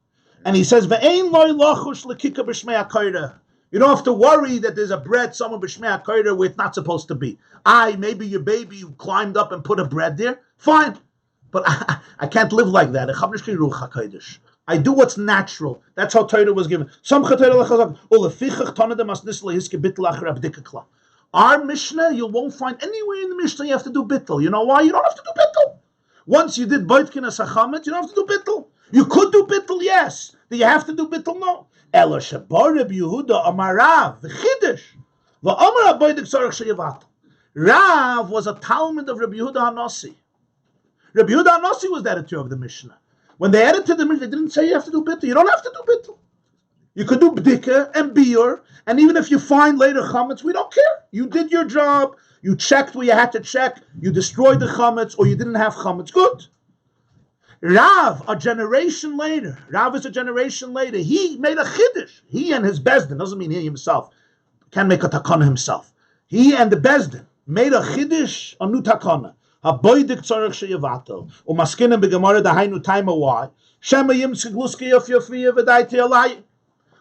And he says, "Ve'ein loy lachush lekika b'shmei hakayra." You don't have to worry that there's a bread somewhere b'shmei hakayra where it's not supposed to be. Maybe your baby climbed up and put a bread there. Fine, but I can't live like that. I do what's natural. That's how Torah was given. Our Mishnah, you won't find anywhere in the Mishnah you have to do bittul. You know why? You don't have to do bittul. Once you did boitkin as a chametz, you don't have to do bittul. You could do bittul, yes. Do you have to do bittul? No. Ela shabar Rabbi Yehuda amarav v'chidesh v'amarav boidik tzarech sheyavat. Rav was a Talmud of Rabbi Yehuda HaNasi. Rabbi Yehuda HaNasi was the editor of the Mishnah. When they added to the Mishnah, they didn't say you have to do bittul. You don't have to do bittul. You could do bdika and biur, and even if you find later chametz, we don't care. You did your job. You checked where you had to check. You destroyed the chametz, or you didn't have chametz. Good. Rav, a generation later. Rav is a generation later. He made a chiddush. He and his bezdin, doesn't mean he himself, can't make a takana himself. He and the bezdin made a chiddush, a new takana. Haboidik tzarech sheyevatel. Umaskinen beGemarah dahainu taima why? Shema yimsik luski of yofiya v'daiti alai.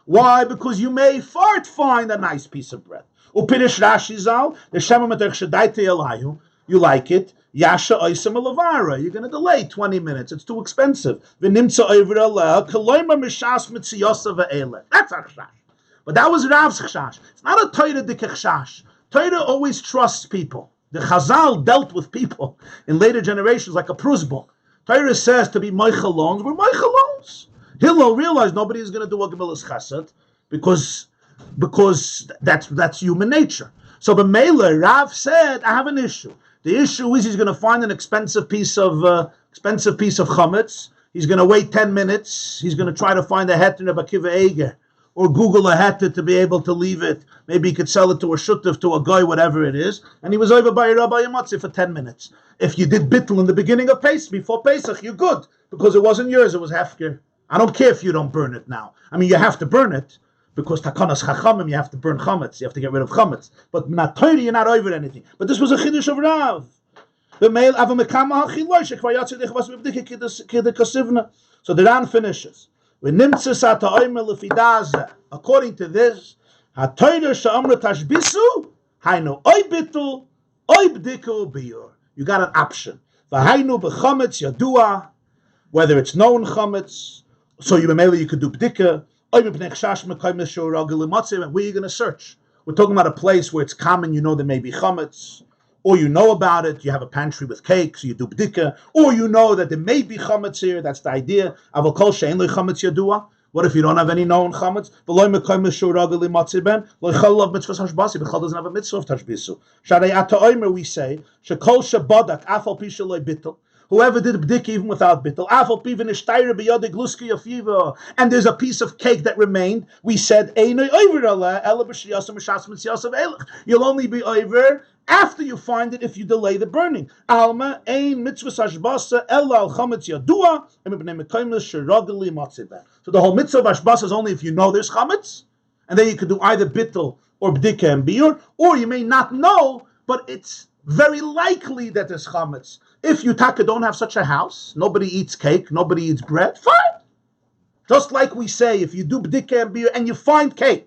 Why? Because you may find a nice piece of bread. Upirish Rashi zal the shema matech shedaiti alayu. You like it? Yasha oisem alavara. You're going to delay 20 minutes. It's too expensive. V'nimtza over aleh koloyma mishas mitziyosa ve'ele. That's a chashash. But that was Rav's chashash. It's not a Torah dik chashash. Torah always trusts people. The Chazal dealt with people in later generations like a prus book. Torah says to be Moichel loans, we're Moichel loans. Hillel realized nobody is going to do a Gemilas Chesed because that's human nature. So B'meila, Rav said, I have an issue. The issue is he's going to find an expensive piece of chametz. He's going to wait 10 minutes. He's going to try to find a heter of Akiva Eger or Google a heter to be able to leave it. Maybe he could sell it to a shutuf, to a guy, whatever it is. And he was over by Rabbi Yamatzi for 10 minutes. If you did bittul in the beginning of Pesach, before Pesach, you're good because it wasn't yours, it was hefker. I don't care if you don't burn it now. I mean, you have to burn it because takanas chachamim, you have to burn chametz. You have to get rid of chametz. But not Torah, you're not over anything. But this was a chiddush of Rav. So the Ran finishes. According to this, you got an option. Whether it's known chametz, so you could do bdika. Where are you going to search? We're talking about a place where it's common, you know there may be chametz, or you know about it, you have a pantry with cake, so you do bdika, or you know that there may be chametz here, that's the idea. What if you don't have any known chametz? Bechal doesn't have a mitzvah of tashbisu. We say, whoever did bdika even without bittul, and there's a piece of cake that remained, we said, you'll only be over after you find it if you delay the burning. Alma ein mitzvah hashbasa ella al chametz yadua and so the whole mitzvah of hashbasa is only if you know there's chametz, and then you could do either bittul or bdika and biur, or you may not know, but it's very likely that there's chametz. If you don't have such a house, nobody eats cake, nobody eats bread, fine. Just like we say, if you do bdika and biur and you find cake,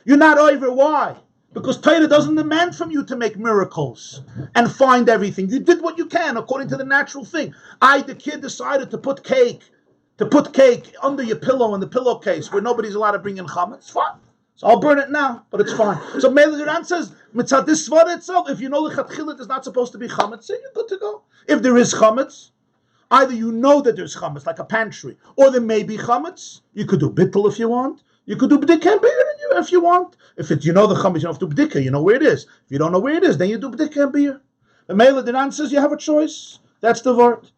you're not over. Why? Because Torah doesn't demand from you to make miracles and find everything. You did what you can according to the natural thing. The kid, decided to put cake under your pillow in the pillowcase where nobody's allowed to bring in chametz. Fine. So I'll burn it now, but it's fine. So Mele Duran says, mitzad this svara itself, if you know the chatchila there's not supposed to be chametz, then you're good to go. If there is chametz, either you know that there's chametz, like a pantry, or there may be chametz. You could do bittul if you want. You could do b'dikah and beer if you want. If you know the chametz, you don't have to do b'dikah. You know where it is. If you don't know where it is, then you do b'dikah and beer. The Mele Duran says you have a choice. That's the word.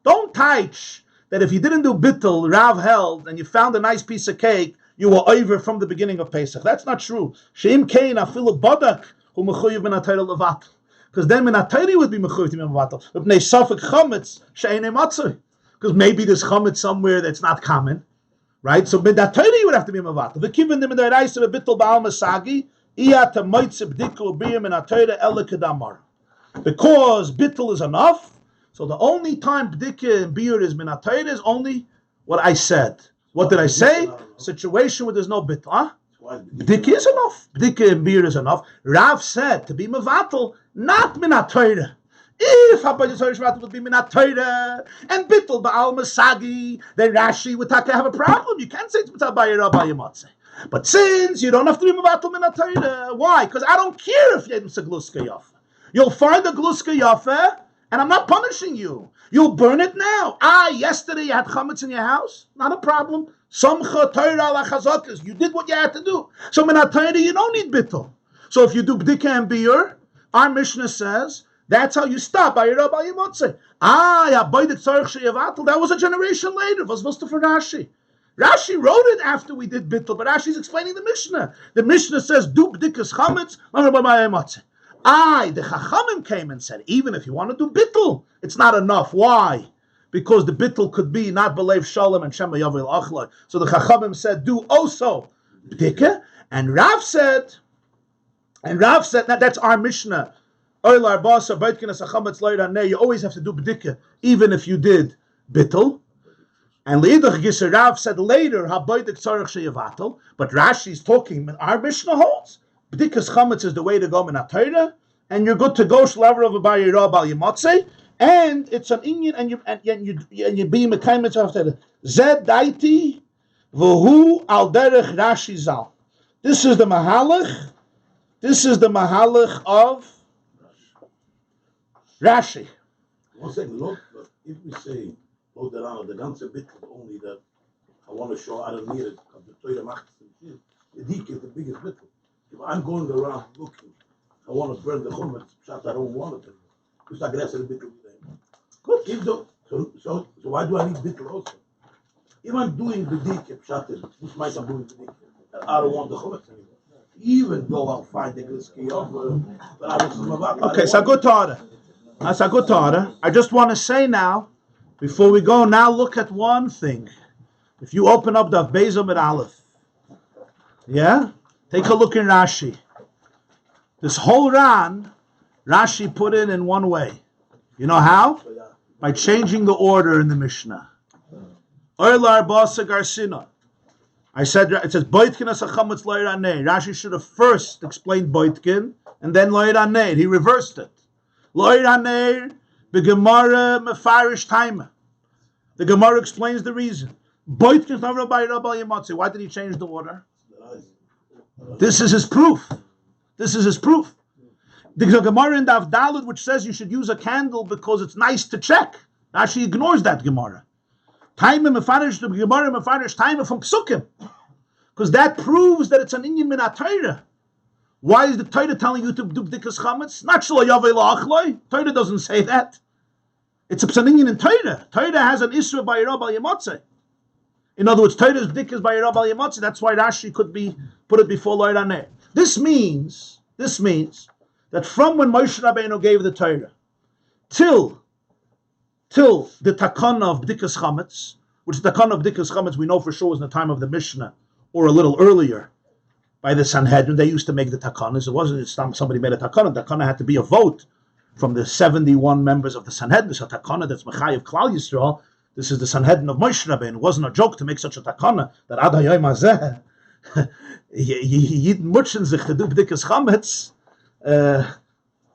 Don't teach that if you didn't do bittul, Rav held, and you found a nice piece of cake, you were over from the beginning of Pesach. That's not true. Sheim kain afilu badak hu mechuyev min atayra levatel. Because then min atayra would be mechuyev min levatel. B'nei safek chametz she'enei matzah. Because maybe there's chametz somewhere that's not common, right? So min atayra you would have to be mevatel. V'kiven dem in the reise of bittul ba'al masagi iya to moitze b'dikul b'yim min atayra ele kedamar. Because bittul is enough. So the only time b'dikah and beer is min atayra is only what I said. What did I say? Situation where there's no bittul. B'dikah is enough. B'dikah and beer is enough. Rav said to be mevatel, not min atayra. If Habayis Shvat would be min atayra and bittul ba'al masagi, then Rashi would have a problem. You can't say it's mitzvah b'yirah b'yimatzeh. But since you don't have to be mevatel min atayra, why? Because I don't care if it's a gluska yafa. You'll find a gluska yafa, and I'm not punishing you. You'll burn it now. Yesterday you had chametz in your house. Not a problem. Samcha Torah ala chazakas. You did what you had to do. So min atayra you don't need bittul. So if you do b'dikah and beer, our Mishnah says that's how you stop. That was a generation later. Was for Rashi. Rashi wrote it after we did bittul, but Rashi's explaining the Mishnah. The Mishnah says do b'dikas chametz. The Chachamim came and said, even if you want to do bittul, it's not enough. Why? Because the bittul could be not belev shalom and shema yavil achloi. So the Chachamim said, do also b'dikah. And Rav said, that's our Mishnah. You always have to do b'dikah, even if you did bittul. And Leidach Gisser Rav said later, but Rashi's talking, our Mishnah holds. B'dikas chametz is the way to go min atayra, and you're good to go shlever of a b'yirah b'al yimatzeh, and it's an inyan, and you be mekayim after zed daiti v'hu al derech Rashi zal. This is the mahalach. This is the mahalach of Rashi. One second, look, if we say the ganze bit only that I want to show I don't need it because the Torah macht the dik is the biggest bit. If I'm going around looking, I want to burn the Comets, I don't want it. Because I guess a bit of good. So why do I need bit also? If I'm doing the dik, which might I'm doing the dik, I don't want the Comets anymore. Even though I'll find the Gliski but I don't. Okay, so good order. That's a good order. I just want to say now, before we go, now look at one thing. If you open up the Bezom at Aleph, yeah? Take a look in Rashi. This whole Ran, Rashi put in one way. You know how? By changing the order in the Mishnah. Oylar Basa Garsina. I said, it says, Boitkin as a chametz lo'ir aneh. Rashi should have first explained Boitkin, and then lo'ir aneh. He reversed it. Lo'ir aneh, the Gemarah mefarish taima. The Gemarah explains the reason. Boitkin is not Rabbi Yimatzi. Why did he change the order? This is his proof. This is his proof. The Gemarah in Daf Daled, which says you should use a candle because it's nice to check. Rashi ignores that Gemarah. Taima mefarish, the Gemarah mefarish taima from Psukim. Because that proves that it's an inyan min ha-Torah. Why is the Torah telling you to do b'dikas chametz? Not shlo yavei la'achloi. Torah doesn't say that. It's a inyan in Torah. Torah has an isra b'yirah b'al yamotzeh. In other words, Torah's b'dikas b'yirah b'al yamotzeh. That's why Rashi could be put it before lo'ir aneh. This means that from when Moshe Rabbeinu gave the Torah till the takana of b'dikas chametz, which the takana of b'dikas chametz we know for sure was in the time of the Mishnah or a little earlier. By the Sanhedrin, they used to make the takanas. It wasn't somebody made a takana. The takana had to be a vote from the 71 members of the Sanhedrin. So takana that's Mechayev Klal Yisrael. This is the Sanhedrin of Moshe Rabbeinu. It wasn't a joke to make such a takana that Ad Hayom Hazeh Yidden mutschen sich to do b'dikas chametz,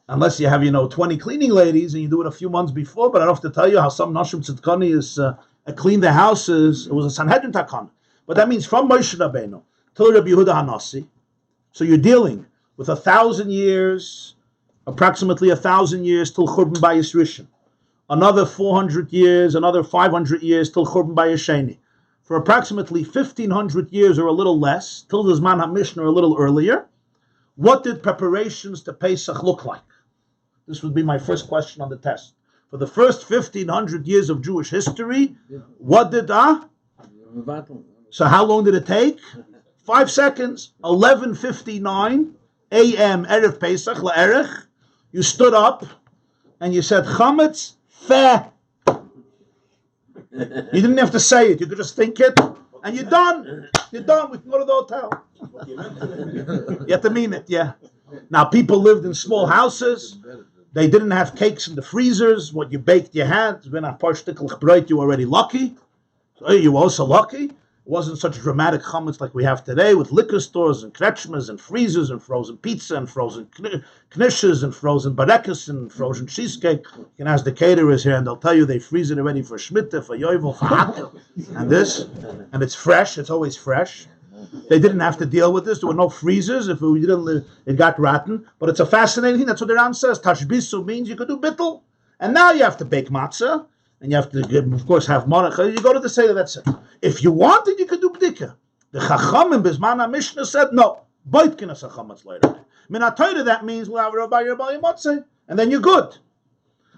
unless you have 20 cleaning ladies and you do it a few months before. But I don't have to tell you how some nashim tzidkani is clean their houses. It was a Sanhedrin takana, but that means from Moshe Rabbeinu till Rabbi Yehuda Hanasi. So you're dealing with 1,000 years, approximately 1,000 years till Churban Bayis Rishon. Another 400 years, another 500 years till Churban Bayis Sheni. For approximately 1,500 years or a little less, till the Zman HaMishnah or a little earlier, what did preparations to Pesach look like? This would be my first question on the test. For the first 1,500 years of Jewish history, what did So how long did it take? 5 seconds. 11:59 a.m. Erev Pesach la'erech. You stood up and you said Chametz Feh. You didn't have to say it. You could just think it, and you're done. You're done. We can go to the hotel. You have to mean it, yeah. Now, people lived in small houses. They didn't have cakes in the freezers. What you baked, you had. When a paar stickel bread, you were already lucky. So you were also lucky. It wasn't such dramatic chametz like we have today with liquor stores and kretschmas and freezers and frozen pizza and frozen knishes and frozen barekas and frozen cheesecake. You can ask the caterers here and they'll tell you they freeze it already for shmita, for yovel, for hakel, and this. And it's fresh. It's always fresh. They didn't have to deal with this. There were no freezers. If we didn't, it got rotten. But it's a fascinating thing. That's what the Ran says. Tashbisu means you could do bittul. And now you have to bake matzah. And you have to, of course, have monarch. You go to the Seder, that's it. If you wanted, you could do b'dika. The Chachamim, Bizman HaMishnah said, no. Boitkin as Chametz later. Min HaTorah, that means we'll have Rabbi Motzei, and then you're good.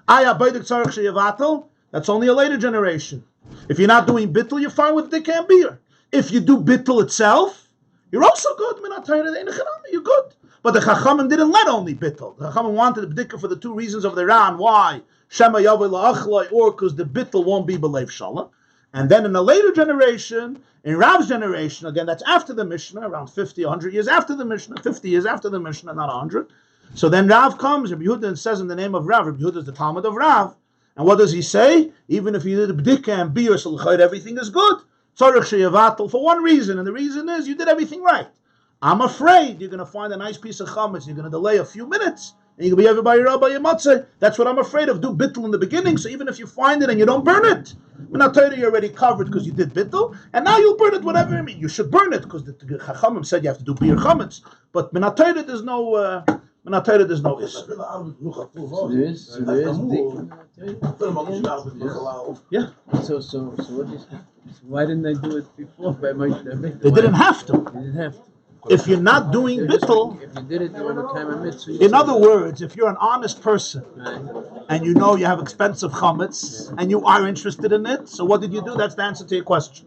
Aya Boidik Tzarech Sheyevatel, that's only a later generation. If you're not doing bittul, you're fine with b'dika and beer. If you do bittul itself, you're also good. Min HaTorah, you're good. But the Chachamim didn't let only bittul. The Chachamim wanted b'dika for the two reasons of the Ran. Why? Shema Yaveh La'achloi, or because the bittul won't be b'leiv shalom. And then in a later generation, in Rav's generation, again, that's after the Mishnah, around 50, 100 years after the Mishnah, 50 years after the Mishnah, not 100. So then Rav comes, Rabbi Yehuda says in the name of Rav, Rabbi Yehuda is the Talmud of Rav. And what does he say? Even if you did b'dika and beer, so everything is good. Tzarech sheyevatel, for one reason, and the reason is you did everything right. I'm afraid you're going to find a nice piece of chametz, you're going to delay a few minutes, and you can be everybody Rabbi Yemotzei. That's what I'm afraid of. Do bittul in the beginning, so even if you find it and you don't burn it, when I tell you you're already covered because you did bittul, and now you'll burn it, whatever. I mean, you should burn it because the Chachamim said you have to do beer chametz. But when I tell you there's no, there's no issue. Yeah. So what is? Why didn't they do it before by Moshe? They didn't have to. They didn't have to. If you're not doing bittul, if you did it during the time of mitzvah. In other words, if you're an honest person and you know you have expensive chametz and you are interested in it, so what did you do? That's the answer to your question.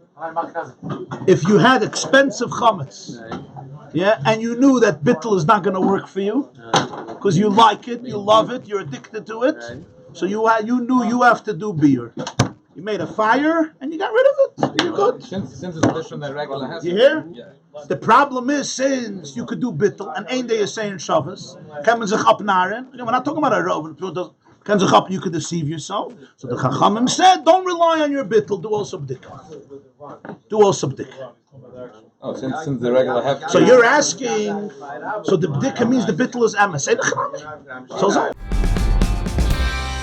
If you had expensive chametz, and you knew that bittul is not going to work for you because you like it, you love it, you're addicted to it, so you knew you have to do beer. You made a fire and you got rid of it. You're good. Since it's tradition that regular has. You hear? Yeah. The problem is, since you could do bittul and ain't they saying Shabbos, we're not talking about a rov. You could deceive yourself. So the Chachamim said, don't rely on your bittul. Do also b'dika. Do also b'dika. Oh, since the regular have. So you're asking. So the b'dika means the bittul is emes. So.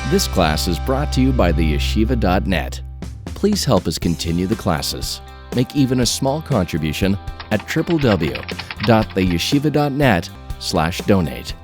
This class is brought to you by theyeshiva.net. Please help us continue the classes. Make even a small contribution at www.theyeshiva.net/donate.